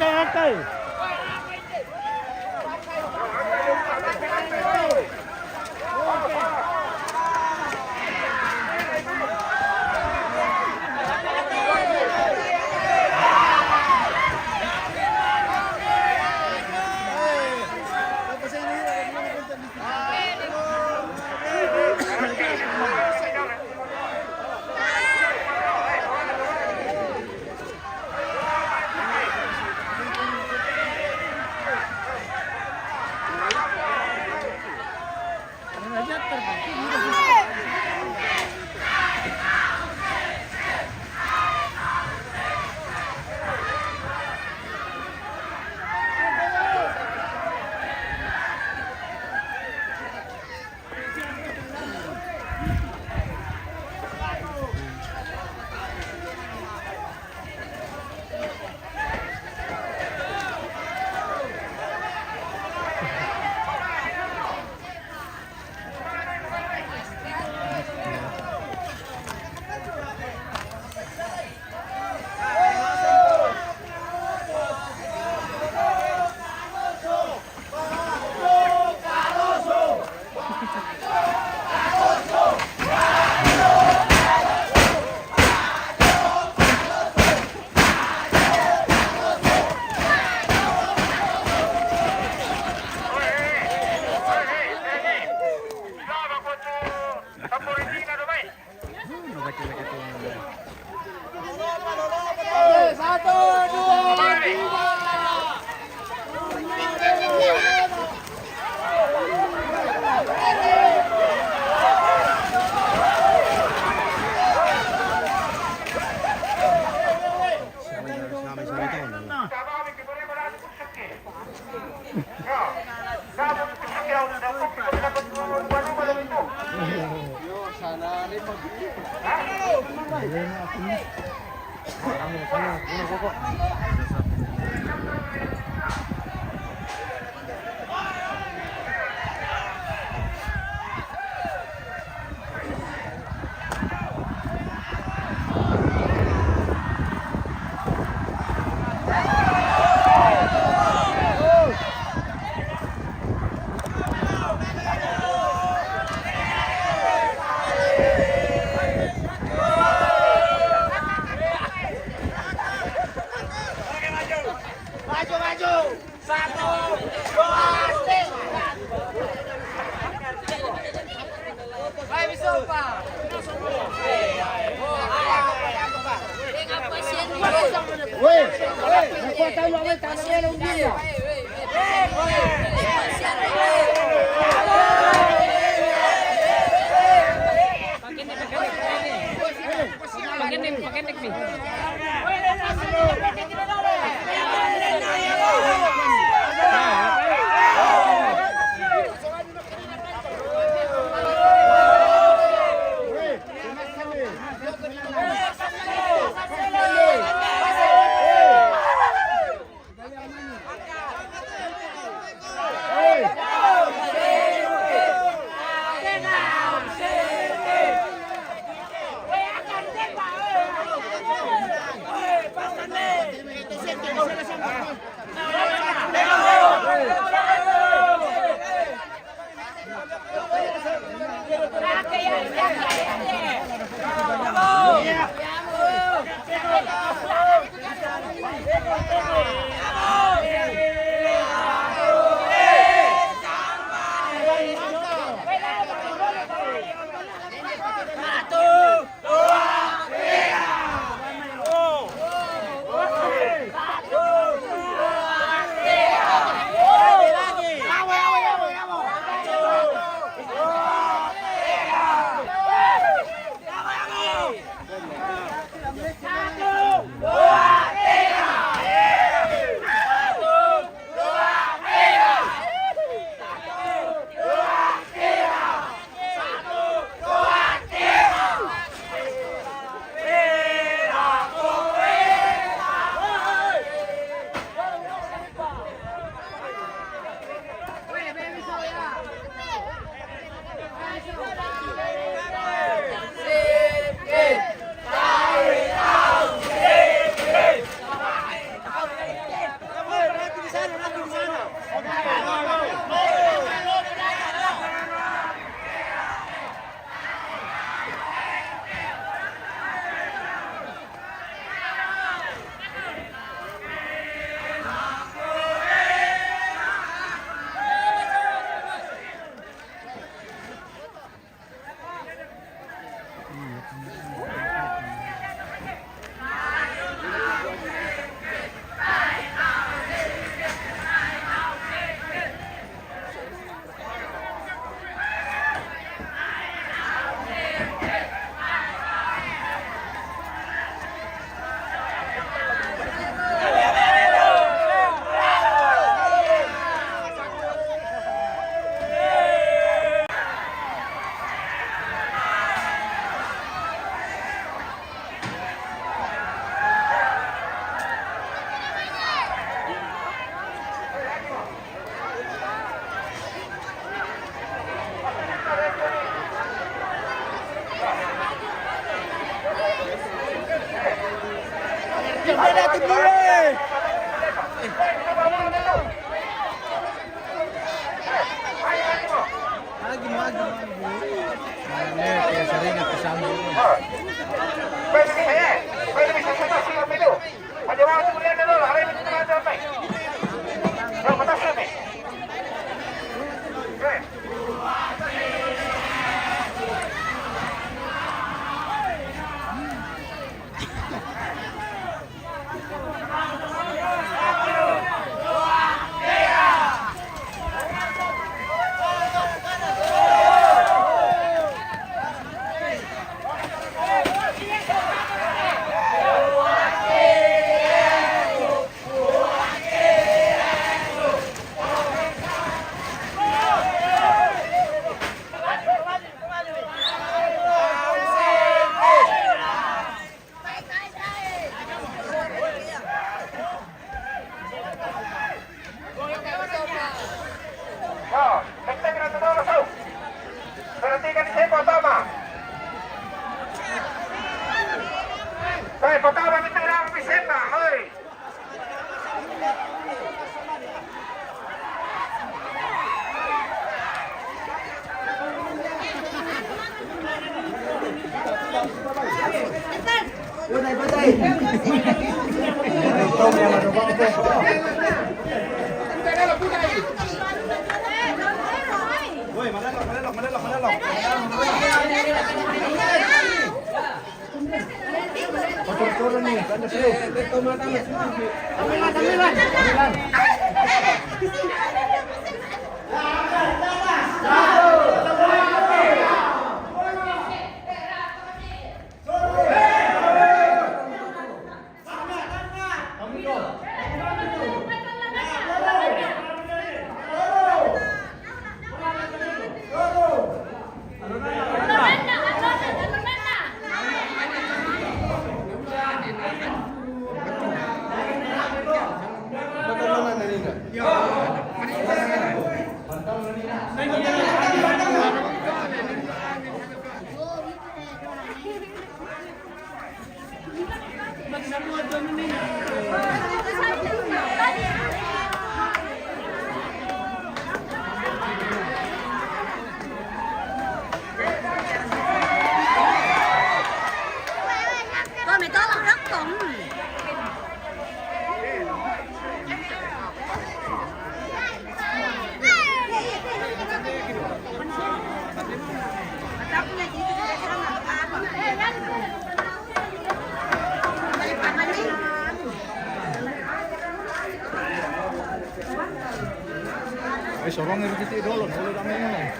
Sorongnya begitu dulu, dulu ramai.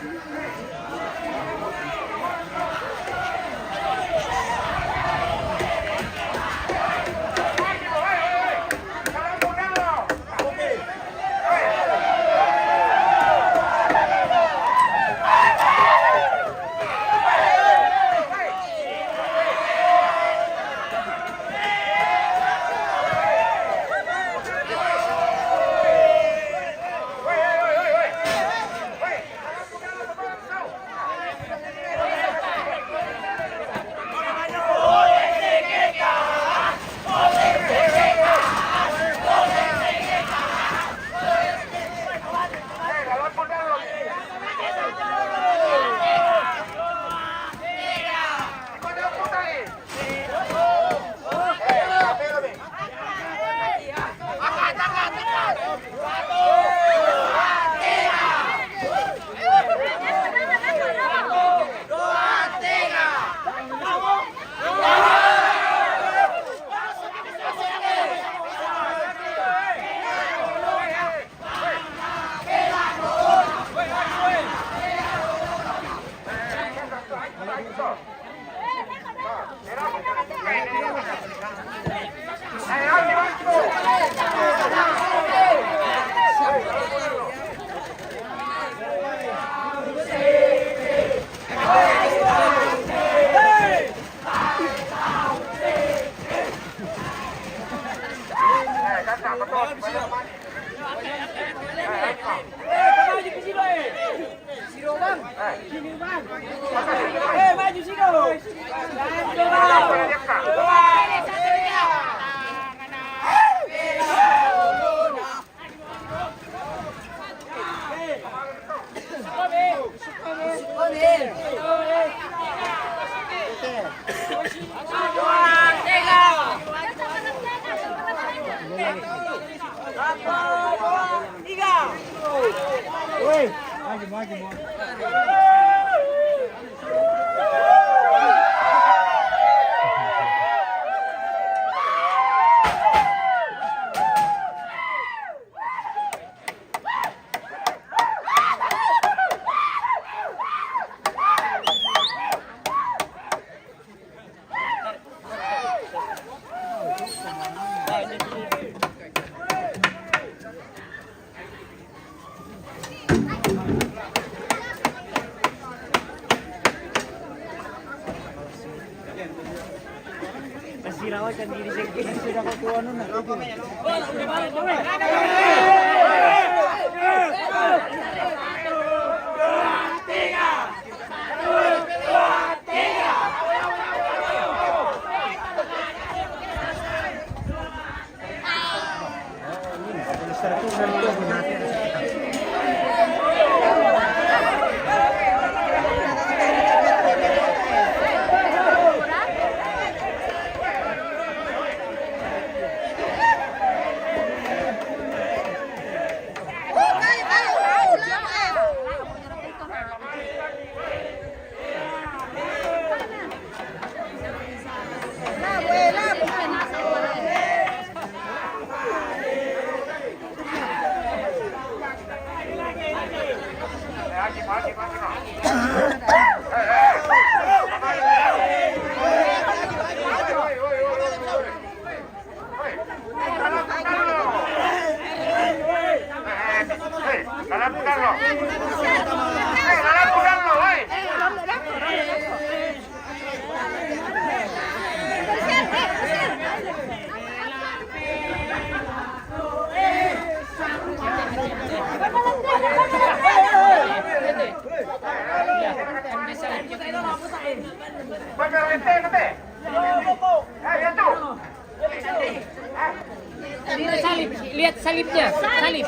Lihat salibnya, salib.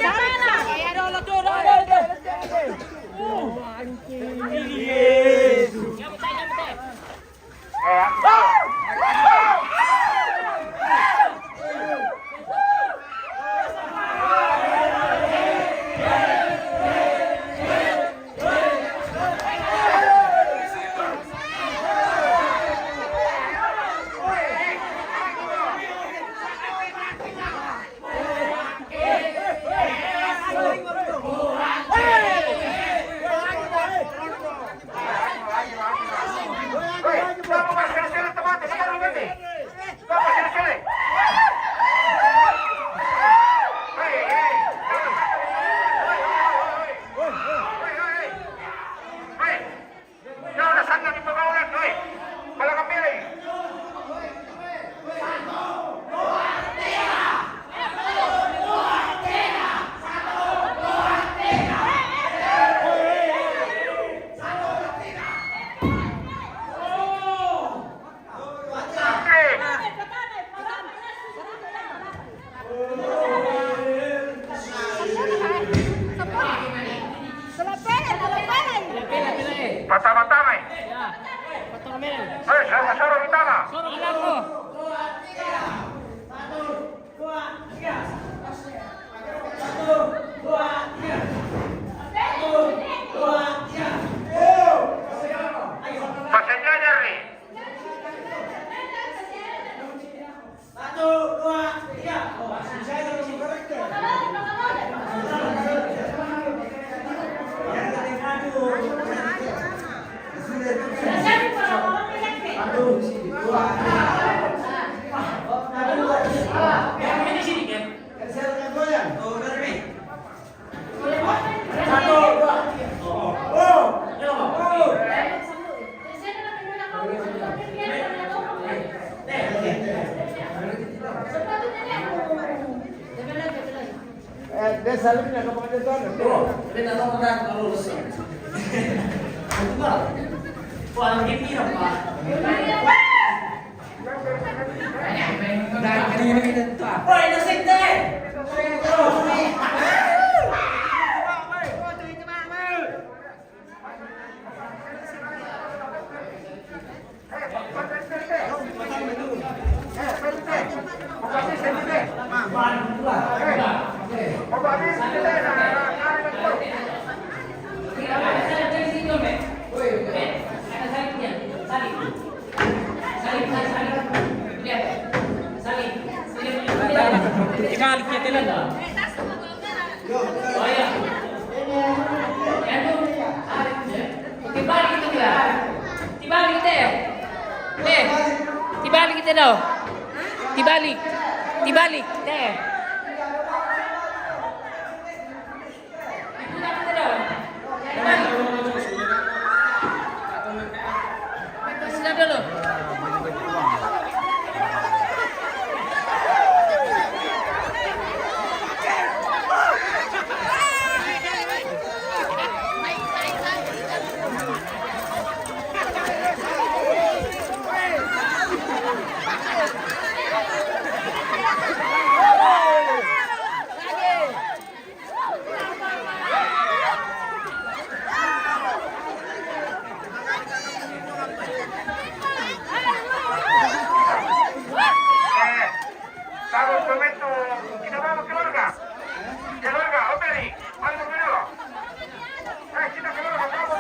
Pertama-tama. Suruh utama. Pasenya dari. 1, 2, 3. Dia salibnya ke pengajian tuan. Dia tak tahu kan lulus. Wah, ini apa? Wah, itu sekte. Dibalik kita lang. Oh ya. Dibalik kita dia. Dibalik kita ya. Dibalik kita daw. Dibalik. Dibalik. Deh. Sudah dulu. Kalau prometo, kita vamos keluarga. Keluarga, operi, algo nuevo. Kita keluarga, vamos.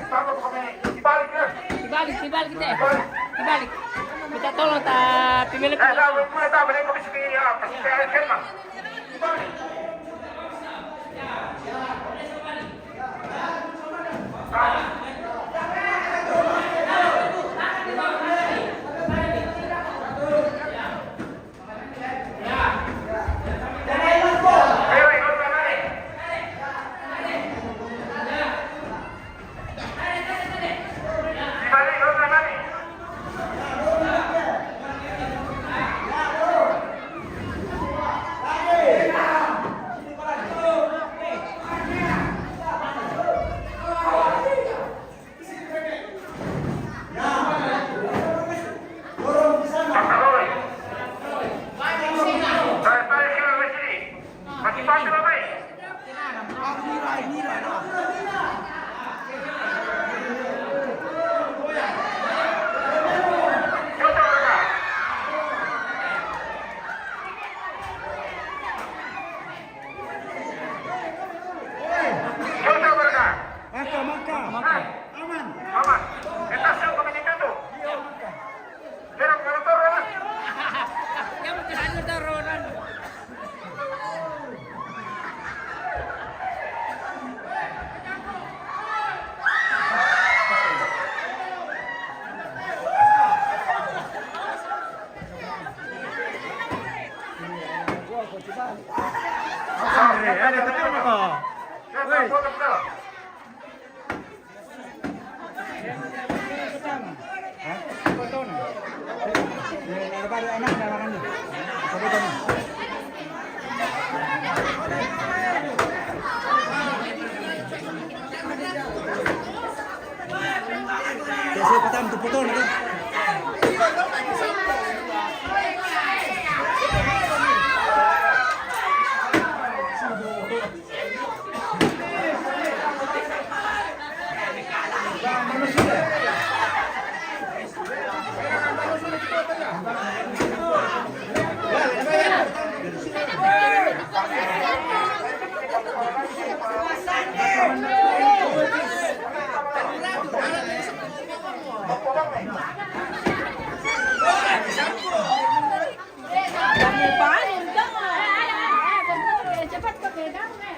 Vamos comer. Dibalik kita ya. Dibalik. Minta tolong pemilik. Mulai tahu mereka bisa kayak Herman.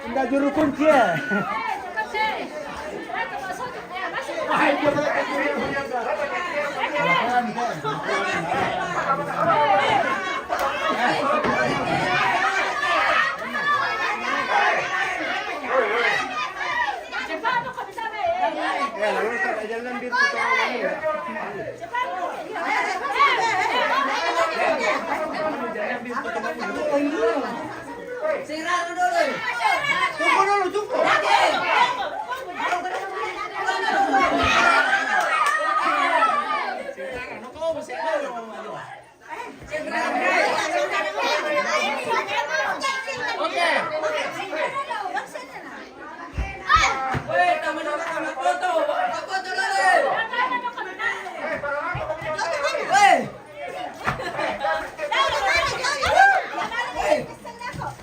Enggak juru kunci ya.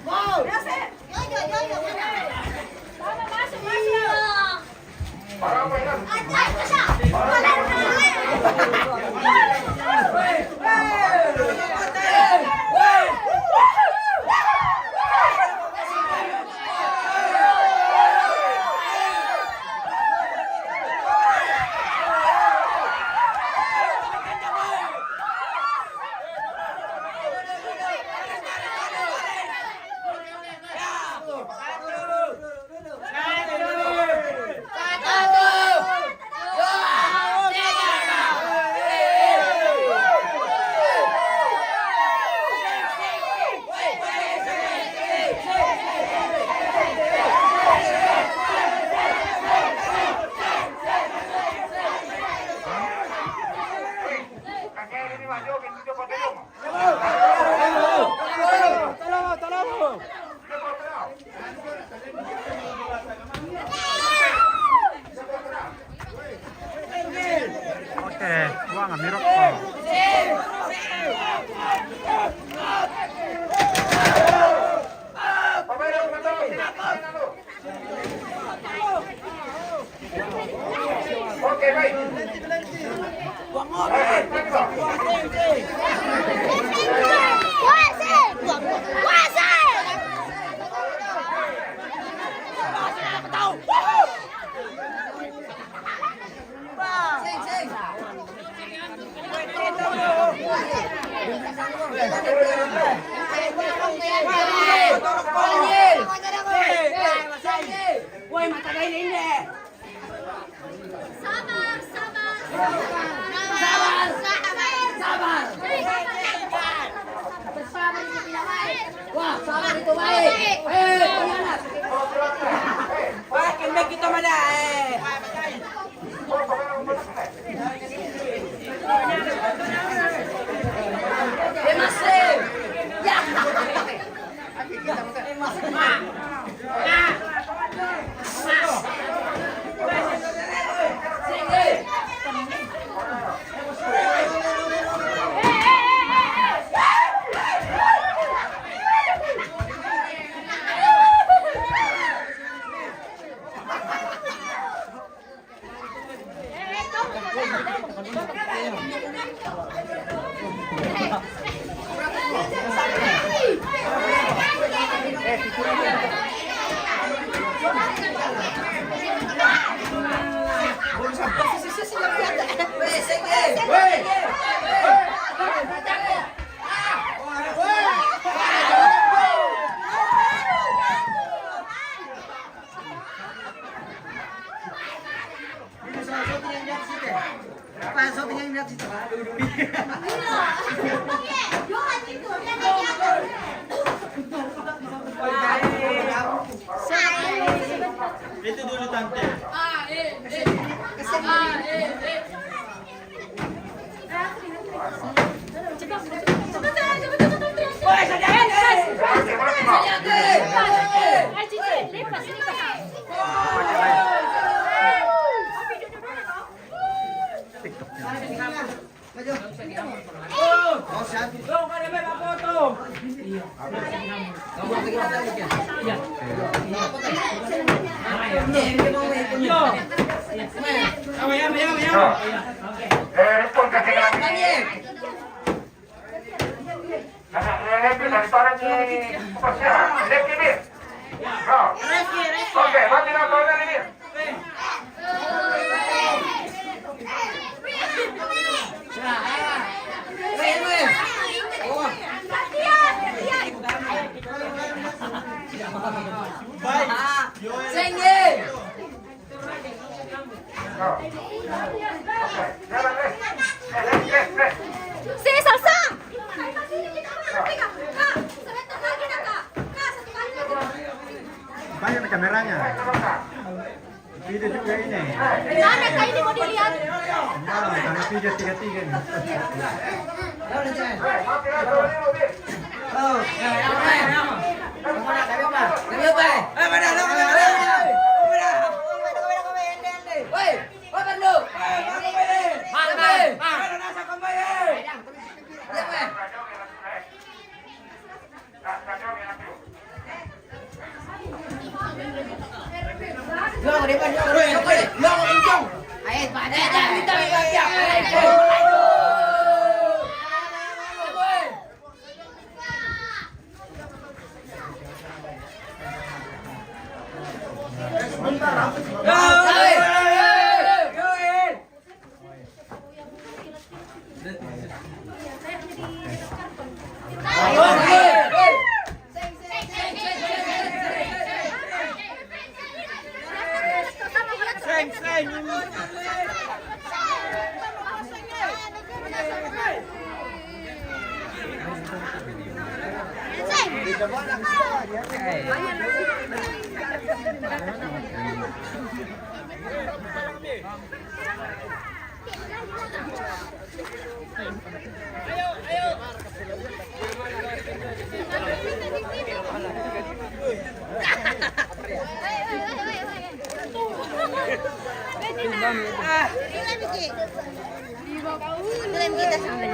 Wow. Oke, buang mirok kok. Oke, baik. Woi, mata kain ini. Sabar, sabar. Sabar. Sabar. Bersabar itu tidak baik. Wah, sabar itu baik. Anak. Wah, kembali kita mana? Masih. Ya. Itu dulu tante. Respon ke kailangan ini. Lebih dari orang ini. Lebih ini. Oke, mati nak tahu ini. Si salsa. Banyak nih kameranya. Video juga ini. Mana saya ini mau dilihat? Nah, karena video 33 nih. Ayo. Belum kita sampai.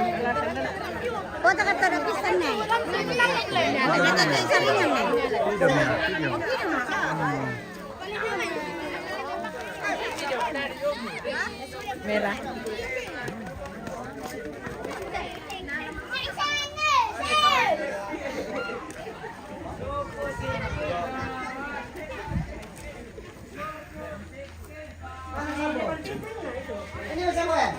Kota kata ada pisan nih. Kata tuh sampingnya nih. Merah. Ini siapa ya?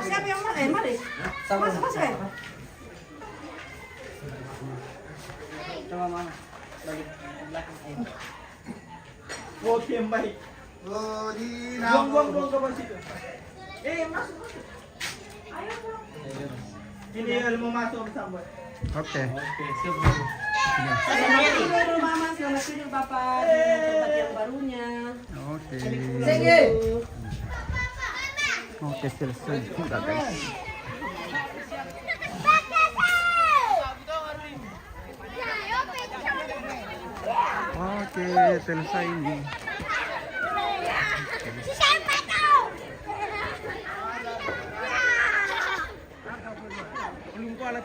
Siapa yang mana? Mari. Masuk ya. Coba mana? Balik belakang. Oke, baik. Oh, di Buang ke bawah situ. Masuk. Ini mau masuk bersama. Oke. Selamat Mama, selamat tidur Bapak di tempat yang barunya. Oke. Oke, selesai. Sudah, guys. Oke, selesai ini. Belum kuat lah,